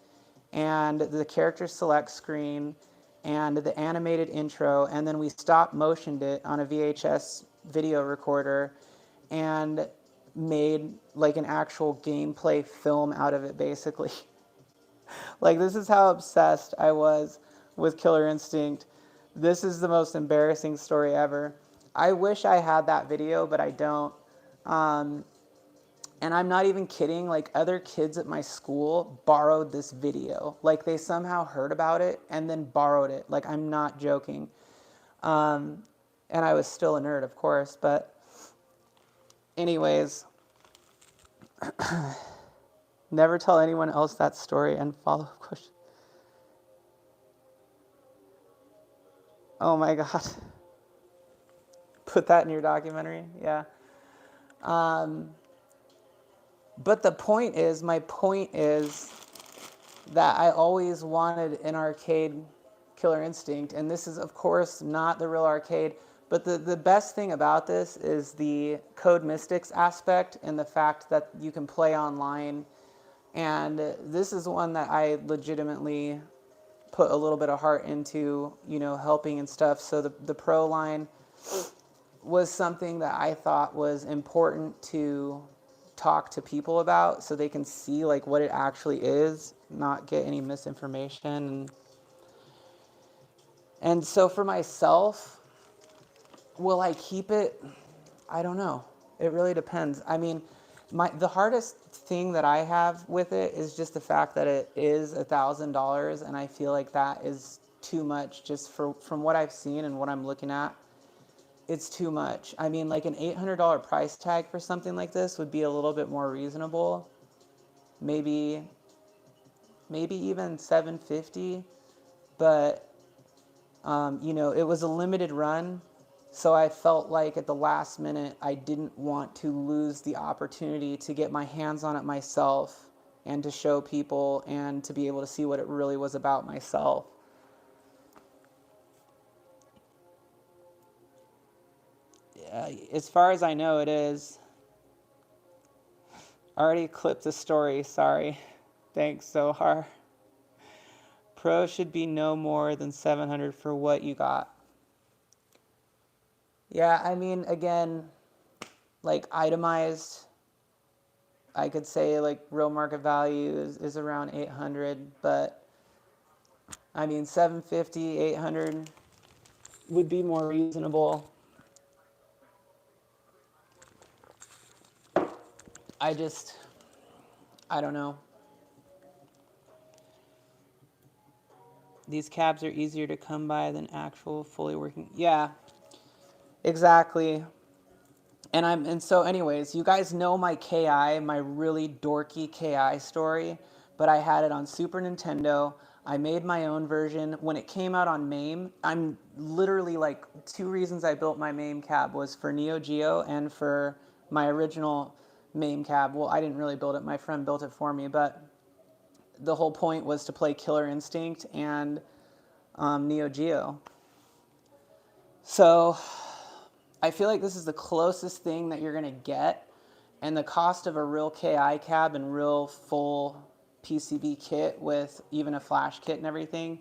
and the character select screen and the animated intro, and then we stop motioned it on a VHS video recorder and made like an actual gameplay film out of it, basically. Like, this is how obsessed I was with Killer Instinct. This is the most embarrassing story ever. I wish I had that video, but I don't. And I'm not even kidding, like other kids at my school borrowed this video. Like they somehow heard about it and then borrowed it. Like, I'm not joking. And I was still a nerd, of course, but anyways, never tell anyone else that story and follow-up question. Oh my God. Put that in your documentary, yeah. But my point is that I always wanted an arcade Killer Instinct, and this is of course not the real arcade, but the best thing about this is the Code Mystics aspect and the fact that you can play online, and this is one that I legitimately put a little bit of heart into, you know, helping and stuff. So the Pro line was something that I thought was important to talk to people about so they can see like what it actually is, not get any misinformation. And so for myself, will I keep it? I don't know. It really depends. I mean, the hardest thing that I have with it is just the fact that it is $1,000, and I feel like that is too much just from what I've seen and what I'm looking at. It's too much. I mean, like an $800 price tag for something like this would be a little bit more reasonable. Maybe even $750, but you know, it was a limited run, So I felt like at the last minute, I didn't want to lose the opportunity to get my hands on it myself and to show people and to be able to see what it really was about myself. As far as I know, it is. Already clipped the story, sorry. Thanks, Zohar. Pro should be no more than 700 for what you got. Yeah, I mean, again, like itemized, I could say like real market value is around 800, but I mean 750, 800 would be more reasonable. I don't know. These cabs are easier to come by than actual fully working. Yeah, exactly. And so anyways, you guys know my KI, my really dorky KI story, but I had it on Super Nintendo. I made my own version. When it came out on MAME, I'm literally like, 2 reasons I built my MAME cab was for Neo Geo and for my original MAME cab. Well, I didn't really build it. My friend built it for me, but the whole point was to play Killer Instinct and Neo Geo. So I feel like this is the closest thing that you're going to get, and the cost of a real KI cab and real full PCB kit with even a flash kit and everything,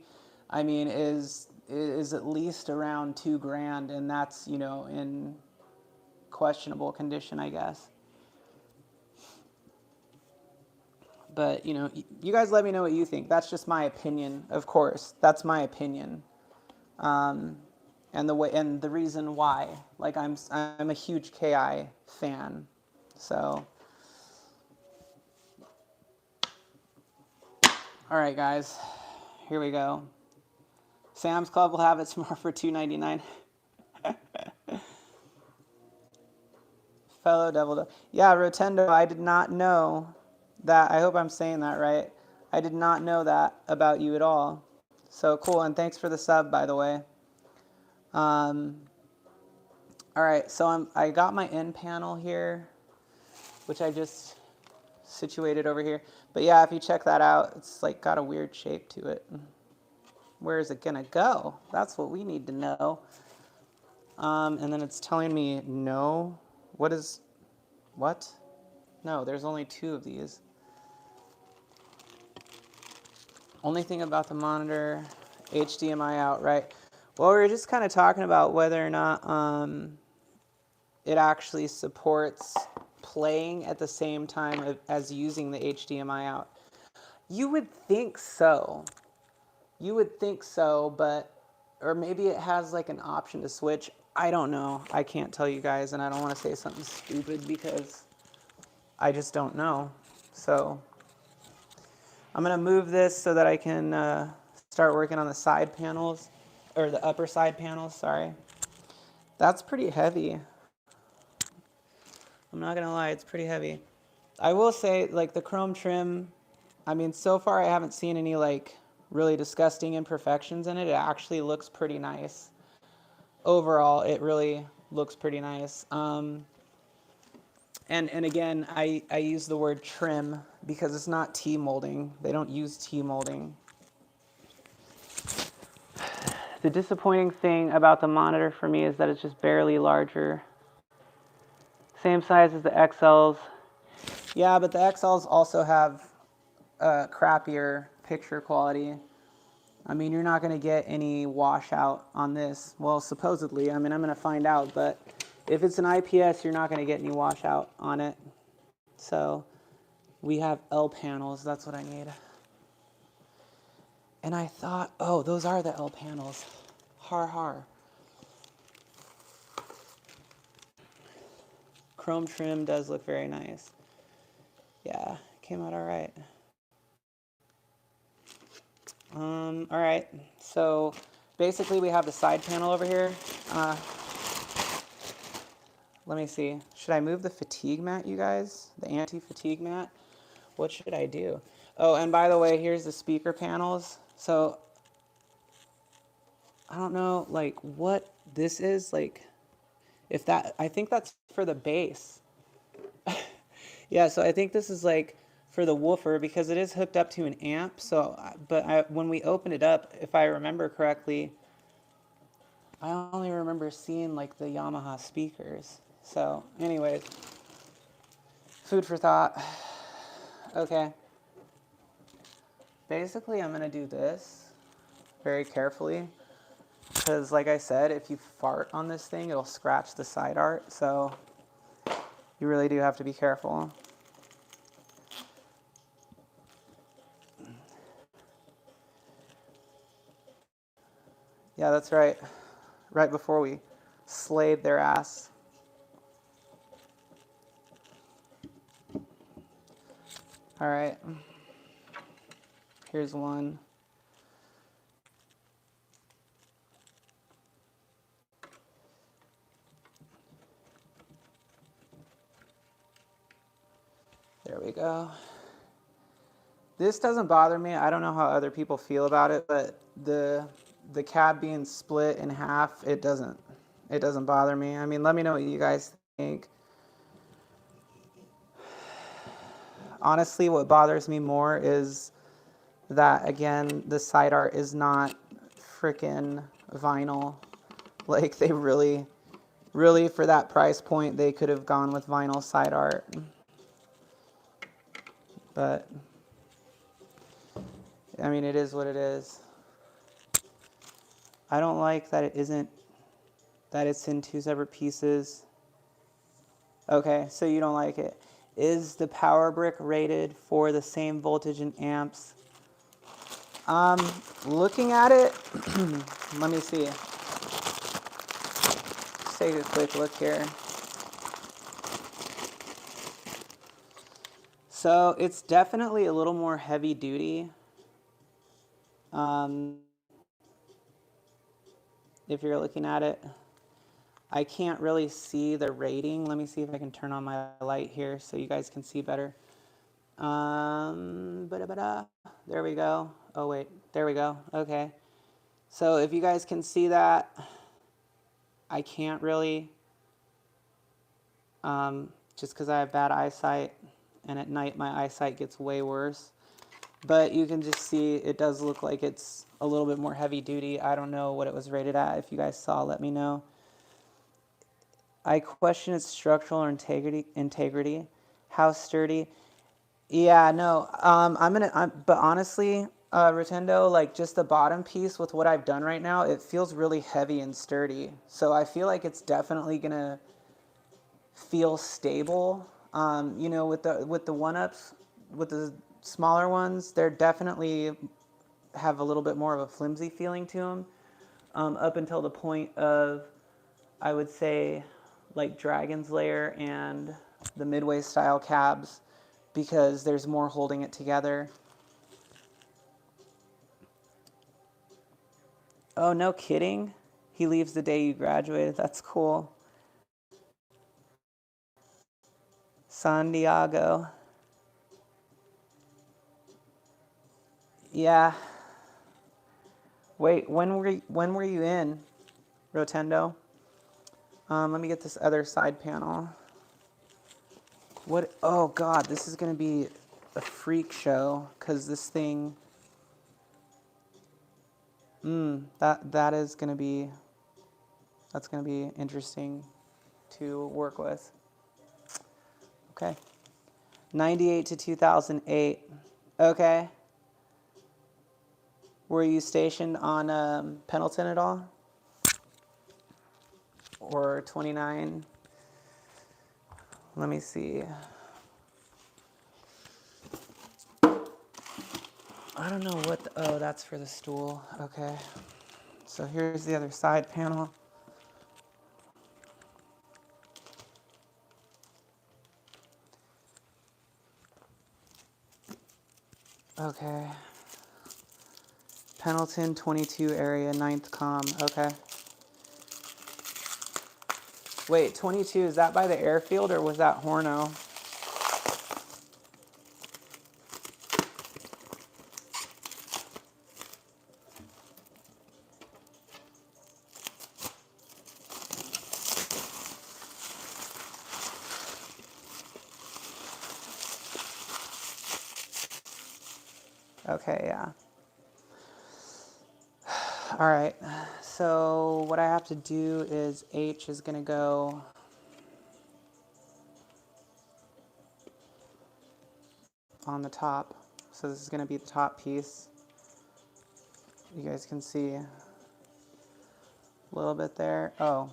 I mean, is at least around $2,000, and that's, you know, in questionable condition, I guess. But, you know, you guys let me know what you think. That's just my opinion, of course. That's my opinion. And the reason why. Like, I'm a huge KI fan. So, all right, guys, here we go. Sam's Club will have it tomorrow for $2.99. Fellow Devil. Yeah, Rotendo, I did not know that. I hope I'm saying that right. I did not know that about you at all. So cool, and thanks for the sub, by the way. All right, so I got my end panel here, which I just situated over here. But yeah, if you check that out, it's like got a weird shape to it. Where is it gonna go? That's what we need to know. And then it's telling me no. What? No, there's only 2 of these. Only thing about the monitor, HDMI out, right? Well, we were just kind of talking about whether or not it actually supports playing at the same time as using the HDMI out. You would think so. You would think so, but, or maybe it has like an option to switch. I don't know. I can't tell you guys, and I don't want to say something stupid because I just don't know. So I'm going to move this so that I can start working on the side panels, or the upper side panels, sorry. That's pretty heavy. I'm not going to lie, it's pretty heavy. I will say, like, the chrome trim, I mean, so far I haven't seen any, like, really disgusting imperfections in it. It actually looks pretty nice. Overall, it really looks pretty nice. And again, I use the word trim because it's not T-molding. They don't use T-molding. The disappointing thing about the monitor for me is that it's just barely larger. Same size as the XLs. Yeah, but the XLs also have crappier picture quality. I mean, you're not going to get any washout on this. Well, supposedly. I mean, I'm going to find out. But if it's an IPS, you're not going to get any washout on it. So we have L panels. That's what I need. And I thought, oh, those are the L panels. Har har. Chrome trim does look very nice. Yeah, came out all right. All right, so basically we have the side panel over here. Let me see. Should I move the fatigue mat, you guys? The anti-fatigue mat? What should I do? Oh, and by the way, here's the speaker panels. So I don't know, like, what this is. Like, If that, I think that's for the bass. Yeah, so I think this is like for the woofer because it is hooked up to an amp. So, when we opened it up, if I remember correctly, I only remember seeing like the Yamaha speakers. So, anyways, food for thought. Okay. Basically, I'm gonna do this very carefully because, like I said, if you fart on this thing, it'll scratch the side art. So, you really do have to be careful. Yeah, that's right. Right before we slayed their ass. All right. Here's one. There we go. This doesn't bother me. I don't know how other people feel about it, but the cab being split in half, it doesn't bother me. I mean, let me know what you guys think. Honestly, what bothers me more is that, again, the side art is not freaking vinyl. Like, they really, for that price point, they could have gone with vinyl side art. But, I mean, it is what it is. I don't like that it's in two separate pieces. Okay, so you don't like it. Is the power brick rated for the same voltage and amps? Looking at it, let me see. Let's take a quick look here. So it's definitely a little more heavy duty. If you're looking at it, I can't really see the rating. Let me see if I can turn on my light here so you guys can see better. There we go. Oh wait, there we go. Okay. So if you guys can see that, I can't really, just because I have bad eyesight, and at night my eyesight gets way worse. But you can just see it does look like it's a little bit more heavy duty. I don't know what it was rated at. If you guys saw, let me know. I question its structural integrity. How sturdy? Yeah, no. But honestly, Rotendo, like just the bottom piece with what I've done right now, it feels really heavy and sturdy. So I feel like it's definitely gonna feel stable. You know, with the 1-ups, with the smaller ones, they're definitely have a little bit more of a flimsy feeling to them. Up until the point of, I would say, like Dragon's Lair and the Midway style cabs, because there's more holding it together. Oh, no kidding. He leaves the day you graduated. That's cool. San Diego. Yeah. Wait, when were you in, Rotendo? Let me get this other side panel. What? Oh God, this is gonna be a freak show because this thing. That's gonna be interesting to work with. Okay. 98 to 2008. Okay. Were you stationed on Pendleton at all? Or 29? Let me see. I don't know what oh, that's for the stool. Okay. So here's the other side panel. Okay. Pendleton 22 area, 9th comm. Okay. Wait, 22, is that by the airfield or was that Horno? Okay, yeah. All right, so what I have to do is H is gonna go on the top. So this is gonna be the top piece. You guys can see a little bit there. Oh,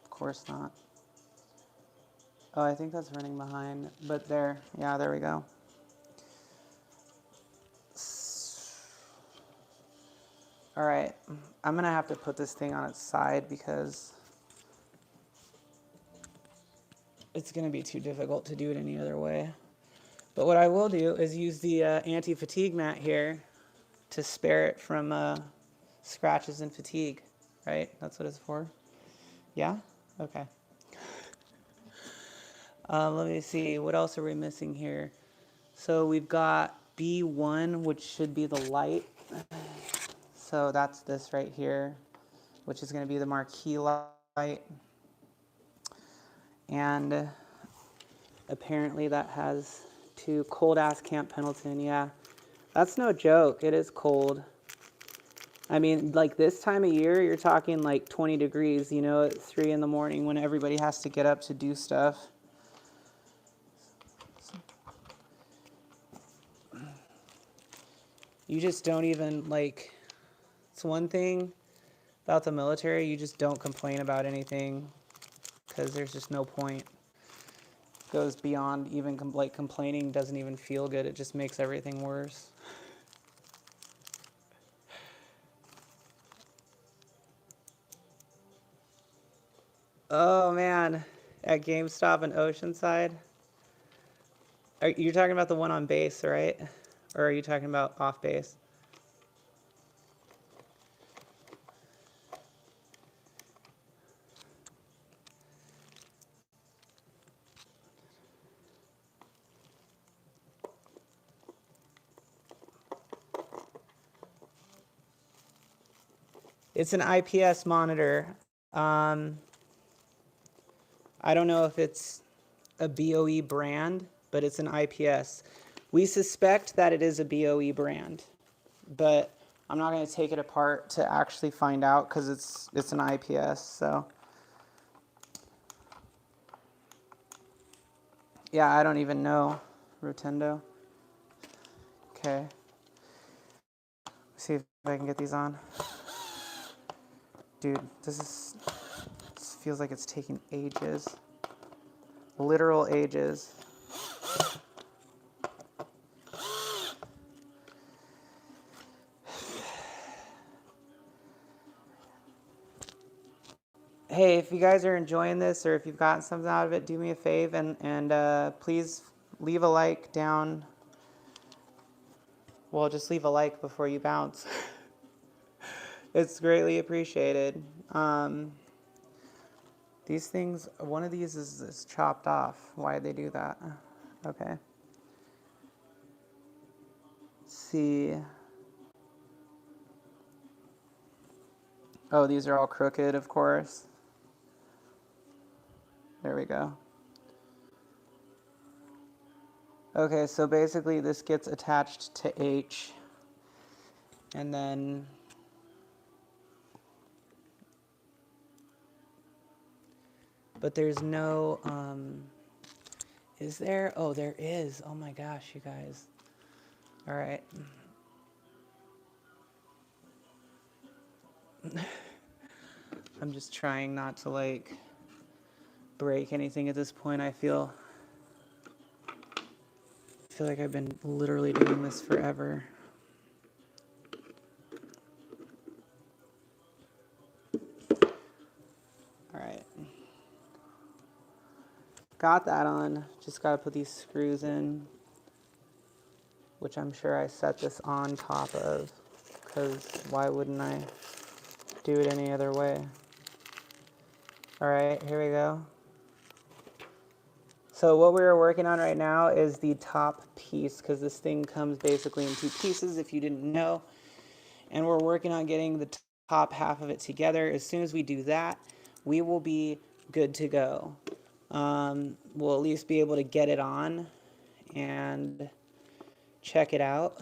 of course not. Oh, I think that's running behind, but there, yeah, there we go. All right, I'm gonna have to put this thing on its side because it's gonna be too difficult to do it any other way. But what I will do is use the anti-fatigue mat here to spare it from scratches and fatigue, right? That's what it's for. Yeah? Okay. Let me see, what else are we missing here? So we've got B1, which should be the light. So that's this right here, which is going to be the Marquee light. And apparently that has to cold ass Camp Pendleton. Yeah, that's no joke. It is cold. I mean, like this time of year, you're talking like 20 degrees, you know, at 3 in the morning when everybody has to get up to do stuff. You just don't even like, it's one thing about the military, you just don't complain about anything because there's just no point. It goes beyond even like complaining doesn't even feel good. It just makes everything worse. Oh man, at GameStop in Oceanside. You're talking about the one on base, right? Or are you talking about off base? It's an IPS monitor. I don't know if it's a BOE brand, but it's an IPS. We suspect that it is a BOE brand, but I'm not going to take it apart to actually find out because it's an IPS. So yeah, I don't even know. Rotendo. Okay. See if I can get these on. Dude, this feels like it's taking ages. Literal ages. Hey, if you guys are enjoying this or if you've gotten something out of it, do me a fave and please leave a like down. Well, just leave a like before you bounce. It's greatly appreciated. These things, one of these is chopped off. Why'd they do that? Okay. Let's see. Oh, these are all crooked, of course. There we go. Okay, so basically this gets attached to H. And then but there's no, is there? Oh, there is. Oh my gosh, you guys. All right. I'm just trying not to like break anything at this point. I feel like I've been literally doing this forever. All right. Got that on. Just got to put these screws in, which I'm sure I set this on top of, because why wouldn't I do it any other way? All right, here we go. So what we're working on right now is the top piece, because this thing comes basically in two pieces if you didn't know. And we're working on getting the top half of it together. As soon as we do that, we will be good to go. We'll at least be able to get it on and check it out.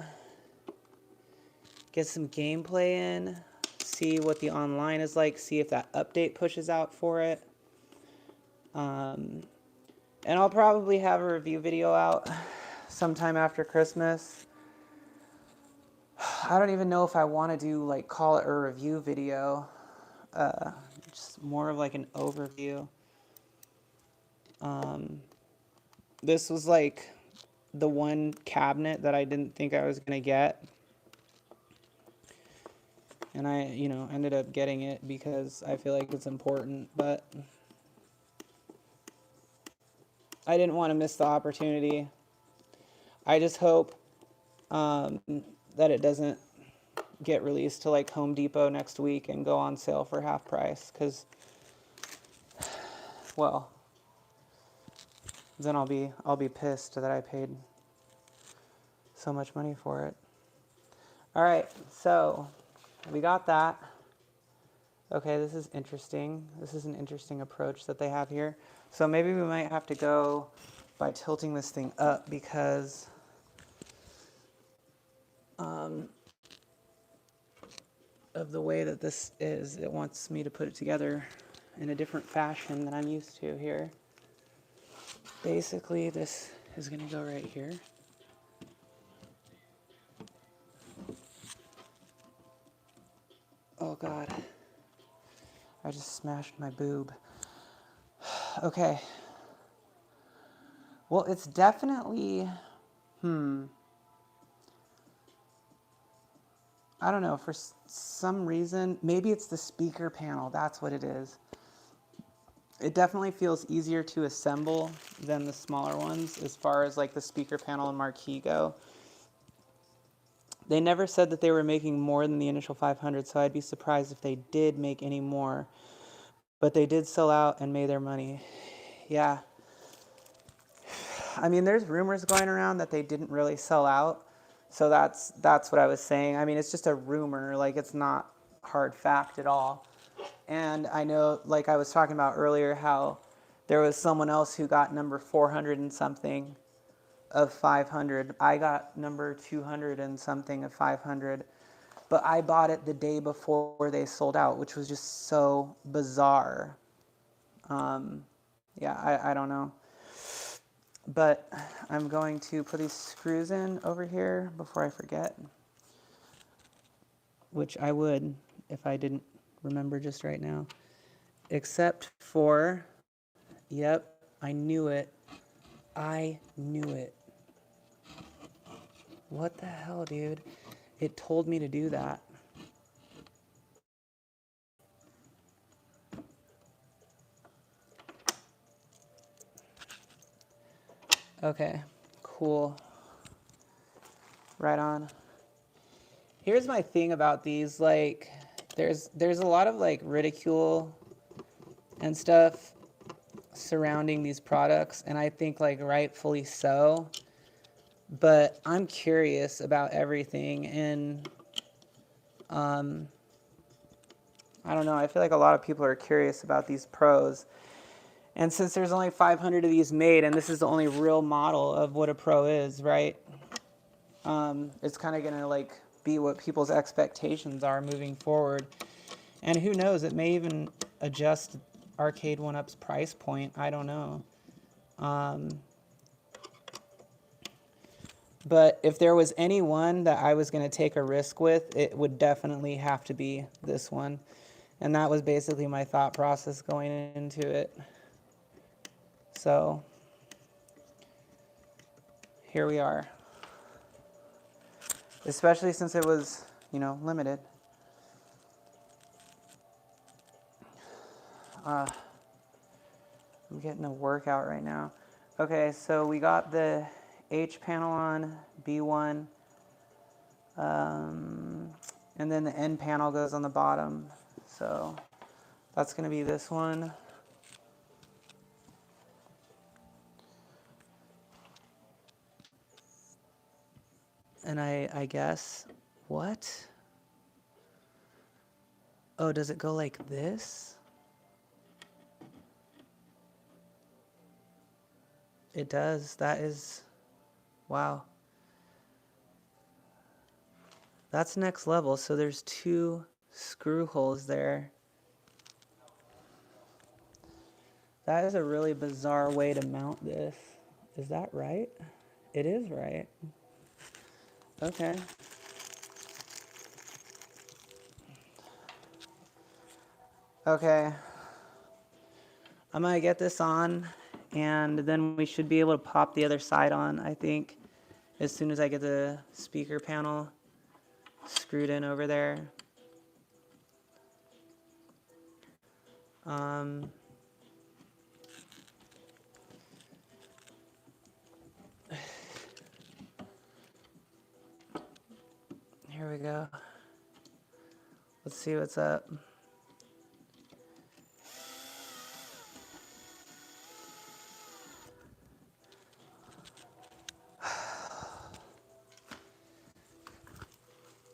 get some gameplay in, see what the online is like, see if that update pushes out for it. And I'll probably have a review video out sometime after Christmas. I don't even know if I want to do, like, call it a review video. Just more of like an overview. This was like the one cabinet that I didn't think I was going to get. And I, you know, ended up getting it because I feel like it's important, but I didn't want to miss the opportunity. I just hope that it doesn't get released to like Home Depot next week and go on sale for half price, because, well, then I'll be pissed that I paid so much money for it. All right, so we got that. Okay, this is interesting. This is an interesting approach that they have here. So maybe we might have to go by tilting this thing up, because of the way that this is. It wants me to put it together in a different fashion than I'm used to here. Basically, this is going to go right here. Oh God, I just smashed my boob. Okay. Well, it's definitely, I don't know, for some reason, maybe it's the speaker panel, that's what it is. It definitely feels easier to assemble than the smaller ones as far as like the speaker panel and Marquee go. They never said that they were making more than the initial 500, so I'd be surprised if they did make any more. But they did sell out and made their money. Yeah. I mean, there's rumors going around that they didn't really sell out. So that's what I was saying. I mean, it's just a rumor. Like, it's not hard fact at all. And I know, like I was talking about earlier, how there was someone else who got number 400 and something of 500. I got number 200 and something of 500. But I bought it the day before they sold out, which was just so bizarre. Yeah, I don't know. But I'm going to put these screws in over here before I forget, which I would if I didn't remember just right now. Except for, yep, I knew it. I knew it. What the hell, dude? It told me to do that. Okay, cool. Right on. Here's my thing about these, like, there's a lot of like ridicule and stuff surrounding these products, and I think like rightfully so. But I'm curious about everything, and I don't know, I feel like a lot of people are curious about these pros. And since there's only 500 of these made, and this is the only real model of what a pro is, right? It's kind of gonna like be what people's expectations are moving forward. And who knows, it may even adjust Arcade1up's price point. I don't know. But if there was any one that I was going to take a risk with, it would definitely have to be this one. And that was basically my thought process going into it. So here we are. Especially since it was, you know, limited. I'm getting a workout right now. Okay, so we got the H panel on, B1. And then the N panel goes on the bottom. So that's going to be this one. And I guess, what? Oh, does it go like this? It does. That is, wow. That's next level. So there's 2 screw holes there. That is a really bizarre way to mount this. Is that right? It is right. Okay. Okay. I'm gonna get this on, and then we should be able to pop the other side on, I think, as soon as I get the speaker panel screwed in over there. Here we go. Let's see what's up.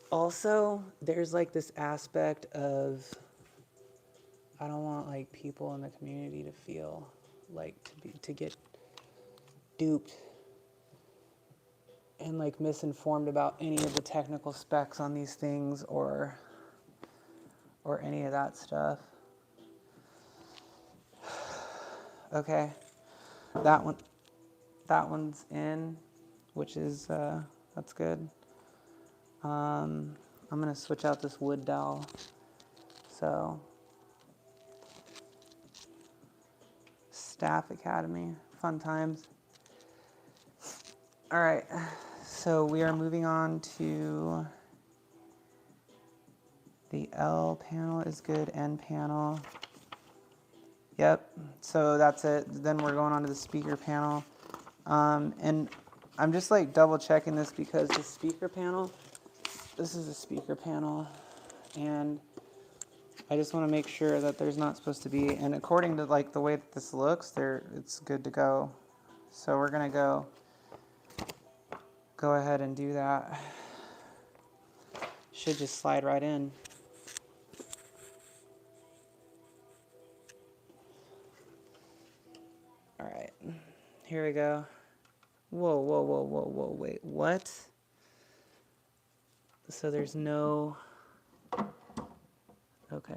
Also, there's like this aspect of, I don't want like people in the community to feel like to get duped and like misinformed about any of the technical specs on these things or any of that stuff. Okay, that one's in, which is that's good. I'm gonna switch out this wood dowel. So, Staff Academy, fun times. All right, so we are moving on to the L panel is good, N panel. Yep, so that's it. Then we're going on to the speaker panel. And I'm just like double checking this because the speaker panel, this is a speaker panel, and I just want to make sure that there's not supposed to be, and according to like the way that this looks, it's good to go. So we're gonna go ahead and do that. Should just slide right in. All right, here we go. Whoa, whoa, whoa, whoa, whoa, wait, what? So there's no, okay.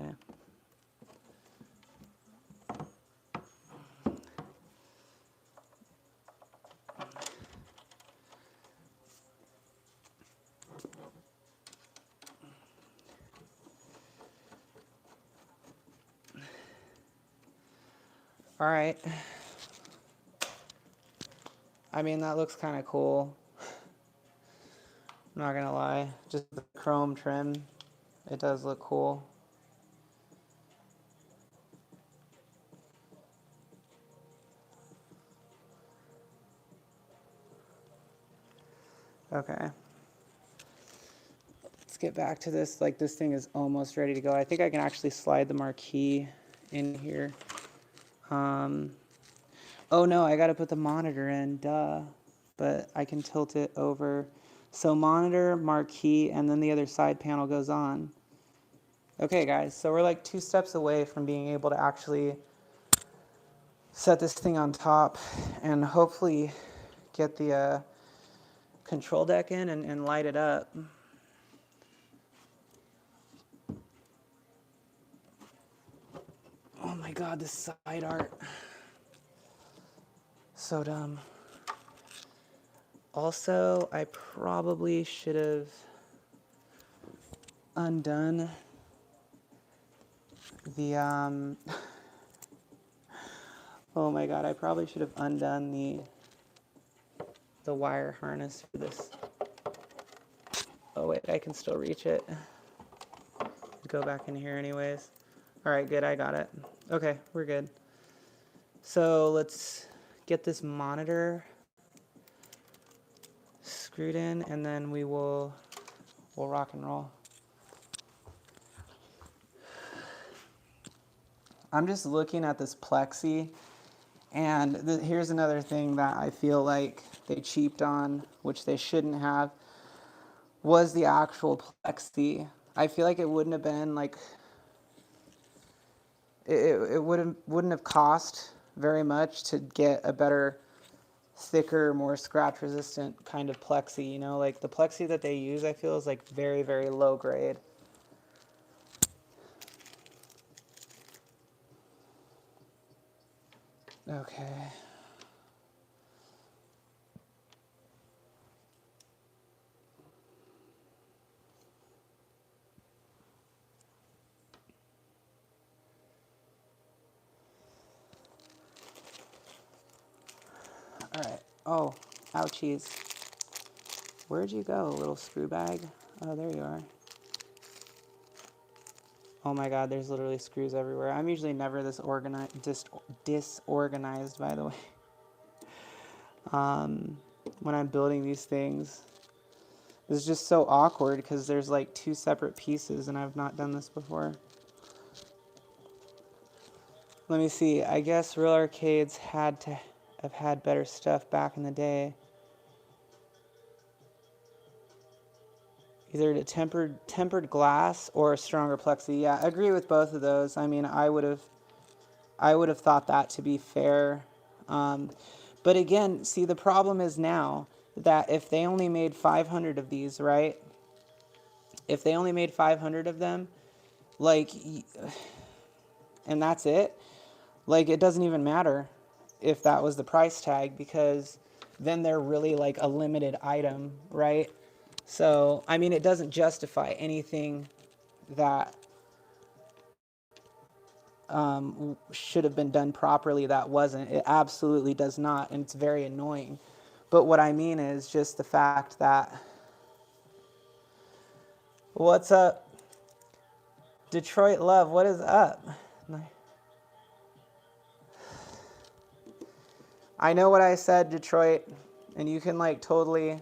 All right. I mean, that looks kind of cool. I'm not gonna lie, just the chrome trim, it does look cool. Okay. Let's get back to this. Like, this thing is almost ready to go. I think I can actually slide the marquee in here. Oh no, I gotta put the monitor in, duh. But I can tilt it over. So monitor, marquee, and then the other side panel goes on. Okay guys, so we're like 2 steps away from being able to actually set this thing on top and hopefully get the control deck in and light it up. Oh my god, this side art. So dumb. Also, I probably should have undone the oh my god, I probably should have undone the wire harness for this. Oh wait, I can still reach it. Go back in here anyways. All right, good, I got it. Okay, we're good. So let's get this monitor screwed in, and then we'll rock and roll. I'm just looking at this plexi, and here's another thing that I feel like they cheaped on, which they shouldn't have, was the actual plexi. I feel like it wouldn't have been like, it wouldn't have cost very much to get a better thicker, more scratch resistant kind of plexi, you know, like the plexi that they use, I feel is like very, very low grade. Okay. All right. Oh, ouchies. Where'd you go, little screw bag? Oh, there you are. Oh my God, there's literally screws everywhere. I'm usually never this disorganized, by the way. When I'm building these things, it's just so awkward because there's like two separate pieces and I've not done this before. Let me see. I guess real arcades had to have had better stuff back in the day. Either a tempered glass or a stronger plexi. Yeah, I agree with both of those. I mean, I would have thought that to be fair. But again, see, the problem is now that if they only made 500 of these, right? If they only made 500 of them, like, and that's it, like, it doesn't even matter if that was the price tag, because then they're really like a limited item, right? So, I mean, it doesn't justify anything that should have been done properly that wasn't. It absolutely does not, and it's very annoying. But what I mean is just the fact that, what's up, Detroit Love, what is up? I know what I said, Detroit, and you can like totally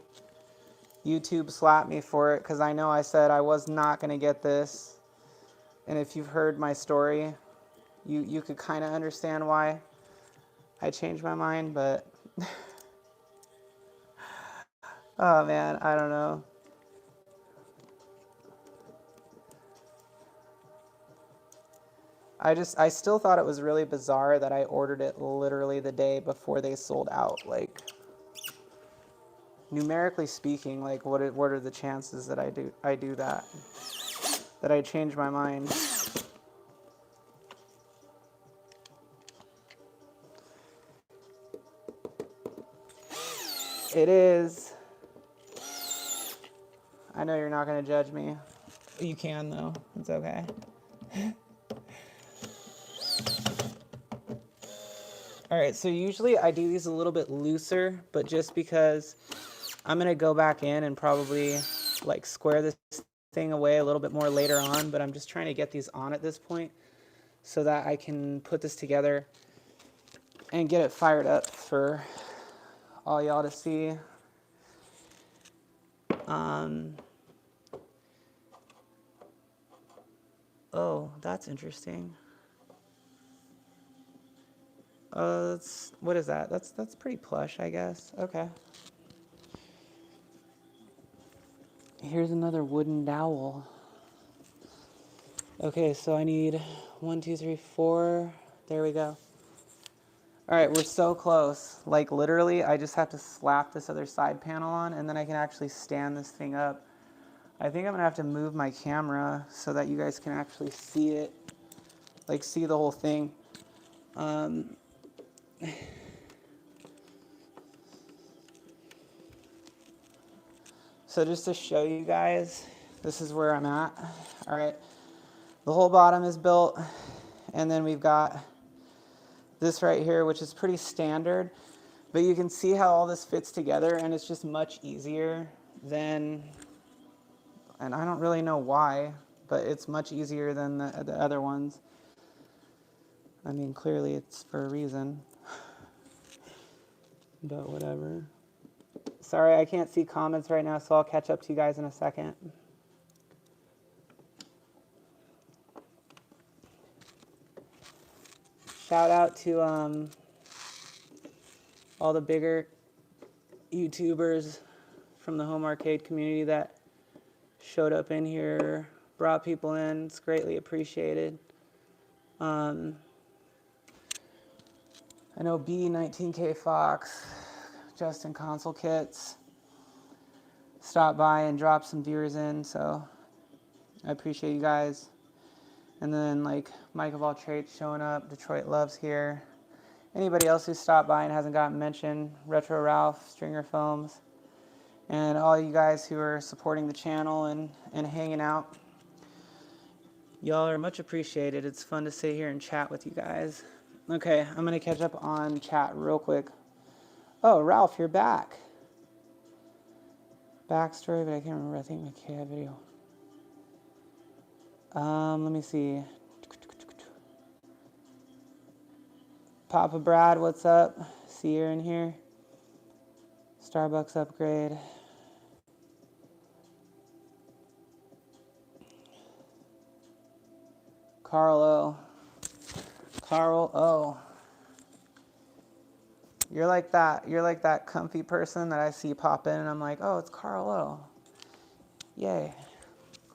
YouTube slap me for it, because I know I said I was not going to get this. And if you've heard my story, you could kind of understand why I changed my mind, but oh man, I don't know. I still thought it was really bizarre that I ordered it literally the day before they sold out. Like, numerically speaking, like what are the chances that I do that I change my mind? It is. I know you're not going to judge me. You can, though. It's okay. All right, so usually I do these a little bit looser, but just because I'm going to go back in and probably like square this thing away a little bit more later on, but I'm just trying to get these on at this point so that I can put this together and get it fired up for all y'all to see. Oh, that's interesting. What is that? That's pretty plush, I guess. Okay. Here's another wooden dowel. Okay, so I need 1, 2, 3, 4. There we go. All right, we're so close. Like literally, I just have to slap this other side panel on, and then I can actually stand this thing up. I think I'm gonna have to move my camera so that you guys can actually see it, like see the whole thing. So just to show you guys, this is where I'm at. All right, the whole bottom is built, and then we've got this right here, which is pretty standard, but you can see how all this fits together, and it's just much easier than, and I don't really know why, but it's much easier than the other ones. I mean, clearly it's for a reason, but whatever. Sorry, I can't see comments right now, so I'll catch up to you guys in a second. Shout out to all the bigger YouTubers from the home arcade community that showed up in here, brought people in. It's greatly appreciated. I know B19K Fox, Justin console kits. Stop by and drop some viewers in, so I appreciate you guys. And then like Mike of all trades showing up, Detroit Loves here. Anybody else who stopped by and hasn't gotten mentioned, Retro Ralph, Stringer Films, and all you guys who are supporting the channel and hanging out. Y'all are much appreciated. It's fun to sit here and chat with you guys. Okay, I'm gonna catch up on chat real quick. Oh, Ralph, you're back. Backstory, but I can't remember. I think my cat video. Let me see. Papa Brad, what's up? See you in here. Starbucks upgrade. Carl O. Carl O. You're like that comfy person that I see pop in and I'm like, oh, it's Carl O. Yay.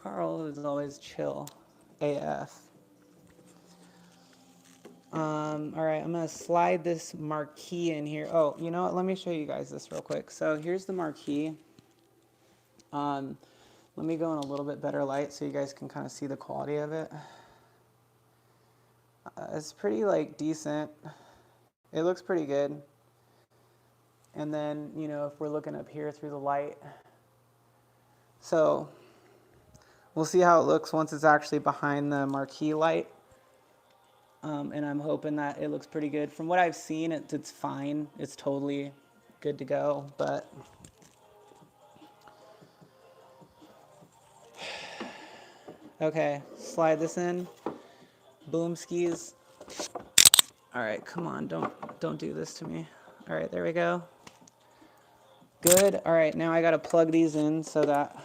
Carl is always chill. AF. All right, I'm gonna slide this marquee in here. Oh, you know what? Let me show you guys this real quick. So here's the marquee. Let me go in a little bit better light so you guys can kind of see the quality of it. It's pretty like decent. It looks pretty good. And then, you know, if we're looking up here through the light. So we'll see how it looks once it's actually behind the marquee light. And I'm hoping that it looks pretty good. From what I've seen, it's fine. It's totally good to go, but okay, slide this in. Boom skis. All right, come on, don't do this to me. All right, there we go. Good. All right, now I got to plug these in so that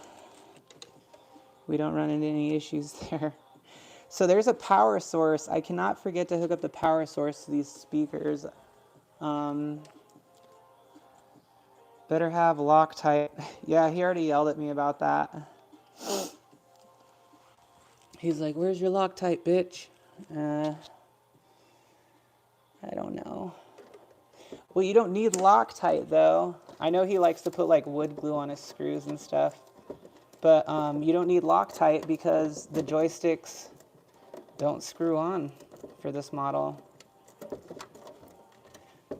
we don't run into any issues there. So there's a power source. I cannot forget to hook up the power source to these speakers. Better have Loctite. Yeah, he already yelled at me about that. He's like, where's your Loctite, bitch? I don't know. Well, you don't need Loctite, though. I know he likes to put, like, wood glue on his screws and stuff. But you don't need Loctite because the joysticks don't screw on for this model.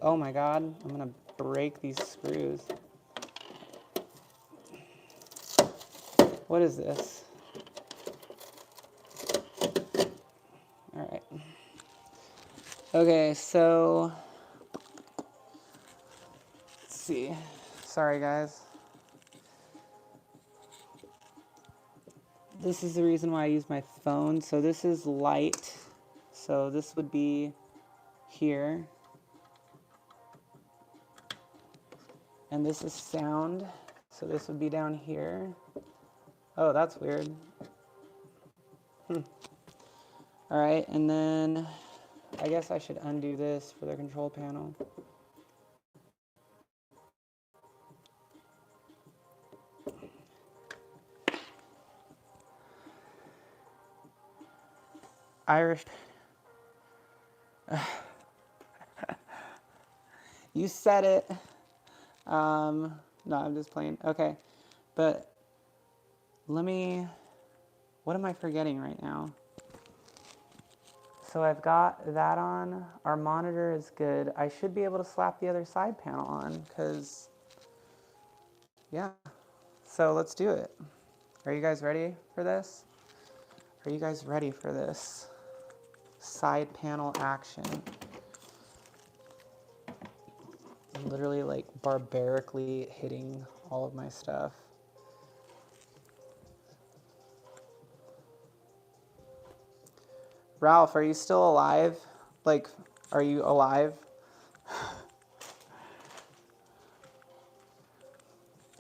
Oh, my God. I'm going to break these screws. What is this? All right. Okay, so let's see. Sorry, guys. This is the reason why I use my phone. So this is light. So this would be here. And this is sound. So this would be down here. Oh, that's weird. All right, and then I guess I should undo this for the control panel. Irish. You said it. No, I'm just playing. Okay, but let me, what am I forgetting right now? So I've got that on. Our monitor is good. I should be able to slap the other side panel on because, yeah. So let's do it. Are you guys ready for this? Are you guys ready for this? Side panel action. I'm literally like barbarically hitting all of my stuff. Ralph, are you still alive? Like, are you alive?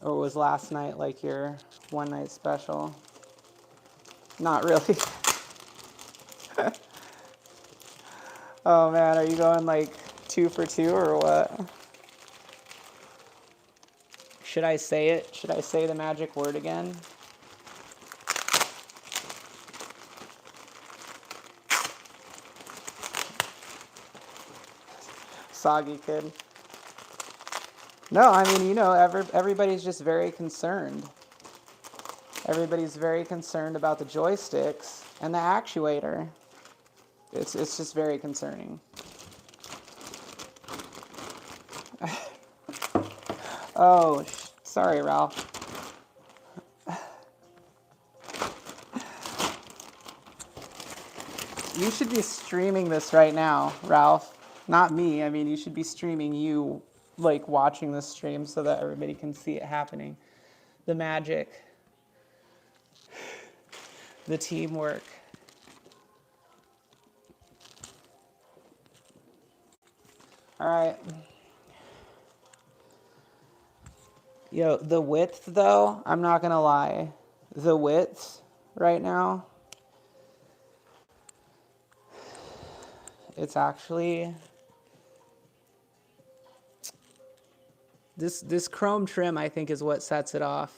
Or was last night like your one night special? Not really. Oh man, are you going like 2 for 2 or what? Should I say it? Should I say the magic word again? Soggy kid. No, I mean, you know, everybody's just very concerned. Everybody's very concerned about the joysticks and the actuator. It's just very concerning. Oh, sorry, Ralph. You should be streaming this right now, Ralph. Not me. I mean, you should be streaming you, like, watching this stream so that everybody can see it happening. The magic. The teamwork. All right. Yo, the width, though, I'm not going to lie. The width right now, it's actually... This chrome trim, I think, is what sets it off.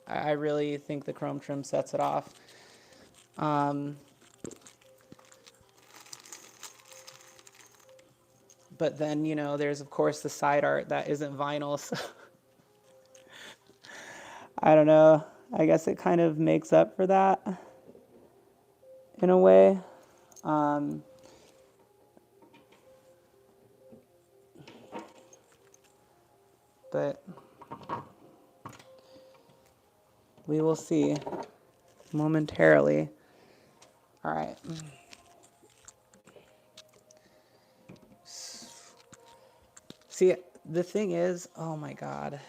I really think the chrome trim sets it off. But then, you know, there's, of course, the side art that isn't vinyl. So I don't know. I guess it kind of makes up for that in a way. But we will see momentarily. All right. See, the thing is, oh my God.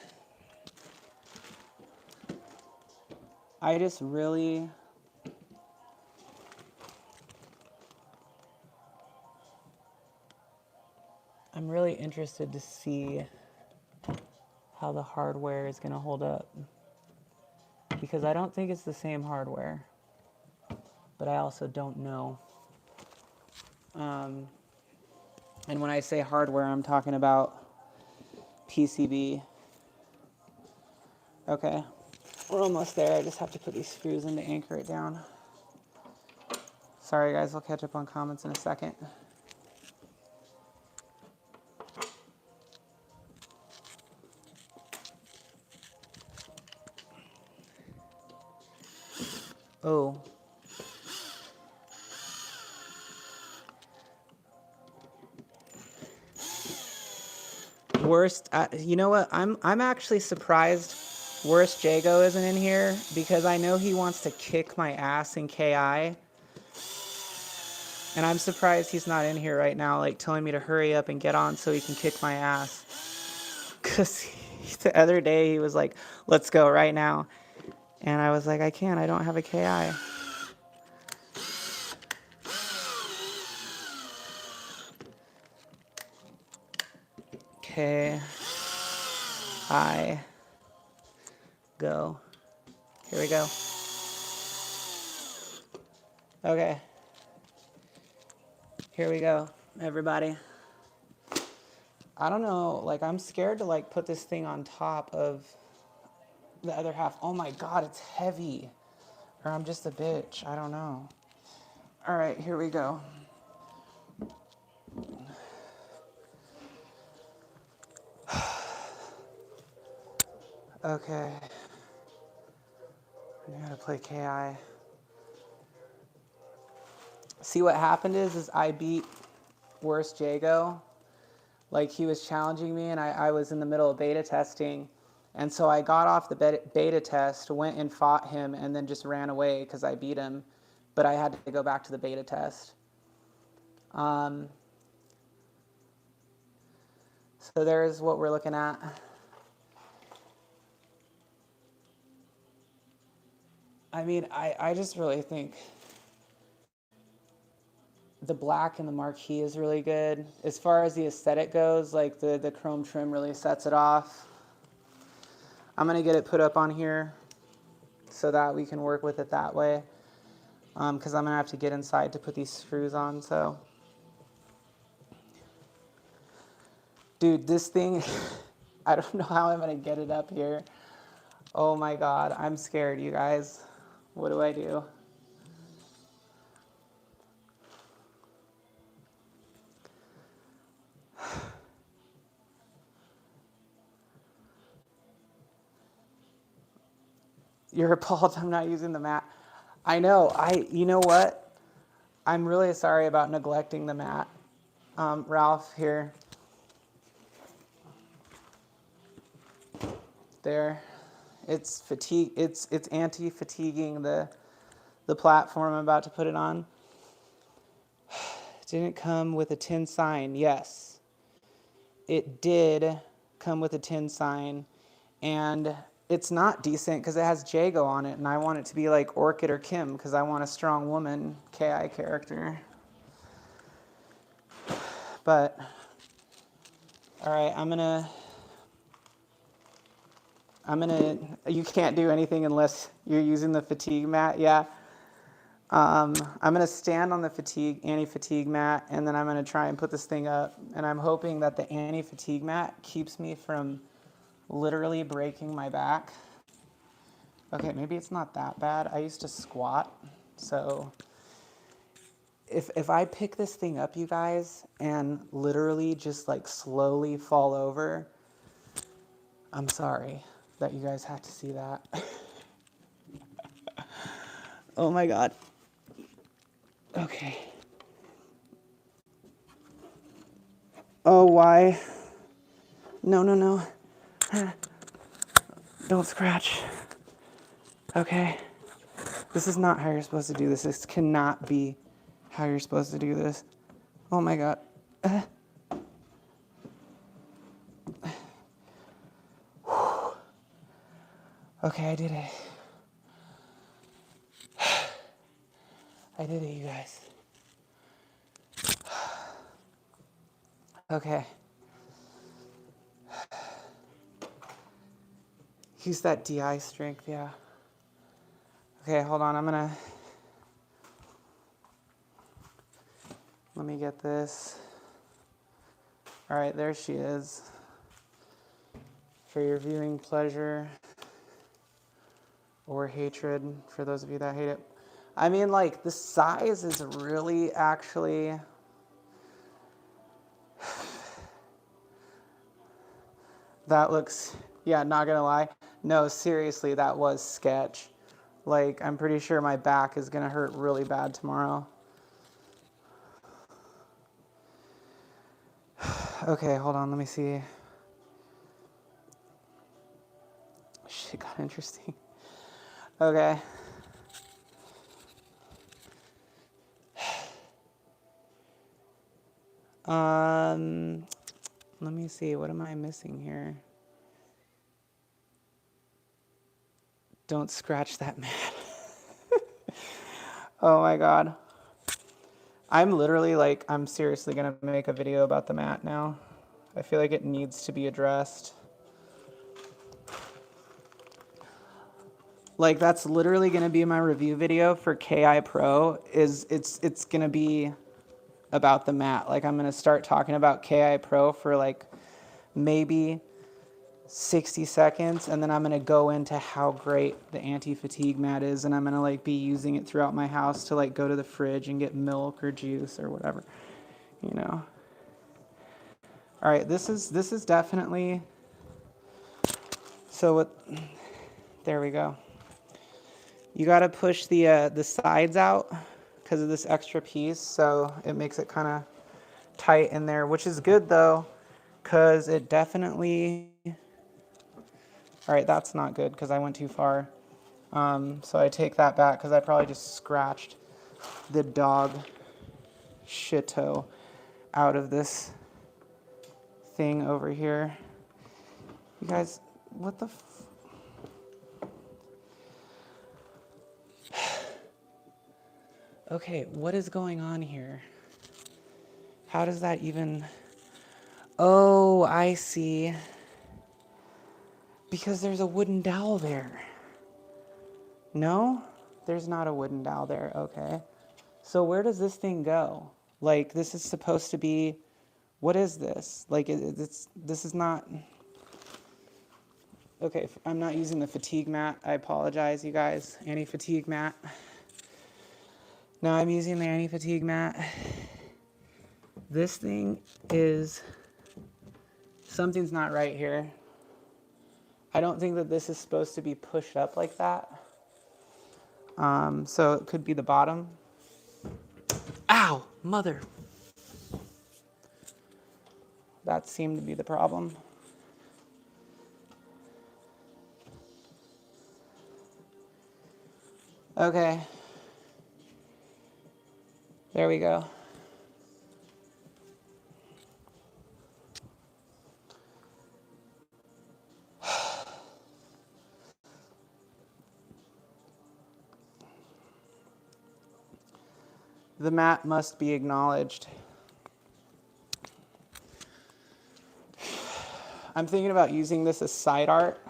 I just really... I'm really interested to see how the hardware is going to hold up. Because I don't think it's the same hardware. But I also don't know. And when I say hardware, I'm talking about PCB. Okay, we're almost there. I just have to put these screws in to anchor it down. Sorry guys, I'll catch up on comments in a second. Oh. Worst, you know what? I'm actually surprised Worst Jago isn't in here because I know he wants to kick my ass in KI. And I'm surprised he's not in here right now, like telling me to hurry up and get on so he can kick my ass. Because the other day he was like, let's go right now. And I was like, I can't, I don't have a KI. Okay. I go. Here we go. Okay. Here we go, everybody. I don't know, like I'm scared to like put this thing on top of the other half. Oh my God, it's heavy. Or I'm just a bitch, I don't know. All right, here we go. Okay. I gotta play KI. See, what happened is I beat Worst Jago. Like he was challenging me and I was in the middle of beta testing. And so I got off the beta test, went and fought him, and then just ran away because I beat him. But I had to go back to the beta test. So there's what we're looking at. I mean, I just really think the black and the Marquee is really good. As far as the aesthetic goes, like the chrome trim really sets it off. I'm gonna get it put up on here so that we can work with it that way. Because I'm gonna have to get inside to put these screws on, so. Dude, this thing, I don't know how I'm gonna get it up here. Oh my God, I'm scared, you guys. What do I do? You're appalled I'm not using the mat. I know. You know what? I'm really sorry about neglecting the mat. Ralph, here. There. It's fatigue. It's anti-fatiguing the platform I'm about to put it on. Didn't come with a tin sign. Yes, it did come with a tin sign, and it's not decent because it has Jago on it, and I want it to be like Orchid or Kim because I want a strong woman KI character. But all right, I'm gonna. You can't do anything unless you're using the fatigue mat. Yeah. I'm gonna stand on the anti-fatigue mat, and then I'm gonna try and put this thing up. And I'm hoping that the anti-fatigue mat keeps me from literally breaking my back. Okay, maybe it's not that bad. I used to squat, so if I pick this thing up, you guys, and literally just like slowly fall over, I'm sorry that you guys have to see that. Oh my God. Okay. Oh, why? No, no, no. Don't scratch. Okay. This is not how you're supposed to do this. This cannot be how you're supposed to do this. Oh my God. Okay, I did it. I did it, you guys. Okay. Use that DI strength, yeah. Okay, hold on. Let me get this. All right, there she is. For your viewing pleasure or hatred, for those of you that hate it. I mean, like, the size is really actually... That looks... Yeah, not gonna lie. No, seriously, that was sketch. Like, I'm pretty sure my back is gonna hurt really bad tomorrow. Okay, hold on, let me see. Shit got interesting. Okay. Let me see, what am I missing here? Don't scratch that mat. Oh my God. I'm literally like, I'm seriously gonna make a video about the mat now. I feel like it needs to be addressed. Like, that's literally gonna be my review video for KI Pro. It's gonna be about the mat. Like, I'm gonna start talking about KI Pro for like maybe 60 seconds, and then I'm gonna go into how great the anti-fatigue mat is, and I'm gonna like be using it throughout my house to like go to the fridge and get milk or juice or whatever, you know. All right, this is definitely, so what, there we go. You gotta push the sides out because of this extra piece, so it makes it kind of tight in there, which is good though, because it definitely, all right, that's not good because I went too far. So I take that back because I probably just scratched the dog shito out of this thing over here. You guys, what the Okay, what is going on here? How does that even... Oh, I see. Because there's a wooden dowel there. No? There's not a wooden dowel there. Okay. So where does this thing go? Like, this is supposed to be... What is this? Like, this is not... Okay, I'm not using the fatigue mat. I apologize, you guys. Anti-fatigue mat. No, I'm using the anti-fatigue mat. This thing is... Something's not right here. I don't think that this is supposed to be pushed up like that. So it could be the bottom. Ow, mother. That seemed to be the problem. Okay. There we go. The mat must be acknowledged. I'm thinking about using this as side art,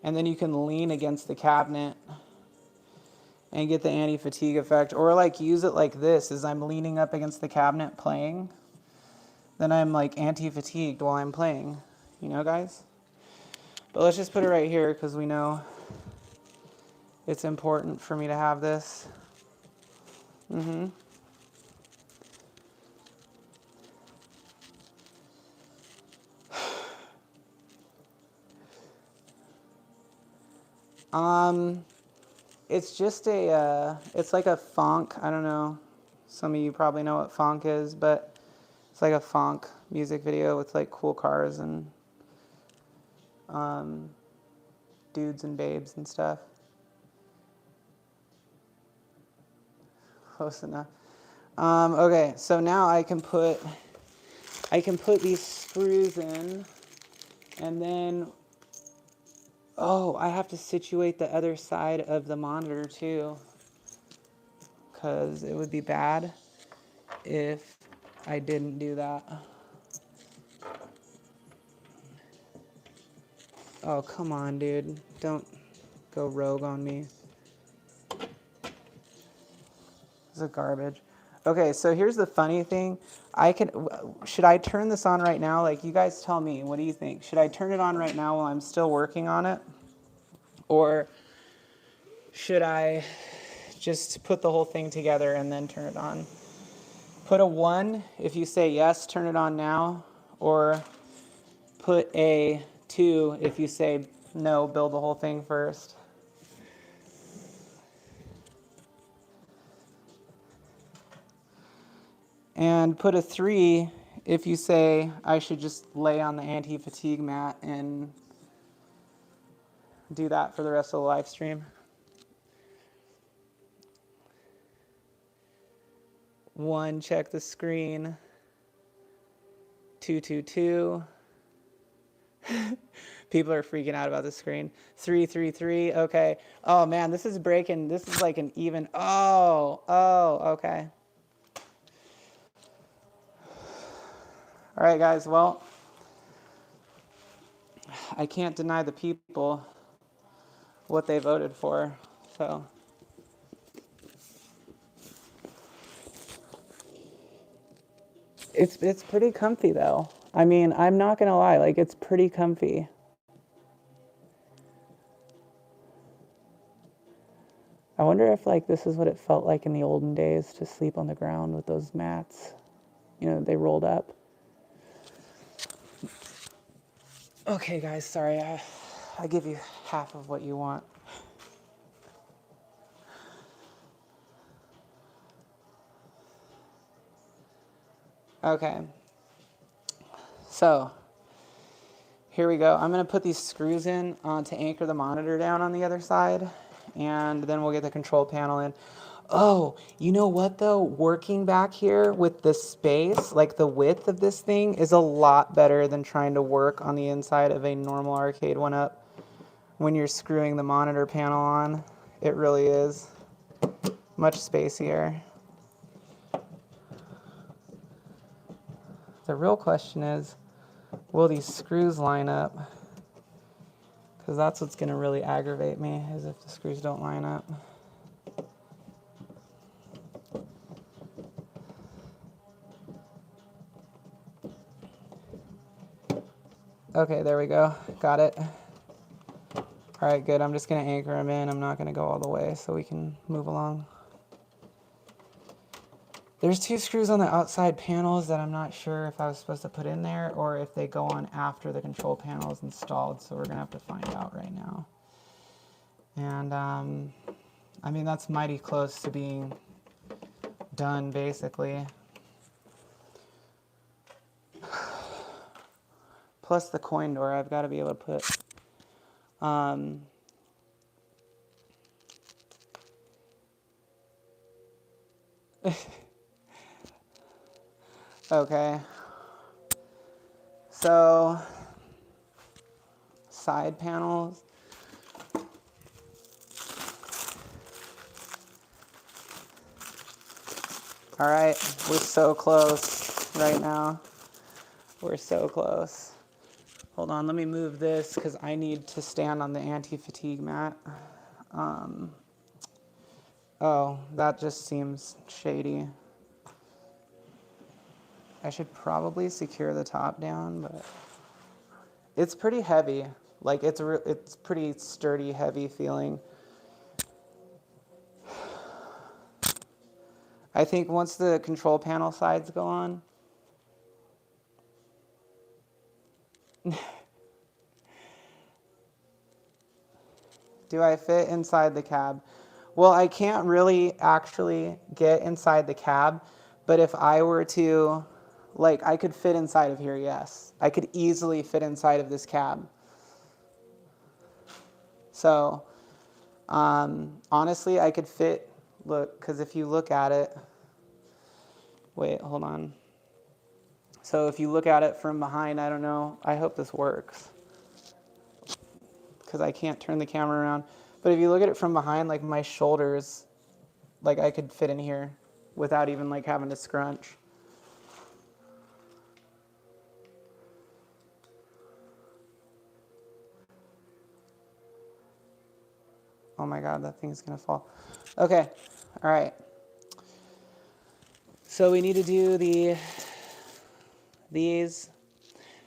and then you can lean against the cabinet and get the anti-fatigue effect, or like use it like this as I'm leaning up against the cabinet playing. Then I'm like anti-fatigued while I'm playing, you know, guys? But let's just put it right here because we know it's important for me to have this. It's just it's like a funk. I don't know. Some of you probably know what funk is, but it's like a funk music video with like cool cars and dudes and babes and stuff. Close enough. Okay, so now I can put these screws in, and then I have to situate the other side of the monitor too, because it would be bad if I didn't do that. Oh, come on, dude. Don't go rogue on me. This is garbage. Okay, so here's the funny thing. Should I turn this on right now? Like, you guys tell me. What do you think? Should I turn it on right now while I'm still working on it? Or should I just put the whole thing together and then turn it on? Put a 1 if you say yes, turn it on now. Or put a 2 if you say no, build the whole thing first. And put a 3 if you say I should just lay on the anti-fatigue mat and do that for the rest of the live stream. 1, check the screen. 222. People are freaking out about the screen. 333. Okay. Oh man, this is breaking. This is like an even. Oh, okay. All right, guys. Well, I can't deny the people what they voted for. So it's pretty comfy though. I mean, I'm not gonna lie, like it's pretty comfy. I wonder if like this is what it felt like in the olden days to sleep on the ground with those mats. You know, they rolled up. Okay, guys, sorry. I give you half of what you want. Okay. So, here we go. I'm going to put these screws in to anchor the monitor down on the other side, and then we'll get the control panel in. Oh, you know what though? Working back here with the space, like the width of this thing, is a lot better than trying to work on the inside of a normal Arcade1up when you're screwing the monitor panel on. It really is much spacier. The real question is, will these screws line up? Because that's what's going to really aggravate me, is if the screws don't line up. Okay, there we go. Got it. All right, good. I'm just going to anchor them in. I'm not going to go all the way so we can move along. There's 2 screws on the outside panels that I'm not sure if I was supposed to put in there or if they go on after the control panel is installed, so we're going to have to find out right now. And I mean, that's mighty close to being done, basically. Plus the coin door, I've got to be able to put. Okay. So, side panels. All right, we're so close right now. We're so close. Hold on, let me move this because I need to stand on the anti-fatigue mat. Oh, that just seems shady. I should probably secure the top down, but it's pretty heavy. Like it's pretty sturdy, heavy feeling. I think once the control panel sides go on, do I fit inside the cab? Well, I can't really actually get inside the cab, but if I were to, like, I could fit inside of here, yes. I could easily fit inside of this cab. So, honestly, I could fit, look, because if you look at it, wait, hold on. So if you look at it from behind, I don't know, I hope this works, because I can't turn the camera around. But if you look at it from behind, like my shoulders, like I could fit in here without even like having to scrunch. Oh my God, that thing's gonna fall. Okay, all right. So we need to do these.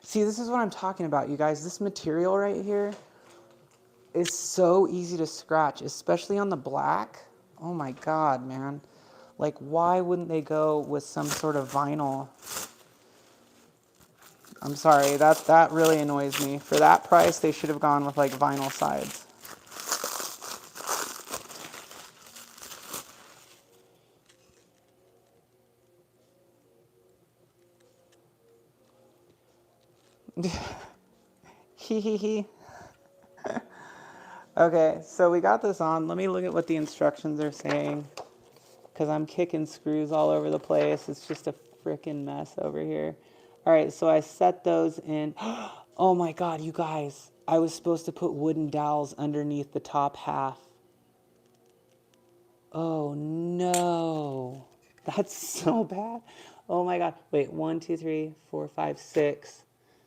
See, this is what I'm talking about, you guys. This material right here is so easy to scratch, especially on the black. Oh my God, man. Like, why wouldn't they go with some sort of vinyl? I'm sorry, that really annoys me. For that price, they should have gone with like vinyl sides. Hee hee hee. Okay, so we got this on. Let me look at what the instructions are saying, because I'm kicking screws all over the place. It's just a freaking mess over here. All right, so I set those in. Oh my God, you guys. I was supposed to put wooden dowels underneath the top half. Oh no. That's so bad. Oh my God. Wait, 1, 2, 3, 4, 5, 6.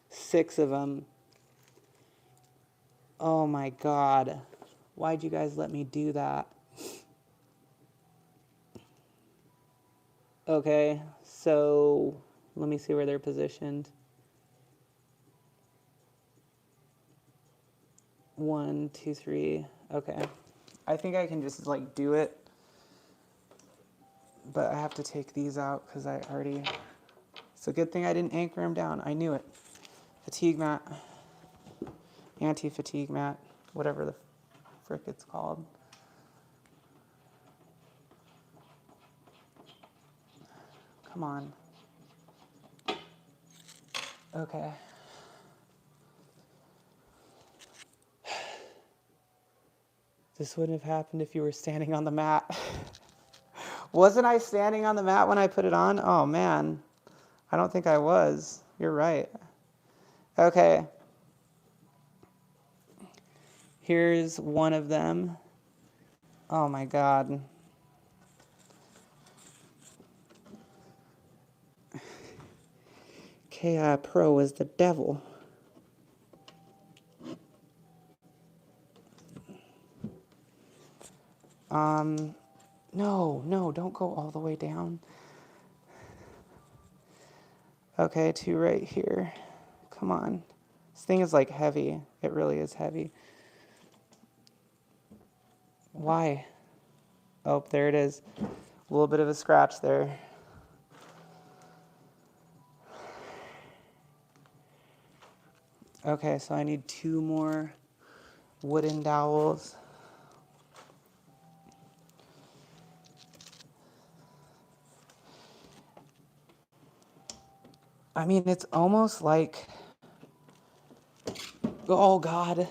6 of them. Oh my God. Why'd you guys let me do that? Okay, so let me see where they're positioned. 1, 2, 3. Okay. I think I can just like do it. But I have to take these out because I already... It's a good thing I didn't anchor them down. I knew it. Fatigue mat. Anti-fatigue mat. Whatever the frick it's called. Come on. Okay. This wouldn't have happened if you were standing on the mat. Wasn't I standing on the mat when I put it on? Oh man. I don't think I was. You're right. Okay. Here's one of them. Oh my God. KI Pro is the devil. No, don't go all the way down. Okay, 2 right here. Come on. This thing is like heavy. It really is heavy. Why? Oh, there it is. A little bit of a scratch there. Okay, so I need 2 more wooden dowels. I mean, it's almost like, oh God.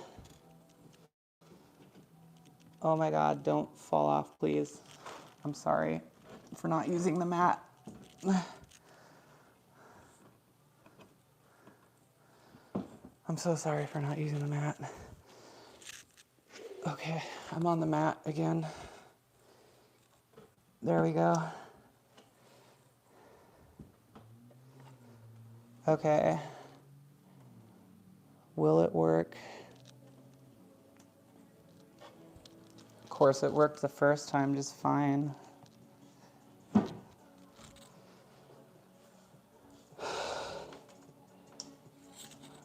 Oh my God, don't fall off, please. I'm sorry for not using the mat. I'm so sorry for not using the mat. Okay, I'm on the mat again. There we go. Okay. Will it work? Of course, it worked the first time just fine.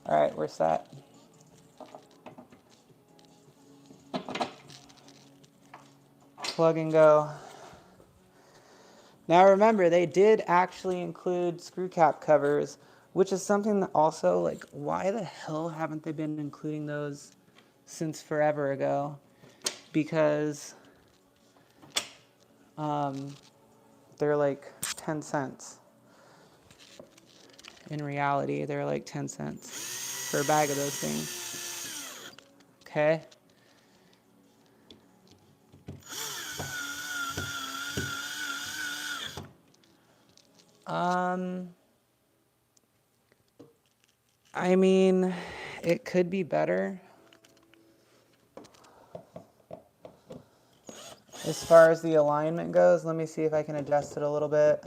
All right, we're set. Plug and go. Now remember, they did actually include screw cap covers, which is something that also, like, why the hell haven't they been including those since forever ago? Because they're like 10 cents. In reality, they're like 10 cents for a bag of those things. Okay? I mean, it could be better. As far as the alignment goes, let me see if I can adjust it a little bit.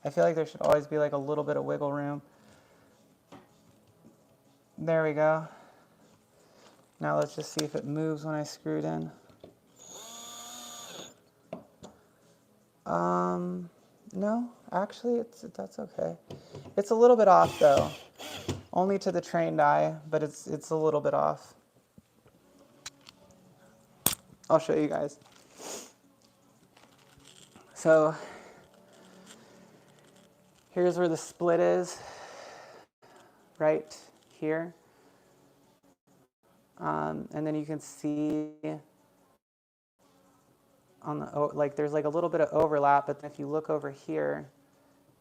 I feel like there should always be like a little bit of wiggle room. There we go. Now let's just see if it moves when I screw it in. No, actually that's okay. It's a little bit off though. Only to the trained eye, but it's a little bit off. I'll show you guys. So here's where the split is, right here. And then you can see on the, like there's like a little bit of overlap, but if you look over here,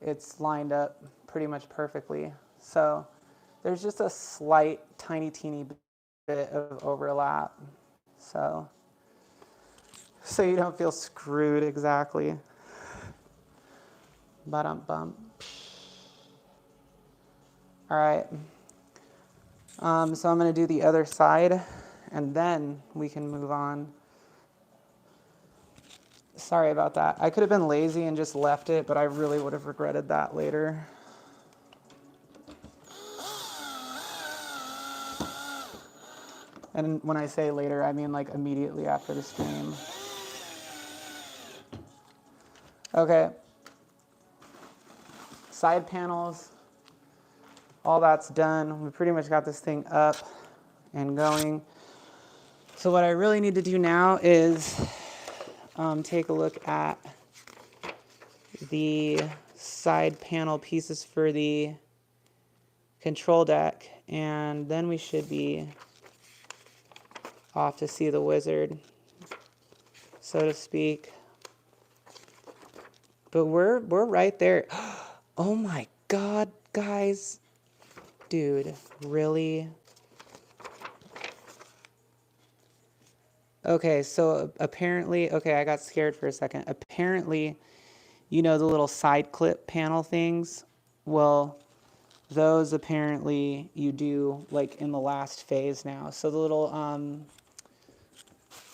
it's lined up pretty much perfectly. So there's just a slight, tiny, teeny bit of overlap. So you don't feel screwed exactly. Ba-dum-bum. All right. So I'm going to do the other side, and then we can move on. Sorry about that. I could have been lazy and just left it, but I really would have regretted that later. And when I say later, I mean like immediately after the stream. Okay. Side panels. All that's done. We pretty much got this thing up and going. So what I really need to do now is take a look at the side panel pieces for the control deck, and then we should be off to see the wizard, so to speak. But we're right there. Oh my God, guys. Dude, really? Okay, so apparently, okay, I got scared for a second. Apparently, you know the little side clip panel things? Well, those apparently you do like in the last phase now. So the little,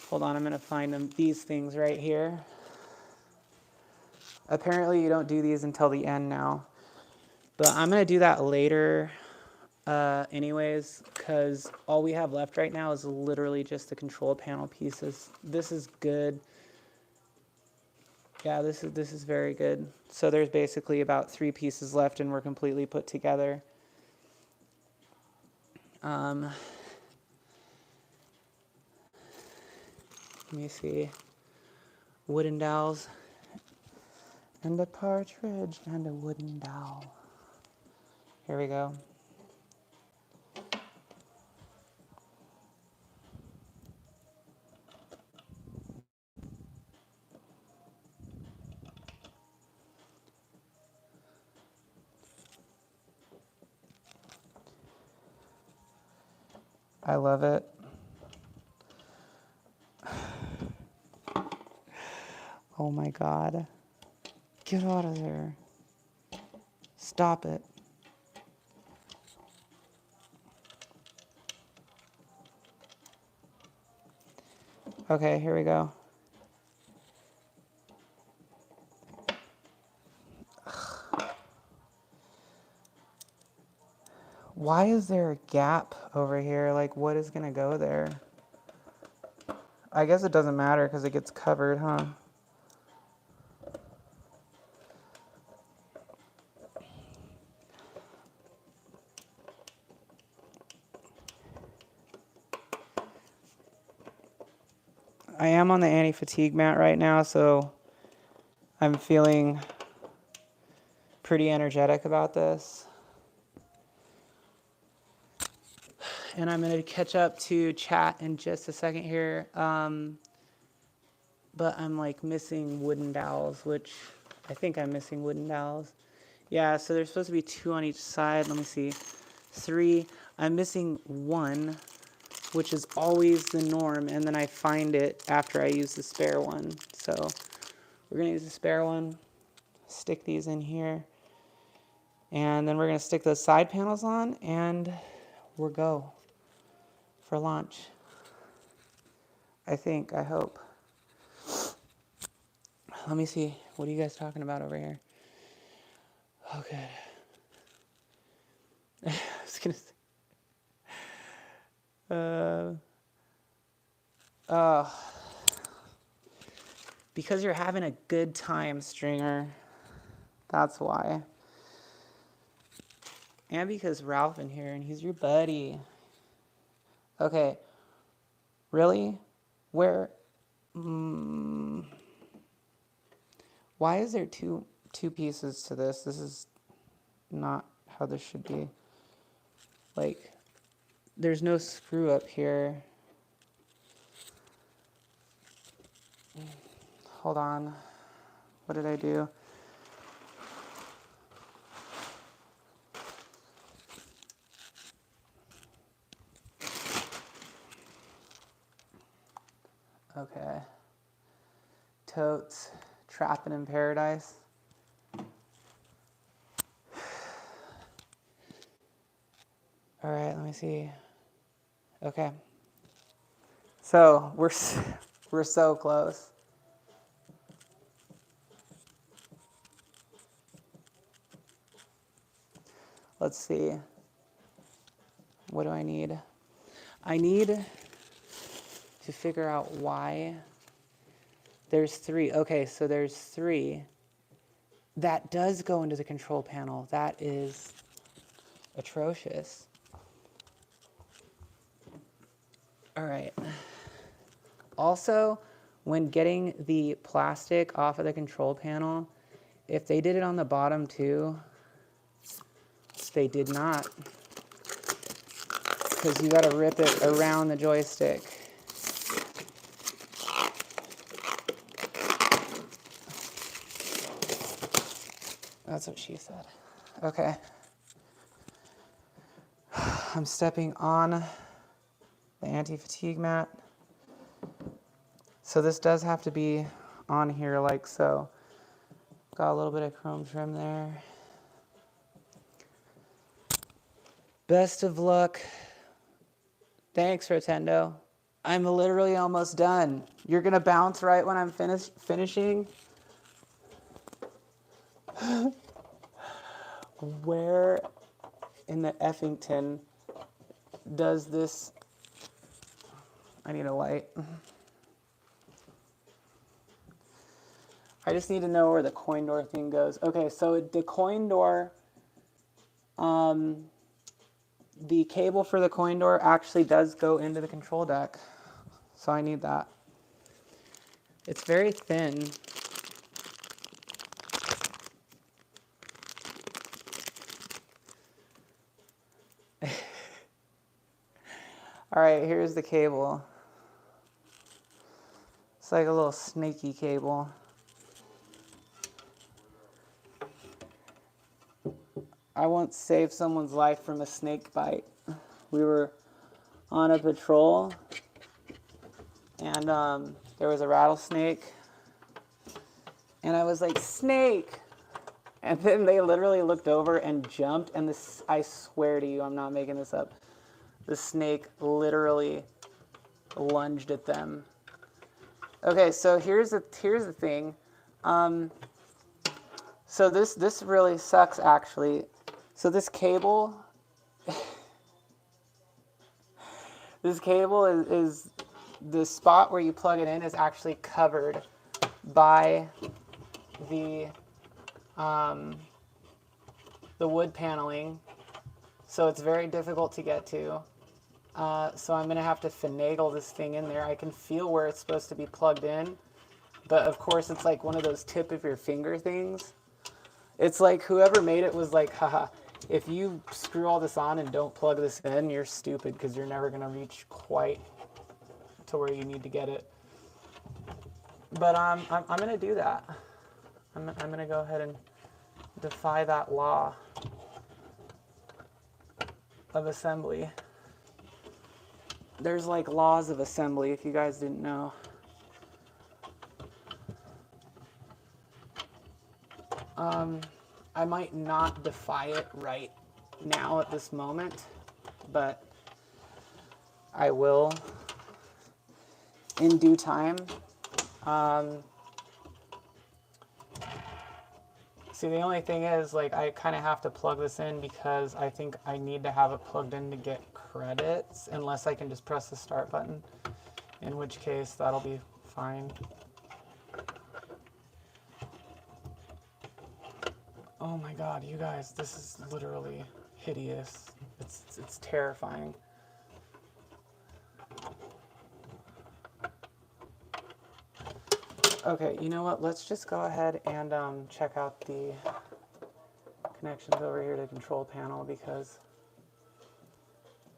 hold on, I'm gonna find them. These things right here. Apparently you don't do these until the end now. But I'm gonna do that later anyways, because all we have left right now is literally just the control panel pieces. This is good. Yeah, this is very good. So there's basically about 3 pieces left and we're completely put together. Let me see. Wooden dowels. And a partridge and a wooden dowel. Here we go. I love it. Oh my God. Get out of there. Stop it. Okay, here we go. Why is there a gap over here? Like, what is gonna go there? I guess it doesn't matter because it gets covered, huh? I am on the anti-fatigue mat right now, so I'm feeling pretty energetic about this. And I'm going to catch up to chat in just a second here. But I'm like missing wooden dowels, which I think I'm missing wooden dowels. Yeah, so there's supposed to be 2 on each side. Let me see. 3. I'm missing 1, which is always the norm. And then I find it after I use the spare one. So we're going to use the spare one. Stick these in here. And then we're going to stick those side panels on. And we're go for launch. I think, I hope. Let me see. What are you guys talking about over here? Okay. I was gonna say, because you're having a good time, Stringer. That's why. And because Ralph in here and he's your buddy. Okay. Really? Where? Why is there two pieces to this? This is not how this should be. Like, there's no screw up here. Hold on. What did I do? Okay. Totes. Trapping in paradise. All right, let me see. Okay. So we're so close. Let's see. What do I need? I need to figure out why there's 3. Okay, so there's 3. That does go into the control panel. That is atrocious. All right. Also, when getting the plastic off of the control panel, if they did it on the bottom too, they did not. Because you got to rip it around the joystick. That's what she said. Okay. I'm stepping on the anti-fatigue mat. So this does have to be on here like so. Got a little bit of chrome trim there. Best of luck. Thanks, Rotendo. I'm literally almost done. You're gonna bounce right when I'm finishing? Where in the Effington does this... I need a light. I just need to know where the coin door thing goes. Okay, so the coin door, the cable for the coin door actually does go into the control deck. So I need that. It's very thin. All right, here's the cable. It's like a little snaky cable. I once saved someone's life from a snake bite. We were on a patrol, and there was a rattlesnake, and I was like, snake! And then they literally looked over and jumped, and this, I swear to you, I'm not making this up, the snake literally lunged at them. Okay, so here's the thing. So this really sucks, actually. So this cable, this cable is the spot where you plug it in is actually covered by the wood paneling, so it's very difficult to get to. So I'm going to have to finagle this thing in there. I can feel where it's supposed to be plugged in, but of course it's like one of those tip of your finger things. It's like whoever made it was like, haha, if you screw all this on and don't plug this in, you're stupid because you're never going to reach quite to where you need to get it. But I'm going to do that. I'm going to go ahead and defy that law of assembly. There's like laws of assembly, if you guys didn't know. I might not defy it right now at this moment, but I will in due time. See, the only thing is, like, I kind of have to plug this in because I think I need to have it plugged in to get credits, unless I can just press the start button, in which case that'll be fine. Oh my god, you guys, this is literally hideous. It's terrifying. Okay, you know what? Let's just go ahead and check out the connections over here to the control panel, because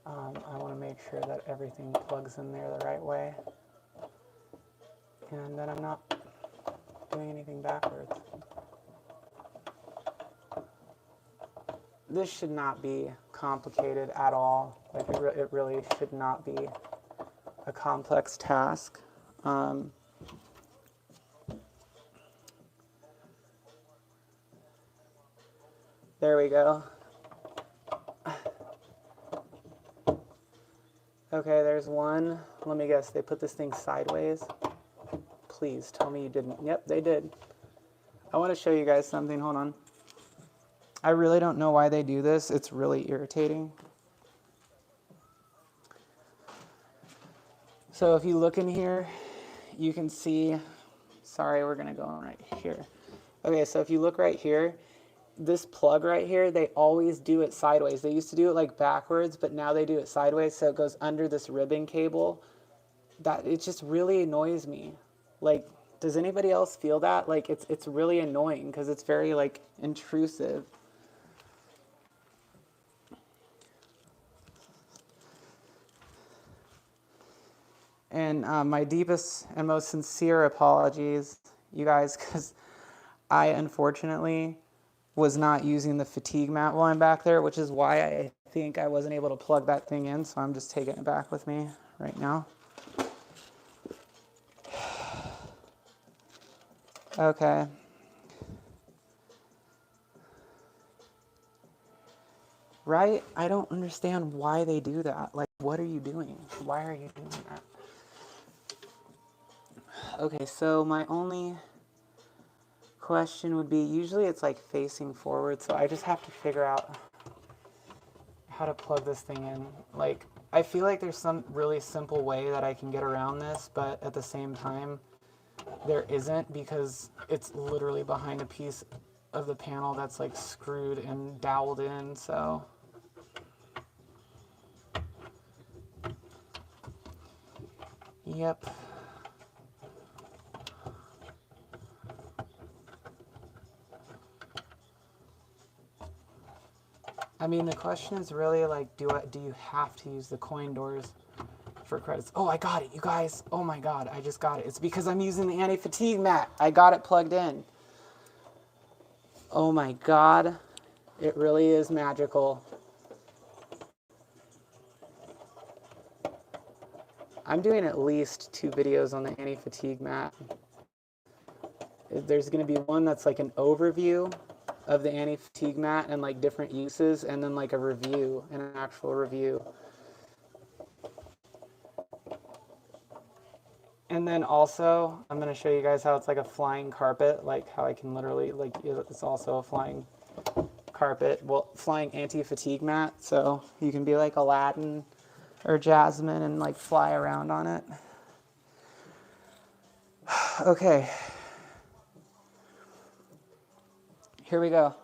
I want to make sure that everything plugs in there the right way, and that I'm not doing anything backwards. This should not be complicated at all. Like, it really should not be a complex task. There we go. Okay, there's one. Let me guess, they put this thing sideways? Please tell me you didn't. Yep, they did. I want to show you guys something. Hold on. I really don't know why they do this. It's really irritating. So if you look in here, you can see, sorry, we're going to go right here. Okay, so if you look right here, this plug right here, they always do it sideways. They used to do it like backwards, but now they do it sideways, so it goes under this ribbon cable. That, it just really annoys me. Like, does anybody else feel that? Like, it's really annoying because it's very, like, intrusive. And my deepest and most sincere apologies, you guys, because I unfortunately was not using the fatigue mat while I'm back there, which is why I think I wasn't able to plug that thing in, so I'm just taking it back with me right now. Okay. Right? I don't understand why they do that. Like, what are you doing? Why are you doing that? Okay, so my only question would be, usually it's like facing forward, so I just have to figure out how to plug this thing in. Like, I feel like there's some really simple way that I can get around this, but at the same time, there isn't, because it's literally behind a piece of the panel that's like screwed and doweled in, so. Yep. I mean, the question is really like, do you have to use the coin doors for credits? Oh, I got it, you guys. Oh my god, I just got it. It's because I'm using the anti-fatigue mat. I got it plugged in. Oh my god, it really is magical. I'm doing at least 2 videos on the anti-fatigue mat. There's going to be one that's like an overview of the anti-fatigue mat and like different uses, and then like a review, an actual review. And then also, I'm going to show you guys how it's like a flying carpet, like how I can literally, like, it's also a flying carpet, well, flying anti-fatigue mat, so you can be like Aladdin or Jasmine and like fly around on it. Okay. Here we go.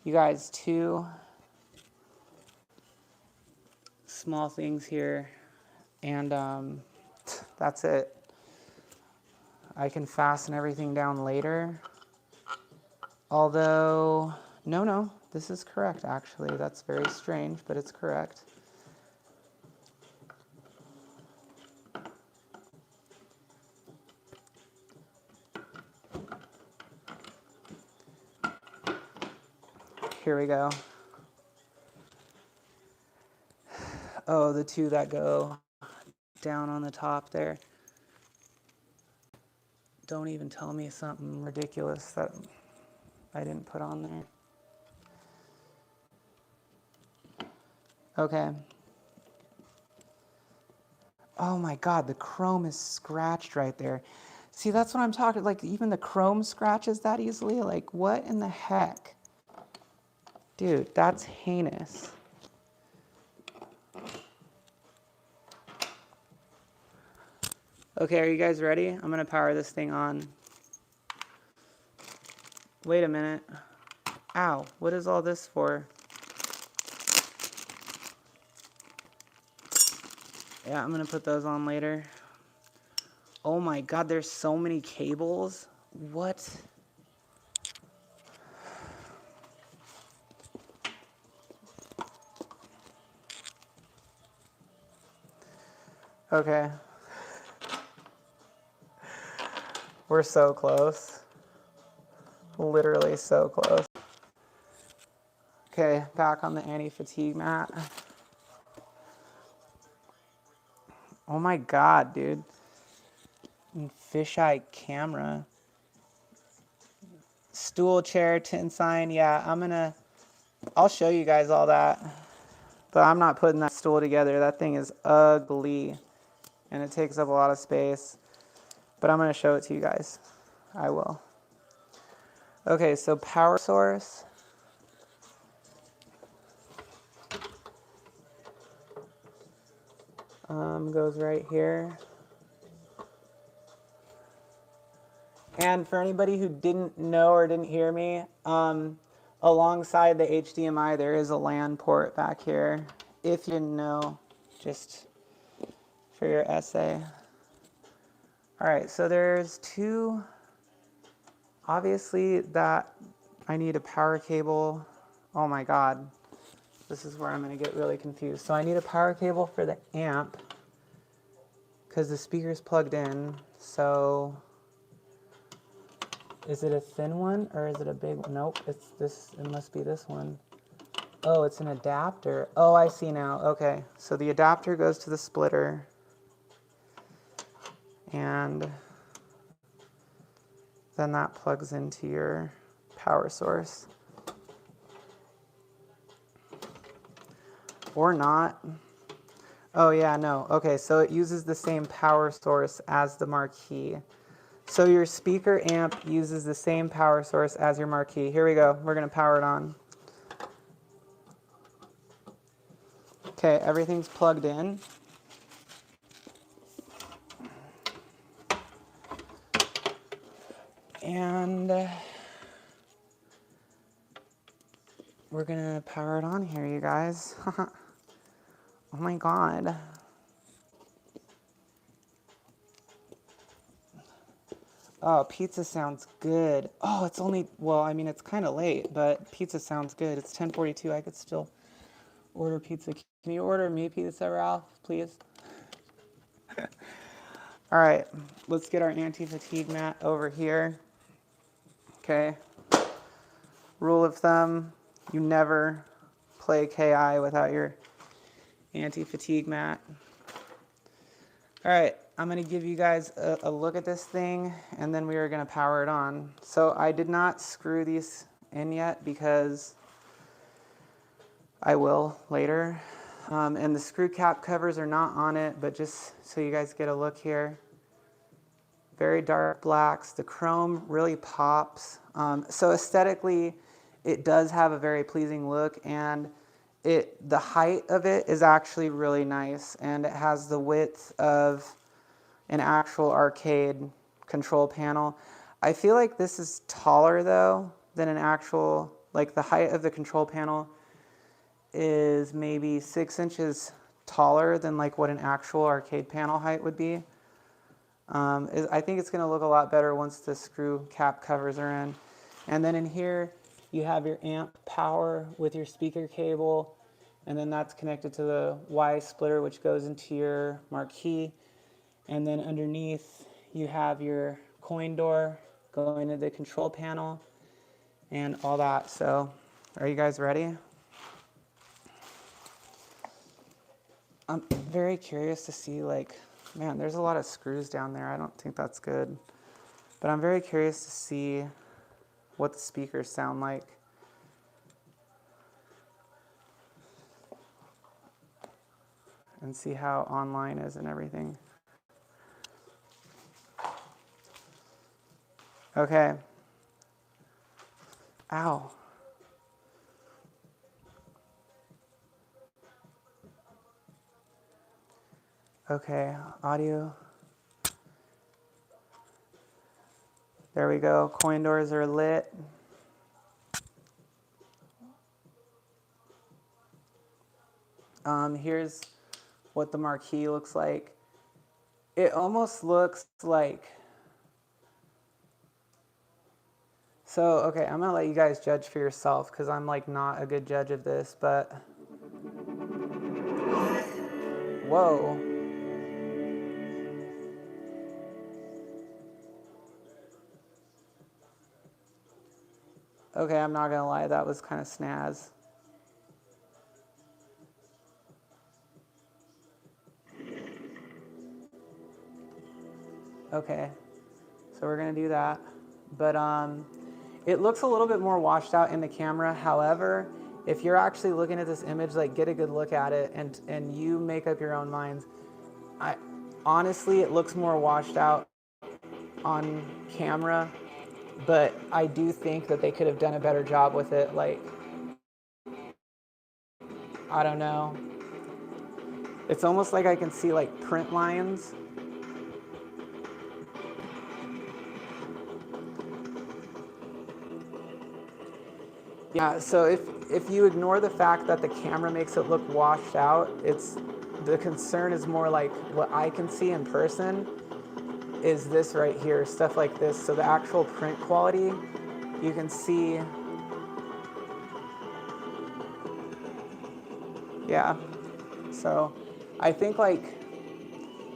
You guys, 2 small things here, and that's it. I can fasten everything down later. Although, no, this is correct actually. That's very strange, but it's correct. Here we go. Oh, the 2 that go down on the top there. Don't even tell me something ridiculous that I didn't put on there. Okay. Oh my God, the chrome is scratched right there. See, that's what I'm talking, like even the chrome scratches that easily. Like what in the heck? Dude, that's heinous. Okay, are you guys ready? I'm gonna power this thing on. Wait a minute. Ow, what is all this for? Yeah, I'm gonna put those on later. Oh my God, there's so many cables. What? Okay. We're so close. Literally so close. Okay, back on the anti-fatigue mat. Oh my God, dude. Fisheye camera. Stool, chair, tin sign. Yeah, I'll show you guys all that. But I'm not putting that stool together. That thing is ugly. And it takes up a lot of space. But I'm gonna show it to you guys. I will. Okay, so power source. Goes right here. And for anybody who didn't know or didn't hear me, alongside the HDMI, there is a LAN port back here. If you didn't know, just for your essay. All right, so there's 2, obviously that I need a power cable. Oh my God, this is where I'm gonna get really confused. So I need a power cable for the amp because the speaker's plugged in. So is it a thin one or is it a big one? Nope, it's this, it must be this one. Oh, it's an adapter. Oh, I see now. Okay, so the adapter goes to the splitter. And then that plugs into your power source. Or not. Oh yeah, no. Okay, so it uses the same power source as the Marquee. So your speaker amp uses the same power source as your Marquee. Here we go. We're going to power it on. Okay, everything's plugged in. And we're going to power it on here, you guys. Oh my God. Oh, pizza sounds good. Oh, it's only, well, I mean, it's kind of late, but pizza sounds good. It's 10:42. I could still order pizza. Can you order me pizza, Ralph, please? All right, let's get our anti-fatigue mat over here. Okay. Rule of thumb, you never play KI without your anti-fatigue mat. All right, I'm gonna give you guys a look at this thing, and then we are gonna power it on. So I did not screw these in yet because I will later. And the screw cap covers are not on it, but just so you guys get a look here. Very dark blacks. The chrome really pops. So aesthetically, it does have a very pleasing look, and the height of it is actually really nice, and it has the width of an actual arcade control panel. I feel like this is taller though than an actual, like the height of the control panel is maybe 6 inches taller than like what an actual arcade panel height would be. I think it's going to look a lot better once the screw cap covers are in. And then in here you have your amp power with your speaker cable, and then that's connected to the Y splitter, which goes into your Marquee. And then underneath you have your coin door going to the control panel and all that. So are you guys ready? I'm very curious to see, like, man, there's a lot of screws down there. I don't think that's good. But I'm very curious to see what the speakers sound like. And see how online is and everything. Okay. Ow. Okay, audio. There we go. Coin doors are lit. Here's what the Marquee looks like. It almost looks like... So, okay, I'm gonna let you guys judge for yourself because I'm like not a good judge of this, but... Whoa. Okay, I'm not gonna lie, that was kind of snaz. Okay, so we're gonna do that. But it looks a little bit more washed out in the camera. However, if you're actually looking at this image, like get a good look at it and you make up your own minds. Honestly, it looks more washed out on camera, but I do think that they could have done a better job with it. Like, I don't know. It's almost like I can see like print lines. Yeah, so if you ignore the fact that the camera makes it look washed out, the concern is more like what I can see in person is this right here, stuff like this. So the actual print quality, you can see, yeah. So I think like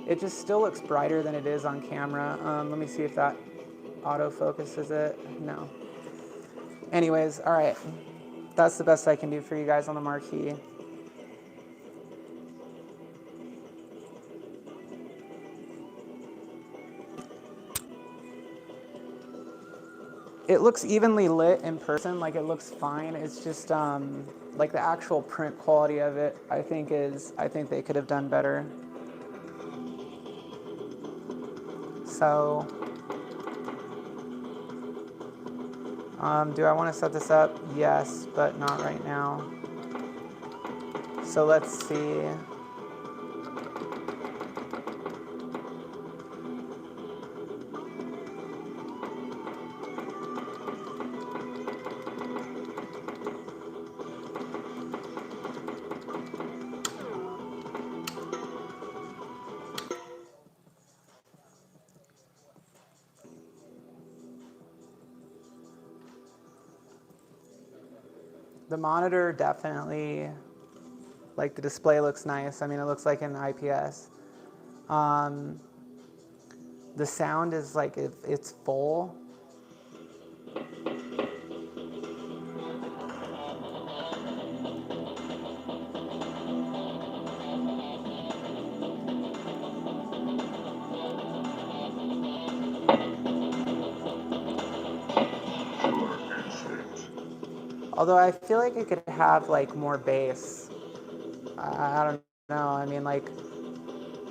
it just still looks brighter than it is on camera. Let me see if that autofocuses it. No. Anyways, all right. That's the best I can do for you guys on the Marquee. It looks evenly lit in person, like it looks fine. It's just like the actual print quality of it, I think they could have done better. So, do I want to set this up? Yes, but not right now. So let's see. The monitor definitely, like the display looks nice. I mean, it looks like an IPS. The sound is like, it's full. Although I feel like it could have like more bass. I don't know. I mean, like,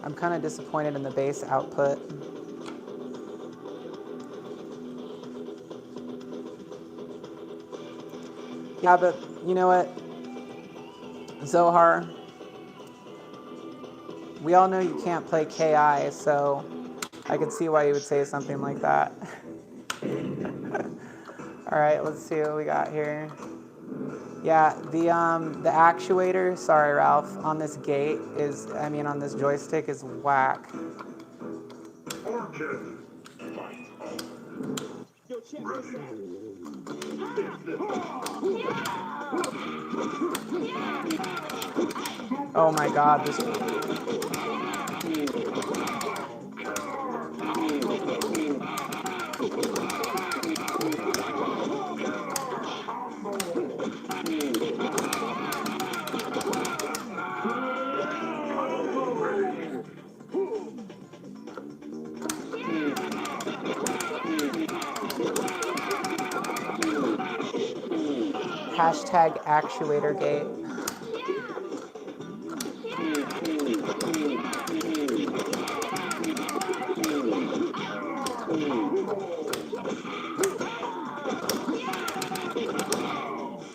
I'm kind of disappointed in the bass output. Yeah, but you know what, Zohar, we all know you can't play KI, so I could see why you would say something like that. All right, let's see what we got here. Yeah, the actuator, sorry Ralph, on this gate is, I mean on this joystick is whack. Oh my god, this. Hashtag actuator gate.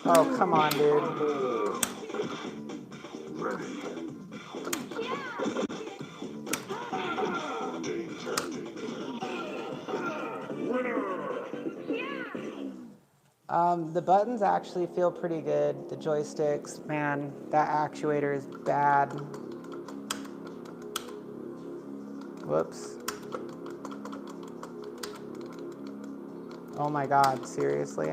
Oh, come on, dude. The buttons actually feel pretty good. The joysticks, man, that actuator is bad. Whoops. Oh my god, seriously?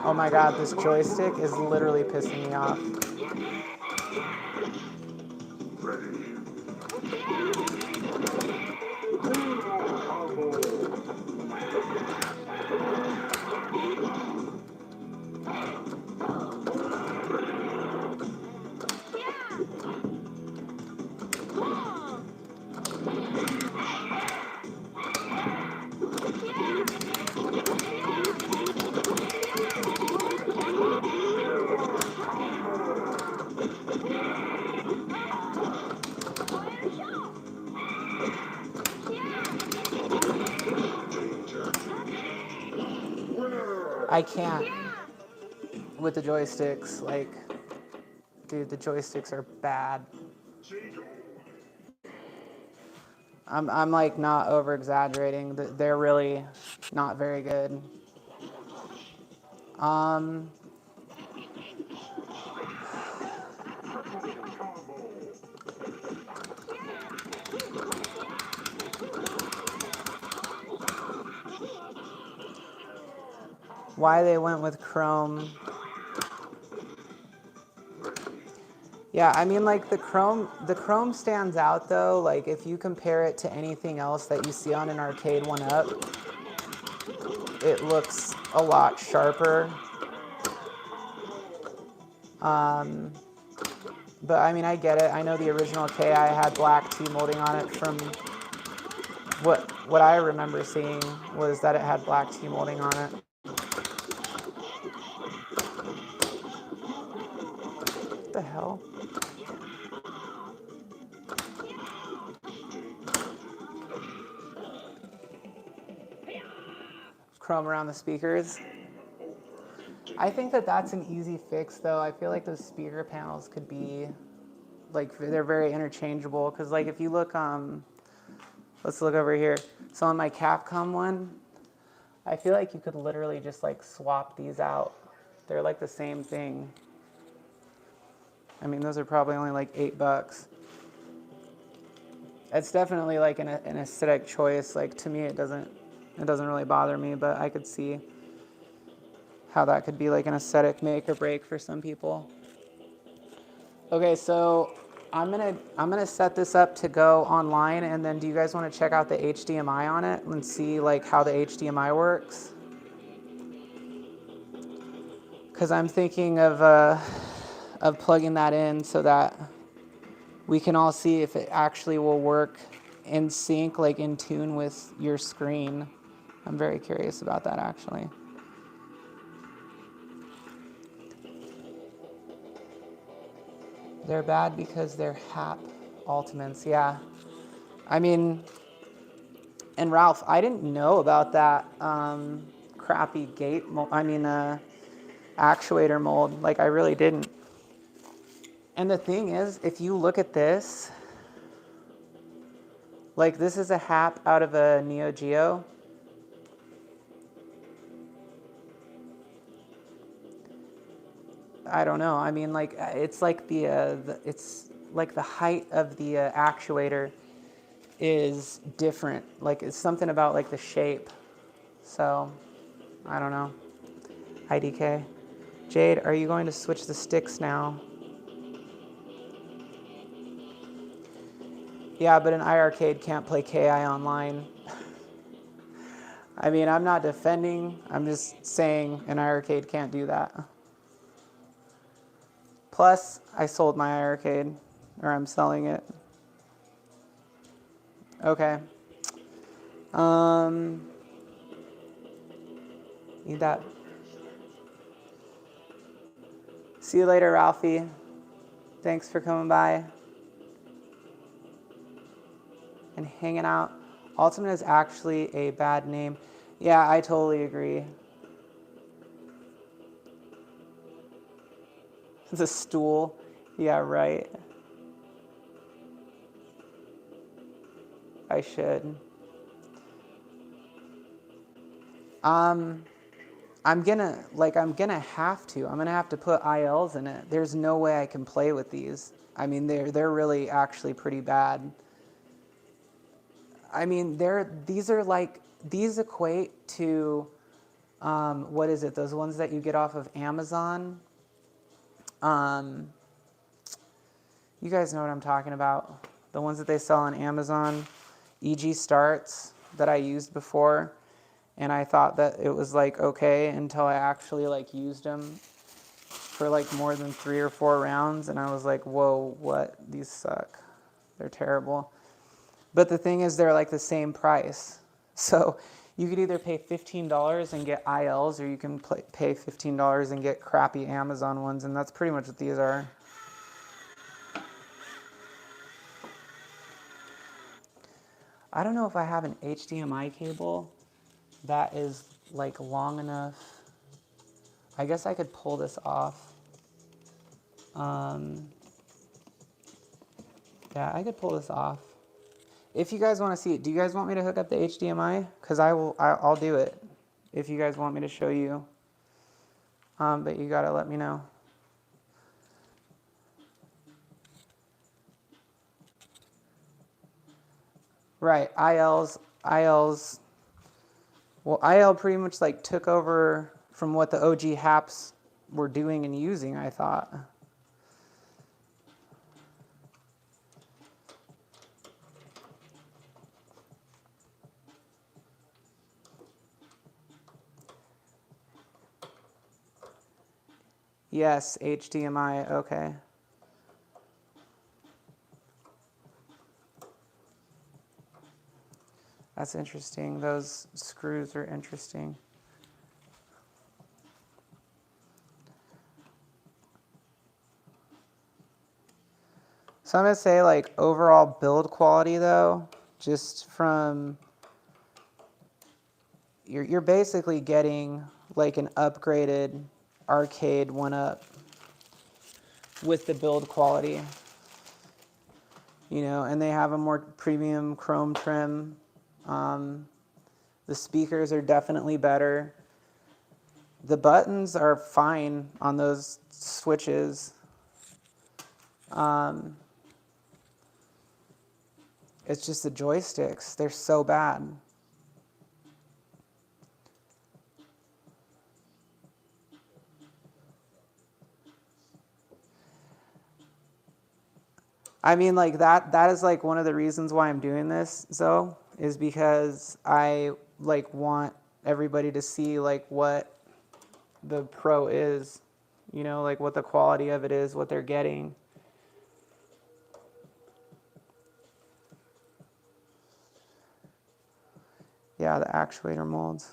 Oh my god, this joystick is literally pissing me off. I can't with the joysticks, like, dude, the joysticks are bad. I'm like not over exaggerating. They're really not very good. Why they went with Chrome? Yeah, I mean, like the Chrome stands out though. Like if you compare it to anything else that you see on an Arcade1Up, it looks a lot sharper. But I mean, I get it. I know the original KI had black T molding on it. From what I remember seeing was that it had black T molding on it. What the hell? Chrome around the speakers. I think that that's an easy fix though. I feel like those speaker panels could be, like, they're very interchangeable. Cause like if you look, let's look over here. So on my Capcom one, I feel like you could literally just like swap these out. They're like the same thing. I mean, those are probably only like $8. It's definitely like an aesthetic choice. Like to me, it doesn't really bother me, but I could see how that could be like an aesthetic make or break for some people. Okay, so I'm gonna set this up to go online, and then do you guys want to check out the HDMI on it and see like how the HDMI works? Because I'm thinking of plugging that in so that we can all see if it actually will work in sync, like in tune with your screen. I'm very curious about that actually. They're bad because they're HAP Ultimates, yeah. I mean, and Ralph, I didn't know about that crappy gate mold, actuator mold. Like, I really didn't. And the thing is, if you look at this, like this is a HAP out of a Neo Geo. I don't know. I mean, like it's like it's like the height of the actuator is different. Like it's something about like the shape. So I don't know. IDK. Jade, are you going to switch the sticks now? Yeah, but an iArcade can't play KI online. I mean, I'm not defending. I'm just saying an iArcade can't do that. Plus, I sold my iArcade, or I'm selling it. Okay. Need that. See you later, Ralphie. Thanks for coming by and hanging out. Ultimate is actually a bad name. Yeah, I totally agree. It's a stool. Yeah, right. I should. I'm gonna have to. I'm gonna have to put ILs in it. There's no way I can play with these. I mean, they're really actually pretty bad. I mean, these equate to what is it? Those ones that you get off of Amazon. You guys know what I'm talking about. The ones that they sell on Amazon, EG Starts that I used before, and I thought that it was like okay until I actually like used them for like more than 3 or 4 rounds, and I was like, whoa, what? These suck. They're terrible. But the thing is, they're like the same price. So you could either pay $15 and get ILs, or you can pay $15 and get crappy Amazon ones, and that's pretty much what these are. I don't know if I have an HDMI cable that is like long enough. I guess I could pull this off. Yeah, I could pull this off. If you guys want to see it, do you guys want me to hook up the HDMI? Because I'll do it if you guys want me to show you. But you gotta let me know. Right, ILs. Well, IL pretty much like took over from what the OG HAPs were doing and using, I thought. Yes, HDMI, okay. That's interesting. Those screws are interesting. So I'm gonna say like overall build quality though, just from, you're basically getting like an upgraded Arcade1Up with the build quality. You know, and they have a more premium chrome trim. The speakers are definitely better. The buttons are fine on those switches. It's just the joysticks. They're so bad. I mean, like that is like one of the reasons why I'm doing this, so is because I like want everybody to see like what the Pro is, you know, like what the quality of it is, what they're getting. Yeah, the actuator molds.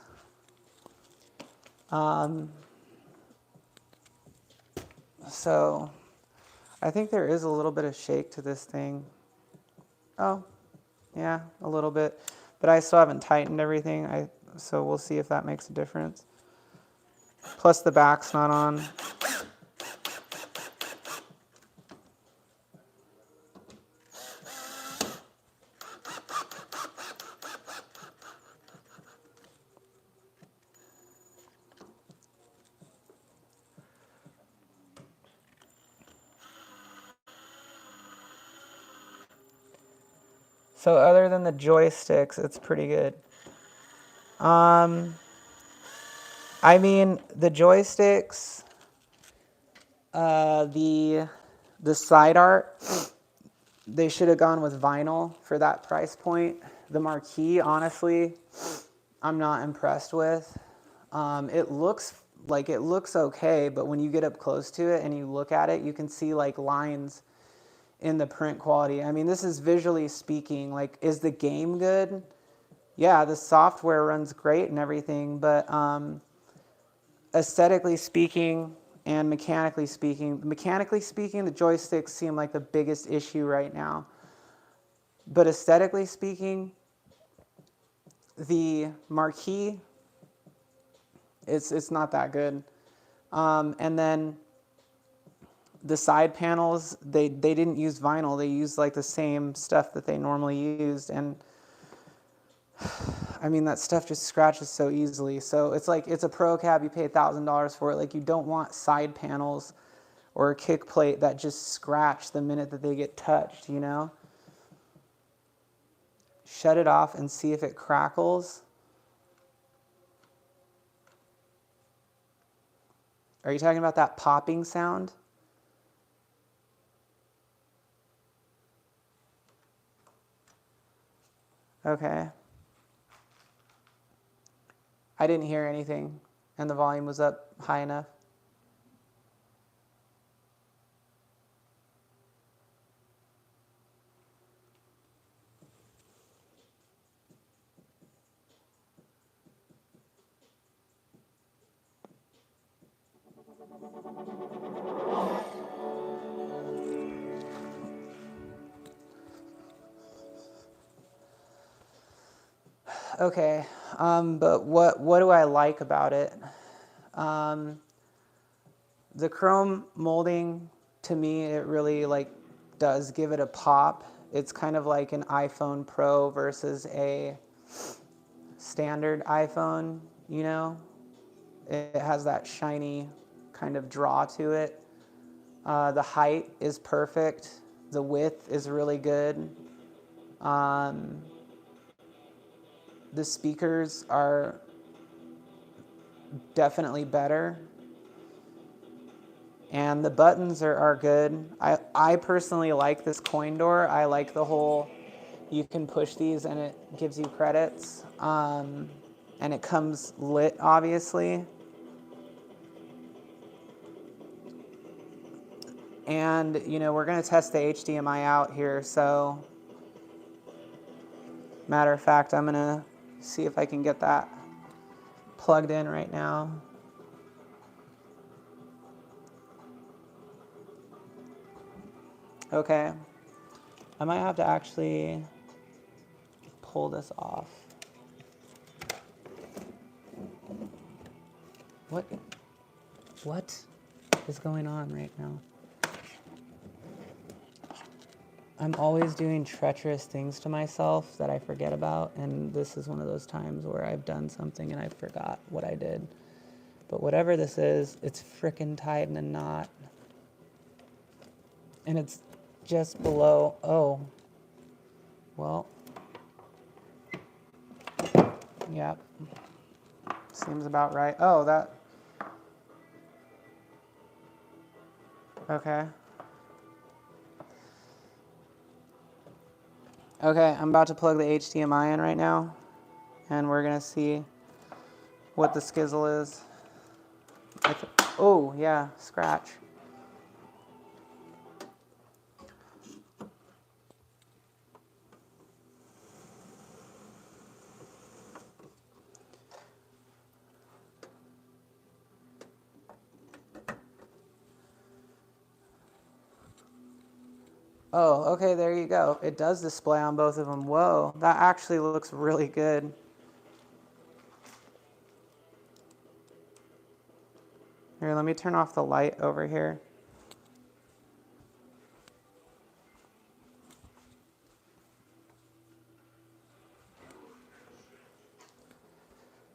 So I think there is a little bit of shake to this thing. Oh, yeah, a little bit. But I still haven't tightened everything, so we'll see if that makes a difference. Plus the back's not on. So other than the joysticks, it's pretty good. I mean, the joysticks, the side art, they should have gone with vinyl for that price point. The Marquee, honestly, I'm not impressed with. It looks okay, but when you get up close to it and you look at it, you can see like lines in the print quality. I mean, this is visually speaking, like, is the game good? Yeah, the software runs great and everything, but aesthetically speaking and mechanically speaking, the joysticks seem like the biggest issue right now. But aesthetically speaking, the Marquee, it's not that good. And then the side panels, they didn't use vinyl. They used like the same stuff that they normally used. And I mean, that stuff just scratches so easily. So it's like, it's a Pro cab, you pay $1,000 for it. Like, you don't want side panels or a kick plate that just scratch the minute that they get touched, you know? Shut it off and see if it crackles. Are you talking about that popping sound? Okay. I didn't hear anything, and the volume was up high enough. Okay, but what do I like about it? The chrome molding, to me, it really like does give it a pop. It's kind of like an iPhone Pro versus a standard iPhone, you know? It has that shiny kind of draw to it. The height is perfect. The width is really good. The speakers are definitely better. And the buttons are good. I personally like this coin door. I like the whole, you can push these and it gives you credits. And it comes lit, obviously. And, you know, we're going to test the HDMI out here. So, matter of fact, I'm going to see if I can get that plugged in right now. Okay. I might have to actually pull this off. What is going on right now? I'm always doing treacherous things to myself that I forget about, and this is one of those times where I've done something and I forgot what I did. But whatever this is, it's frickin' tied in a knot. And it's just below, oh, well, yeah, seems about right. Oh, that, okay. Okay, I'm about to plug the HDMI in right now, and we're gonna see what the skizzle is. Oh, yeah, scratch. Oh, okay, there you go. It does display on both of them. Whoa, that actually looks really good. Here, let me turn off the light over here.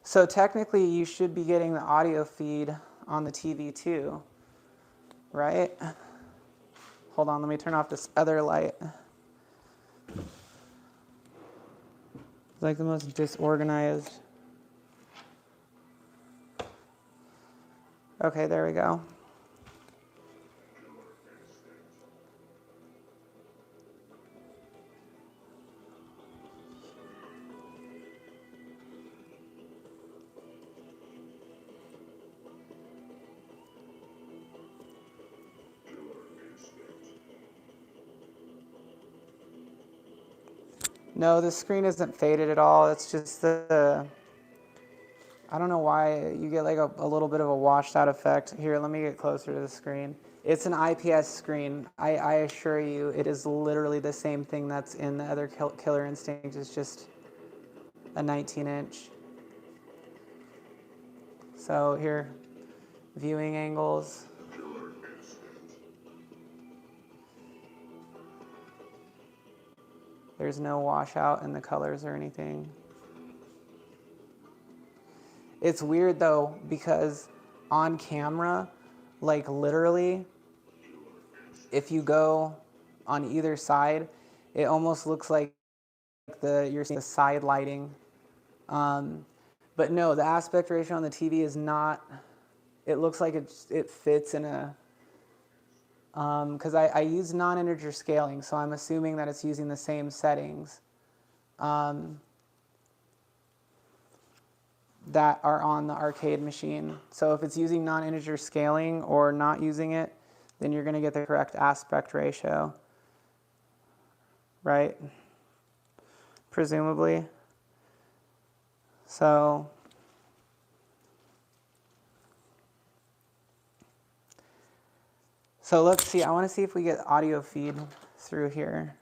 So technically, you should be getting the audio feed on the TV too, right? Hold on, let me turn off this other light. It's like the most disorganized. Okay, there we go. No, the screen isn't faded at all. It's just I don't know why you get like a little bit of a washed out effect. Here, let me get closer to the screen. It's an IPS screen. I assure you, it is literally the same thing that's in the other Killer Instinct. It's just a 19-inch. So here, viewing angles. There's no washout in the colors or anything. It's weird though, because on camera, like literally, if you go on either side, it almost looks like you're seeing the side lighting. But no, the aspect ratio on the TV is not, it looks like it fits in a, because I use non-integer scaling, so I'm assuming that it's using the same settings that are on the arcade machine. So if it's using non-integer scaling or not using it, then you're going to get the correct aspect ratio, right? Presumably. So let's see. I want to see if we get audio feed through here.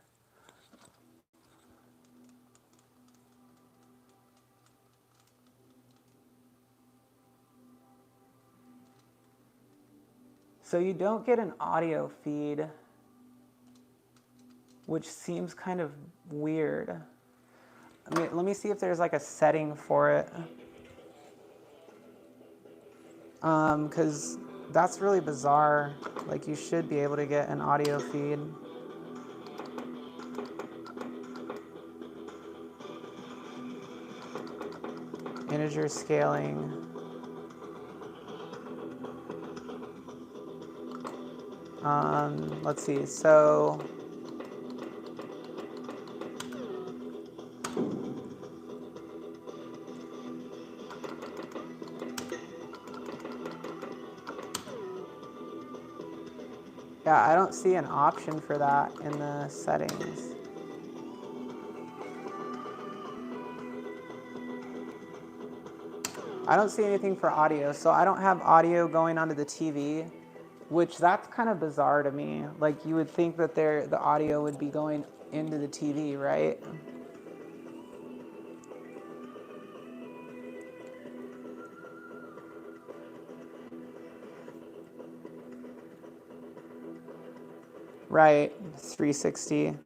So you don't get an audio feed, which seems kind of weird. I mean, let me see if there's like a setting for it. Because that's really bizarre. Like you should be able to get an audio feed. Integer scaling. Let's see, so yeah, I don't see an option for that in the settings. I don't see anything for audio, so I don't have audio going onto the TV, which that's kind of bizarre to me. Like you would think that the audio would be going into the TV, right? Right, 360.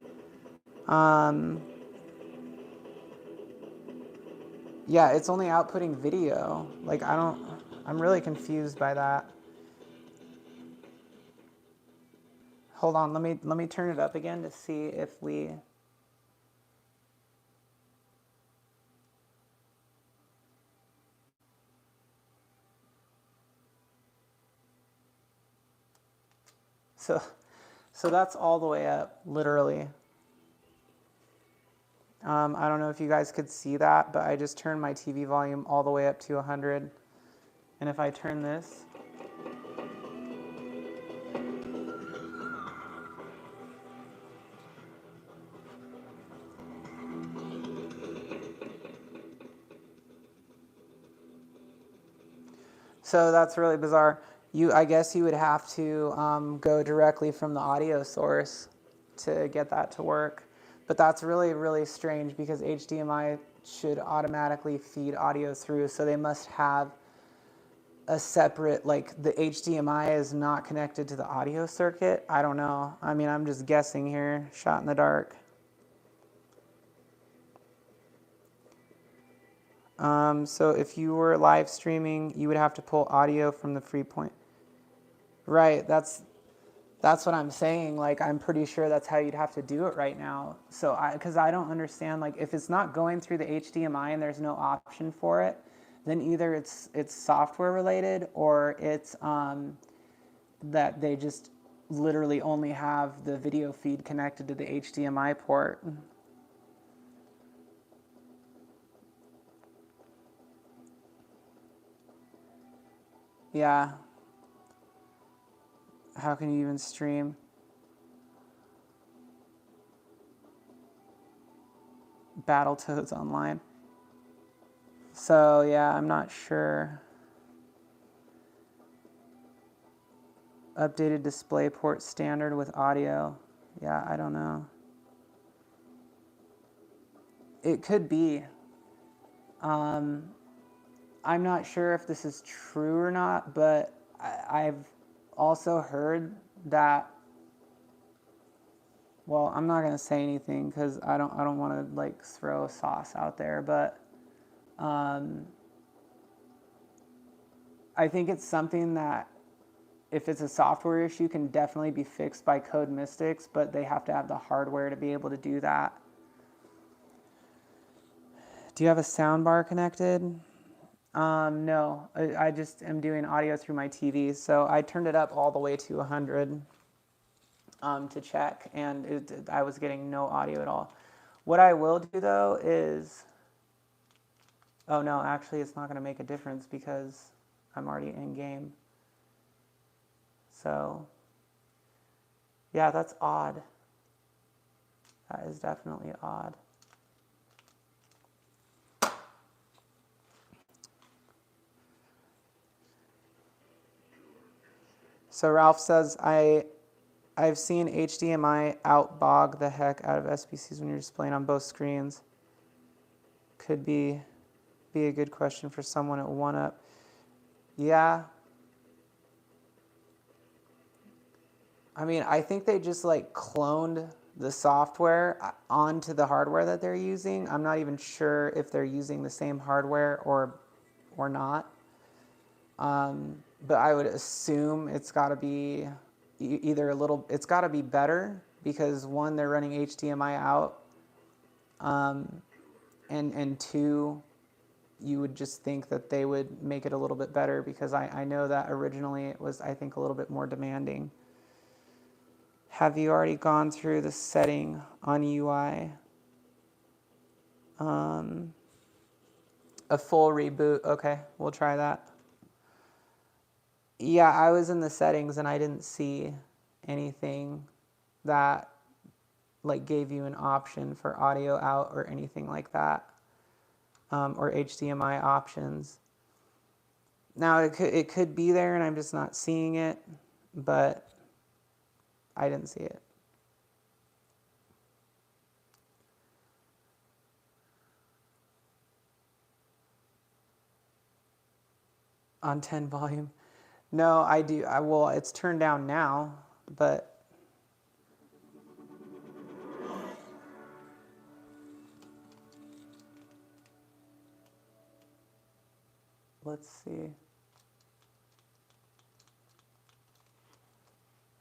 Yeah, it's only outputting video. Like I'm really confused by that. Hold on, let me turn it up again to see if we. So that's all the way up, literally. I don't know if you guys could see that, but I just turned my TV volume all the way up to 100. And if I turn this, so that's really bizarre. I guess you would have to go directly from the audio source to get that to work. But that's really, really strange because HDMI should automatically feed audio through, so they must have a separate, like the HDMI is not connected to the audio circuit. I don't know. I mean, I'm just guessing here, shot in the dark. So if you were live streaming, you would have to pull audio from the free point. Right, that's what I'm saying. Like, I'm pretty sure that's how you'd have to do it right now. So because I don't understand, like, if it's not going through the HDMI and there's no option for it, then either it's software related or it's that they just literally only have the video feed connected to the HDMI port. Yeah. How can you even stream? Battletoads online. So yeah, I'm not sure. Updated DisplayPort standard with audio. Yeah, I don't know. It could be. I'm not sure if this is true or not, but I've also heard that. Well, I'm not gonna say anything because I don't want to like throw sauce out there, but I think it's something that if it's a software issue can definitely be fixed by Code Mystics, but they have to have the hardware to be able to do that. Do you have a soundbar connected? No, I just am doing audio through my TV, so I turned it up all the way to 100 to check, and I was getting no audio at all. What I will do though is, oh no, actually it's not going to make a difference because I'm already in game. So, yeah, that's odd. That is definitely odd. So Ralph says, I've seen HDMI outbog the heck out of SBCs when you're displaying on both screens. Could be a good question for someone at 1UP. Yeah. I mean, I think they just like cloned the software onto the hardware that they're using. I'm not even sure if they're using the same hardware or not. But I would assume it's got to be either it's got to be better because one, they're running HDMI out, and two, you would just think that they would make it a little bit better because I know that originally it was, I think, a little bit more demanding. Have you already gone through the setting on UI? A full reboot. Okay, we'll try that. Yeah, I was in the settings and I didn't see anything that like gave you an option for audio out or anything like that, or HDMI options. Now it could be there and I'm just not seeing it, but I didn't see it. On 10 volume. No, I do. Well, it's turned down now, but let's see.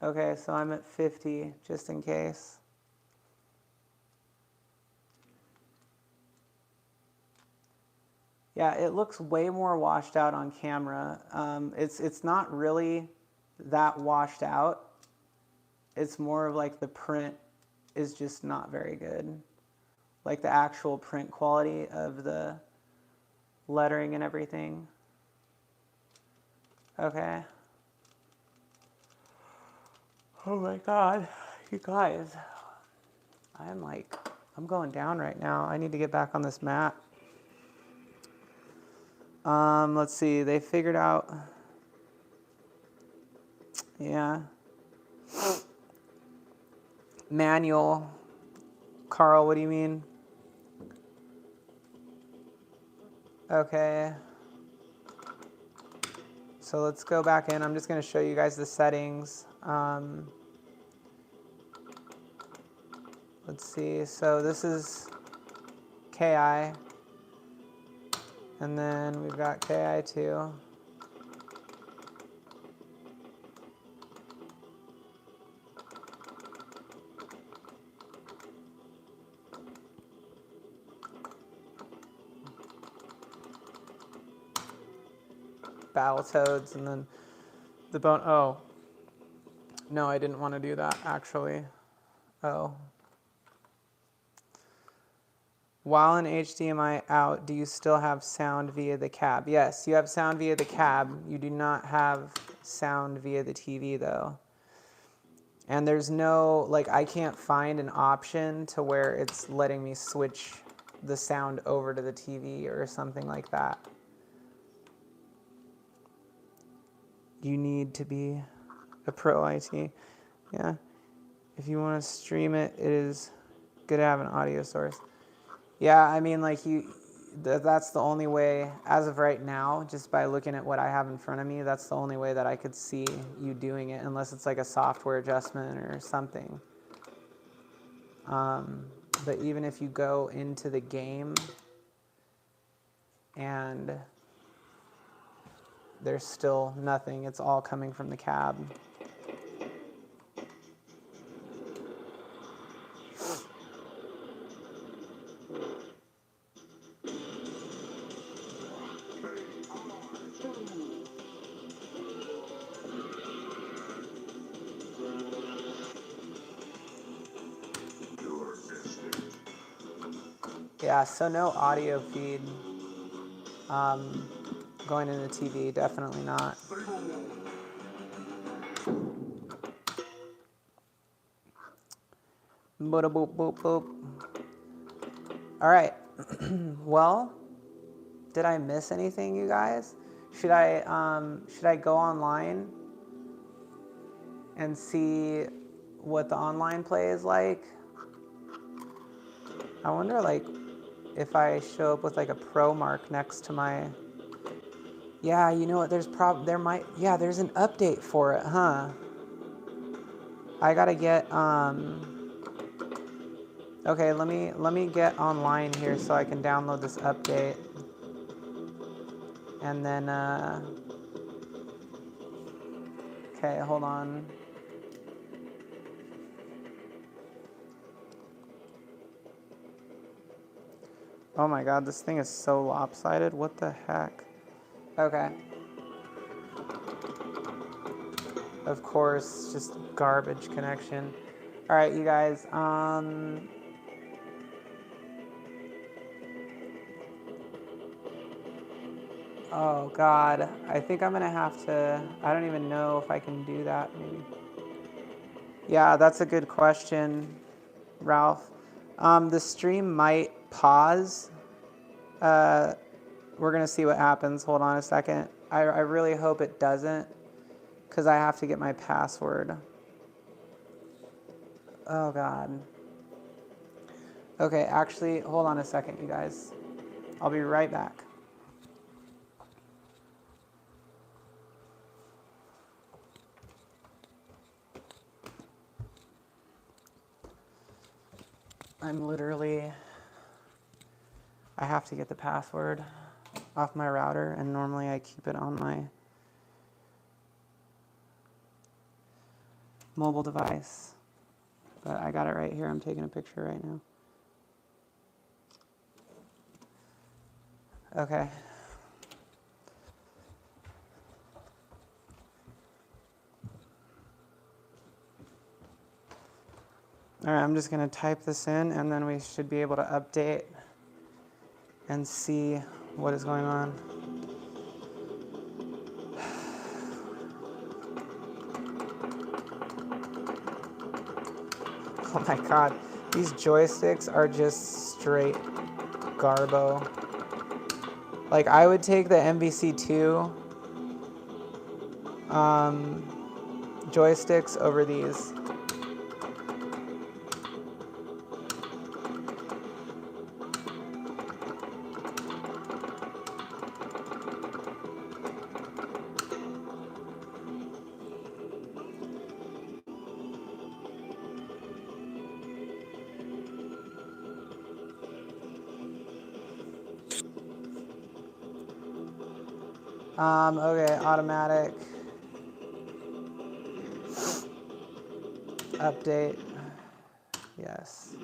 Okay, so I'm at 50 just in case. Yeah, it looks way more washed out on camera. It's not really that washed out. It's more of like the print is just not very good. like the actual print quality of the lettering and everything. Okay. Oh my God, you guys. I'm going down right now. I need to get back on this map. Let's see, they figured out, yeah. Manual. Carl, what do you mean? Okay. So let's go back in. I'm just going to show you guys the settings. Let's see. So this is KI. And then we've got KI2. Battletoads, and then the bone. Oh, no, I didn't want to do that actually. Oh. While in HDMI out, do you still have sound via the cab? Yes, you have sound via the cab. You do not have sound via the TV though. And there's no, like, I can't find an option to where it's letting me switch the sound over to the TV or something like that. You need to be a pro IT. Yeah. If you want to stream it, it is good to have an audio source. Yeah, I mean, like, that's the only way, as of right now, just by looking at what I have in front of me, that's the only way that I could see you doing it, unless it's like a software adjustment or something. But even if you go into the game and there's still nothing, it's all coming from the cab. Yeah, so no audio feed going into TV, definitely not. Boop, boop, boop, boop. All right. Well, did I miss anything, you guys? Should I go online and see what the online play is like? I wonder, like, if I show up with like a pro mark next to my. Yeah, you know what? There's there's an update for it, huh? I gotta get Okay, let me get online here so I can download this update. And then okay, hold on. Oh my God, this thing is so lopsided. What the heck? Okay. Of course, just garbage connection. All right, you guys. Oh God, I think I'm gonna have to. I don't even know if I can do that. Maybe. Yeah, that's a good question, Ralph. The stream might pause. We're gonna see what happens. Hold on a second. I really hope it doesn't, because I have to get my password. Oh God. Okay, actually, hold on a second, you guys. I'll be right back. I have to get the password off my router, and normally I keep it on my mobile device. But I got it right here. I'm taking a picture right now. Okay. All right, I'm just gonna type this in and then we should be able to update and see what is going on. Oh my God, these joysticks are just straight garbo. Like I would take the MVC2 joysticks over these. Okay, automatic update. Yes.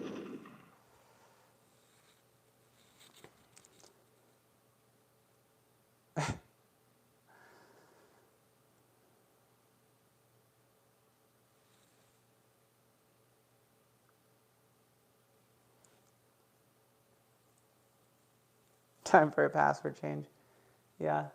Time for a password change. Yeah.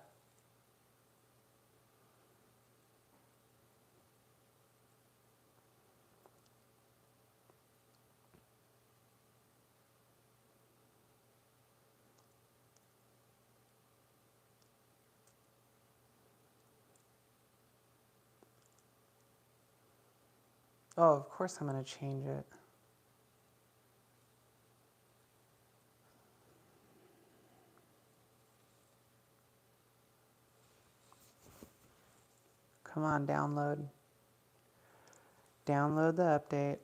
Oh, of course I'm gonna change it. Come on, download. Download the update.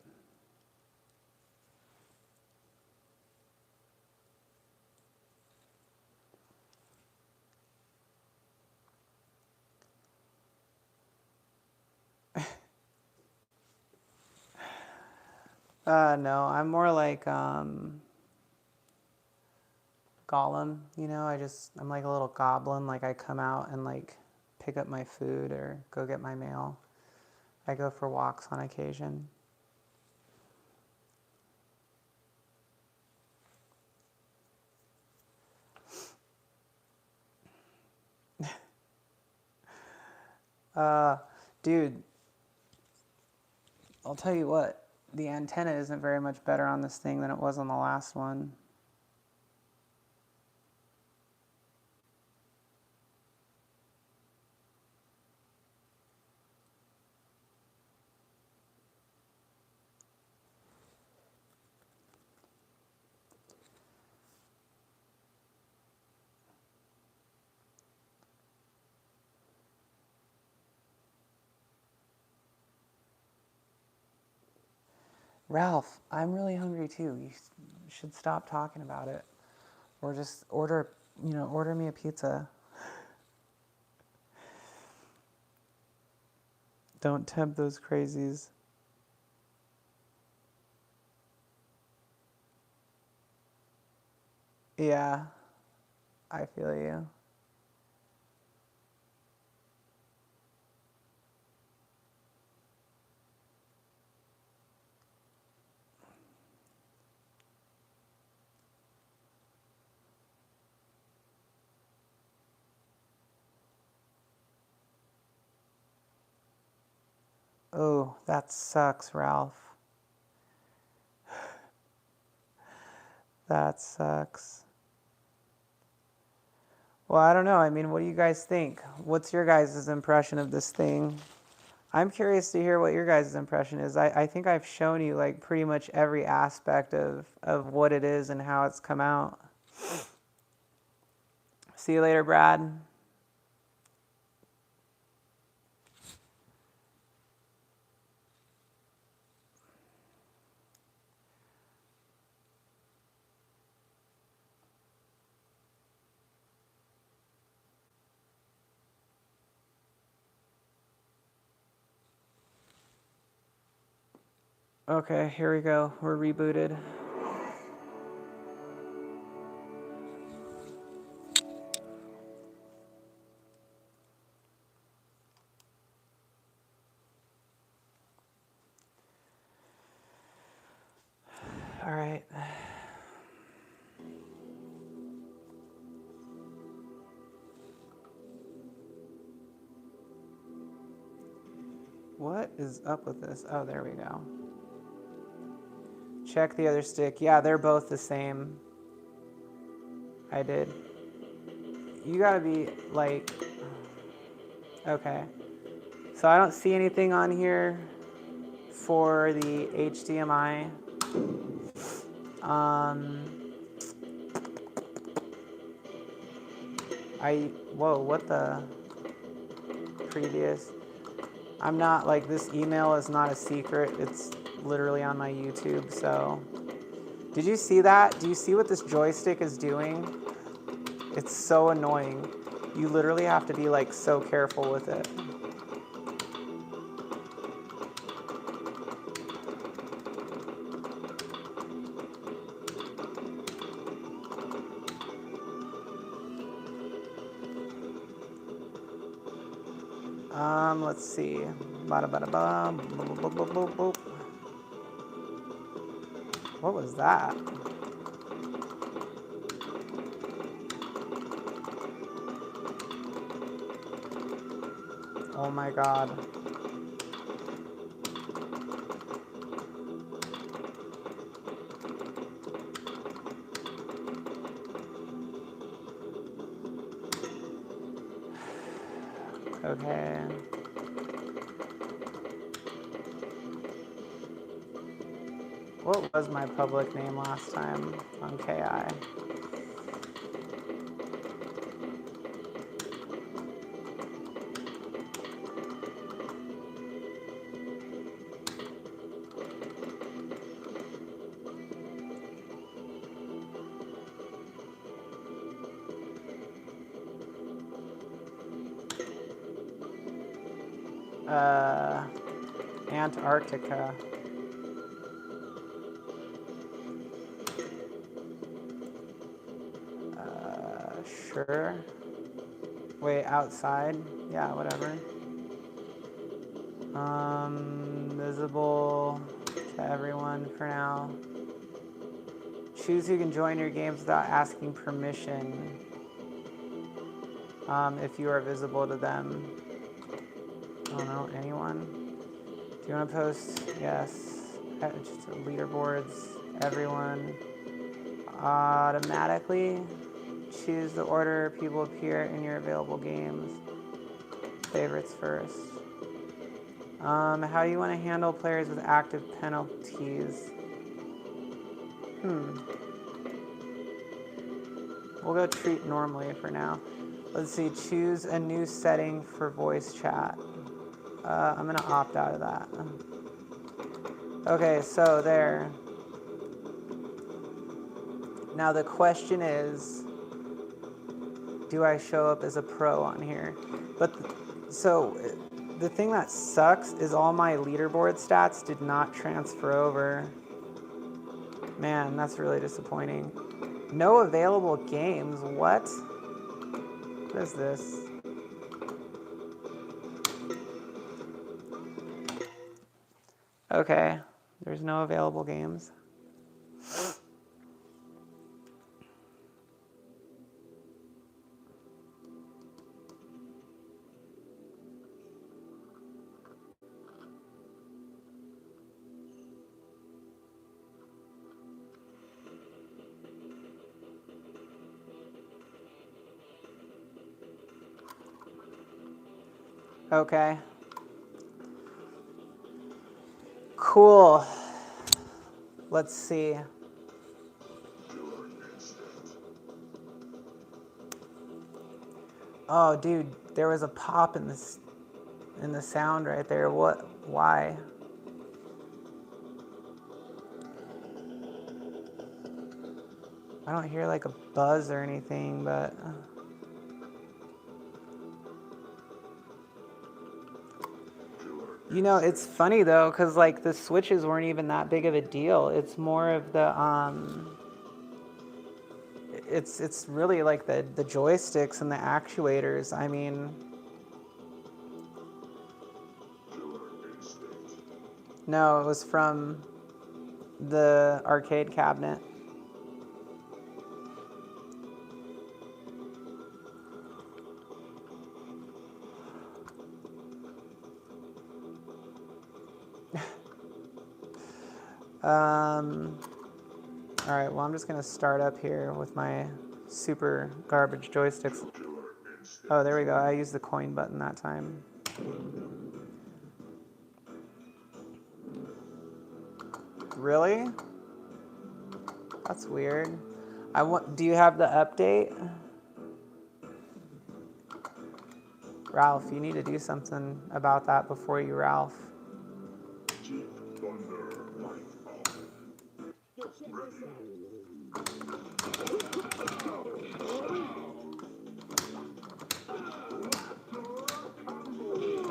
No, I'm more like Gollum, you know, I'm like a little goblin, like I come out and like pick up my food or go get my mail. I go for walks on occasion. Dude, I'll tell you what, the antenna isn't very much better on this thing than it was on the last one. Ralph, I'm really hungry too. You should stop talking about it. Or just order me a pizza. Don't tempt those crazies. Yeah, I feel you. Oh, that sucks, Ralph. That sucks. Well, I don't know. I mean, what do you guys think? What's your guys' impression of this thing? I'm curious to hear what your guys' impression is. I think I've shown you like pretty much every aspect of what it is and how it's come out. See you later, Brad. Okay, here we go. We're rebooted. All right. What is up with this? Oh, there we go. Check the other stick. Yeah, they're both the same. I did. You gotta be like, okay. So I don't see anything on here for the HDMI. Whoa, what the previous? I'm not like, this email is not a secret. It's literally on my YouTube, so. Did you see that? Do you see what this joystick is doing? It's so annoying. You literally have to be like so careful with it. Let's see. Bada bada bum. Boop, boop, boop, boop, boop. What was that? Oh my god. Okay. What was my public name last time on KI? Antarctica. Sure. Wait, outside? Yeah, whatever. Visible to everyone for now. Choose who can join your games without asking permission. If you are visible to them. I don't know, anyone? Do you want to post? Yes. Just leaderboards, everyone. Automatically choose the order people appear in your available games. Favorites first. How do you want to handle players with active penalties? We'll go treat normally for now. Let's see, choose a new setting for voice chat. I'm gonna opt out of that. Okay, so there. Now the question is, do I show up as a pro on here? But so the thing that sucks is all my leaderboard stats did not transfer over. Man, that's really disappointing. No available games, what? What is this? Okay, there's no available games. Okay. Cool. Let's see. Oh, dude, there was a pop in this, in the sound right there. What? Why? I don't hear like a buzz or anything, but you know, it's funny though, because like the switches weren't even that big of a deal. It's more of the it's really like the joysticks and the actuators. I mean, no, it was from the arcade cabinet. All right, well, I'm just gonna start up here with my super garbage joysticks. Oh, there we go. I used the coin button that time. Really? That's weird. Do you have the update? Ralph, you need to do something about that before you Ralph.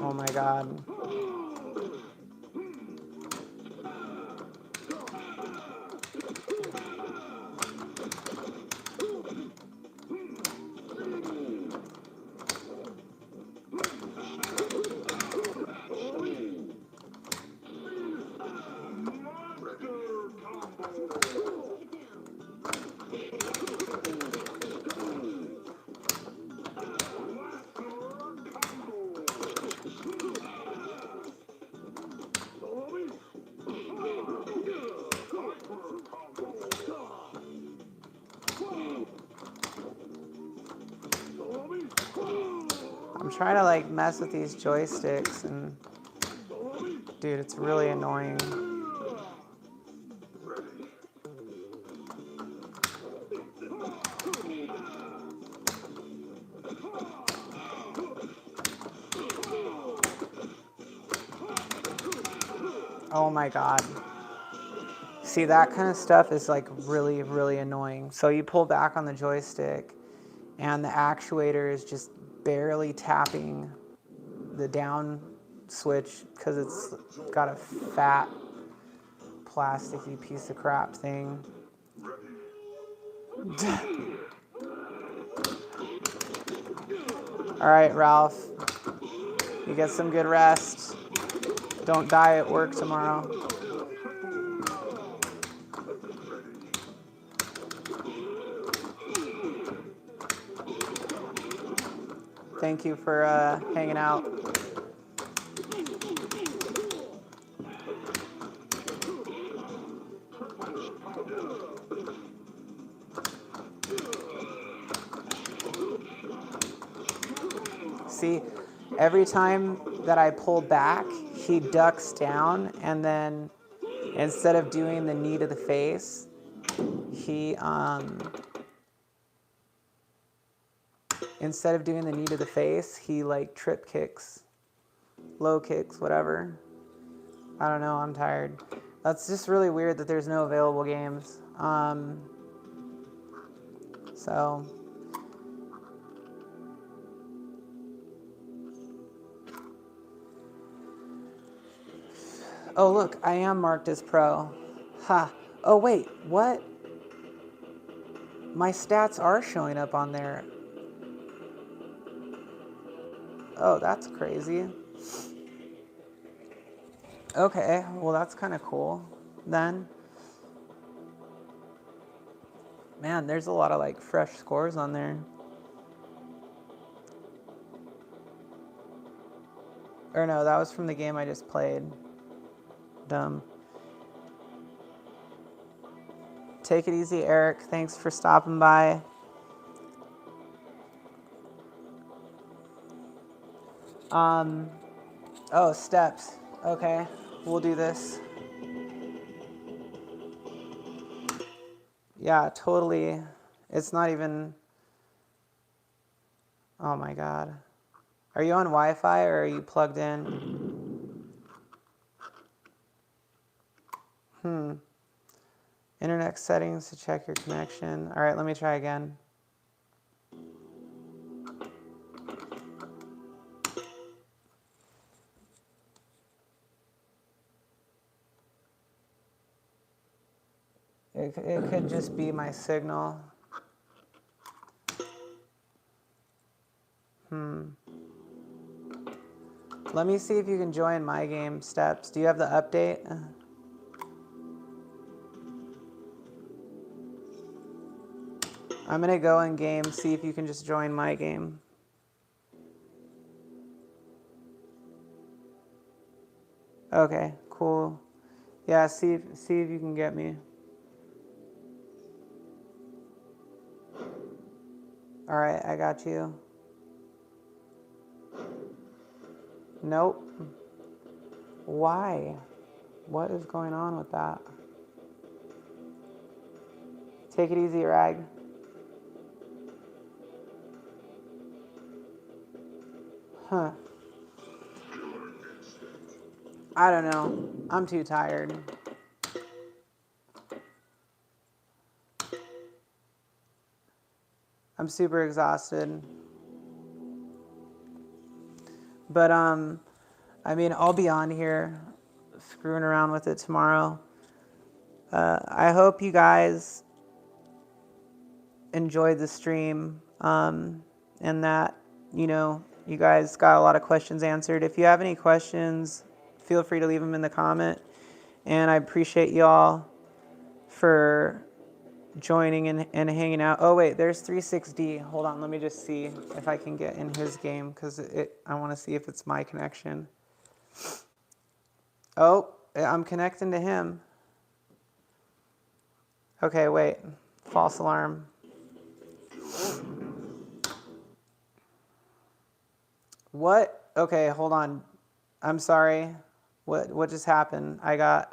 Oh my god. I'm trying to like mess with these joysticks and dude, it's really annoying. Oh my god. See, that kind of stuff is like really, really annoying. So you pull back on the joystick and the actuator is just barely tapping the down switch because it's got a fat plasticky piece of crap thing. All right, Ralph, you get some good rest. Don't die at work tomorrow. Thank you for hanging out. See, every time that I pull back, he ducks down, and then instead of doing the knee to the face, he like trip kicks, low kicks, whatever. I don't know, I'm tired. That's just really weird that there's no available games. So oh look, I am marked as pro. Ha. Oh wait, what? My stats are showing up on there. Oh, that's crazy. Okay, well that's kind of cool then. Man, there's a lot of like fresh scores on there. Or no, that was from the game I just played. Dumb. Take it easy, Eric. Thanks for stopping by. Oh, steps. Okay, we'll do this. Yeah, totally. It's not even... Oh my god. Are you on Wi-Fi or are you plugged in? Internet settings to check your connection. All right, let me try again. It could just be my signal. Let me see if you can join my game, Steps. Do you have the update? I'm gonna go in game, see if you can just join my game. Okay, cool. Yeah, see if you can get me. All right, I got you. Nope. Why? What is going on with that? Take it easy, Rag. Huh. I don't know. I'm too tired. I'm super exhausted. But I mean, I'll be on here screwing around with it tomorrow. I hope you guys enjoyed the stream, and that, you know, you guys got a lot of questions answered. If you have any questions, feel free to leave them in the comment. And I appreciate y'all for joining and hanging out. Oh wait, there's 36D. Hold on, let me just see if I can get in his game, because I want to see if it's my connection. Oh, I'm connecting to him. Okay, wait. False alarm. What? Okay, hold on. I'm sorry. What just happened? I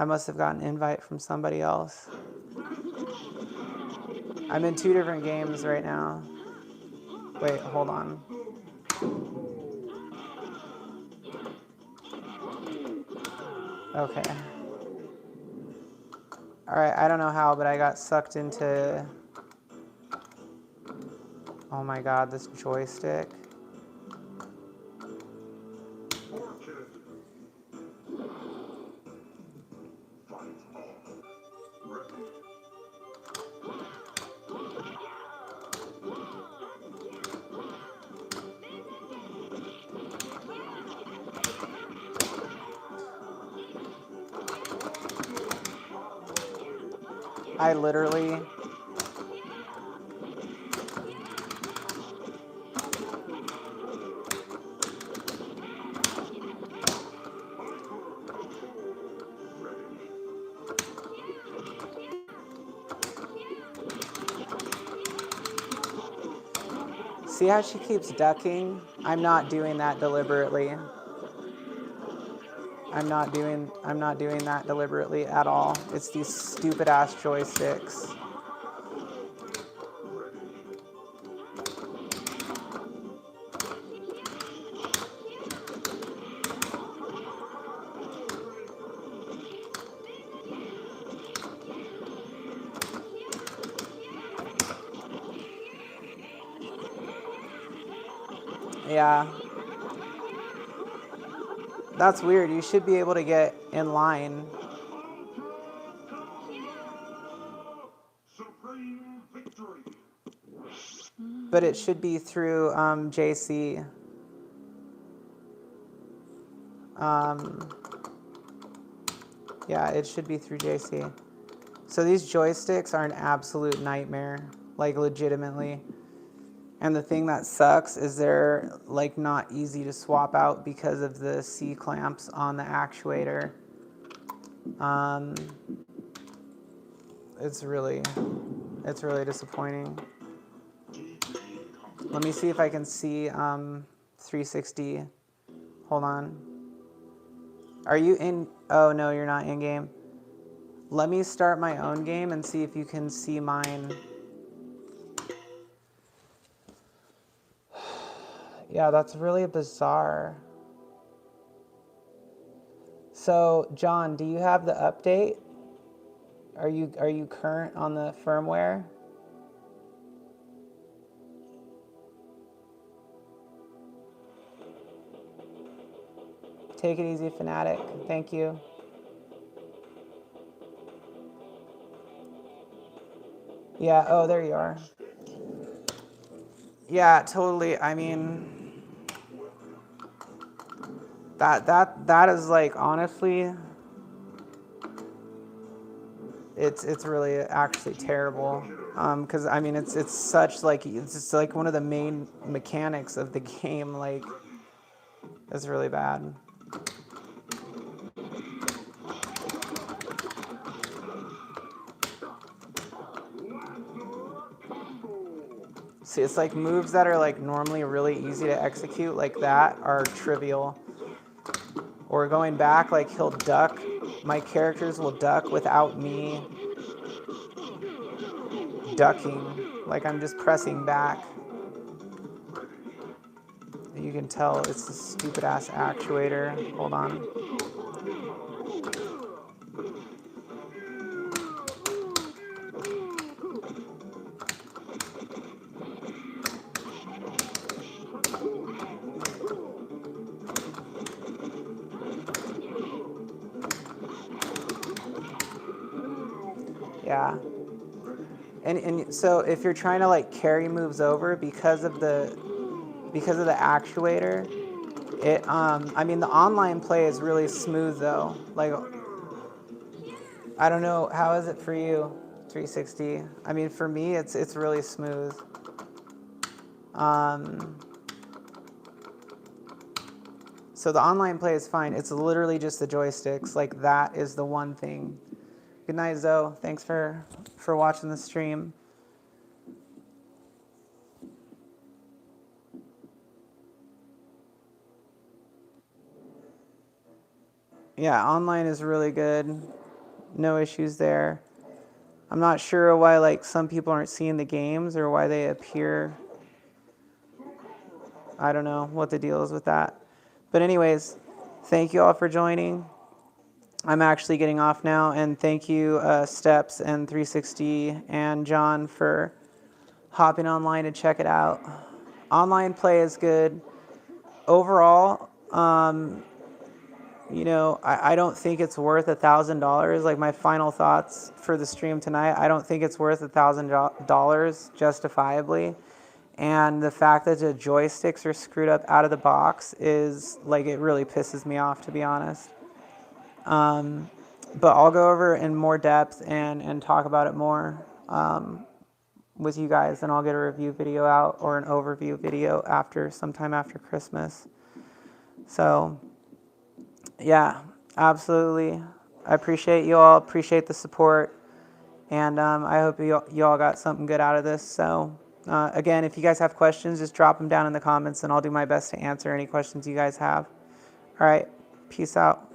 must have gotten an invite from somebody else. I'm in 2 different games right now. Wait, hold on. Okay. All right, I don't know how, but I got sucked into, oh my God, this joystick. I literally, see how she keeps ducking? I'm not doing that deliberately. I'm not doing that deliberately at all. It's these stupid ass joysticks. Yeah. That's weird. You should be able to get in line. But it should be through JC. Yeah, it should be through JC. So these joysticks are an absolute nightmare, like legitimately. And the thing that sucks is they're like not easy to swap out because of the C clamps on the actuator. It's really disappointing. Let me see if I can see 360. Hold on. Are you in? Oh no, you're not in game. Let me start my own game and see if you can see mine. Yeah, that's really bizarre. So, John, do you have the update? Are you current on the firmware? Take it easy, Fanatic. Thank you. Yeah, oh, there you are. Yeah, totally. I mean, that is like, honestly, it's really actually terrible. Because I mean it's such like it's just like one of the main mechanics of the game. Like it's really bad. See, it's like moves that are like normally really easy to execute like that are trivial. Or going back, like he'll duck. My characters will duck without me ducking. Like I'm just pressing back. You can tell it's a stupid ass actuator. Hold on. Yeah. And so if you're trying to like carry moves over because of the actuator, it I mean the online play is really smooth though. Like I don't know, how is it for you, 360? I mean for me it's really smooth. So the online play is fine. It's literally just the joysticks. Like that is the one thing. Good night, Zoe. Thanks for watching the stream. Yeah, online is really good. No issues there. I'm not sure why like some people aren't seeing the games or why they appear. I don't know what the deal is with that. But anyways, thank you all for joining. I'm actually getting off now, and thank you Steps and 360 and John for hopping online to check it out. Online play is good. Overall, you know, I don't think it's worth $1,000. Like my final thoughts for the stream tonight, I don't think it's worth $1,000 justifiably. And the fact that the joysticks are screwed up out of the box is like, it really pisses me off, to be honest. But I'll go over in more depth and talk about it more with you guys, and I'll get a review video out or an overview video sometime after Christmas. So yeah, absolutely. I appreciate you all, appreciate the support, and I hope you all got something good out of this. So again, if you guys have questions, just drop them down in the comments, and I'll do my best to answer any questions you guys have. All right, peace out.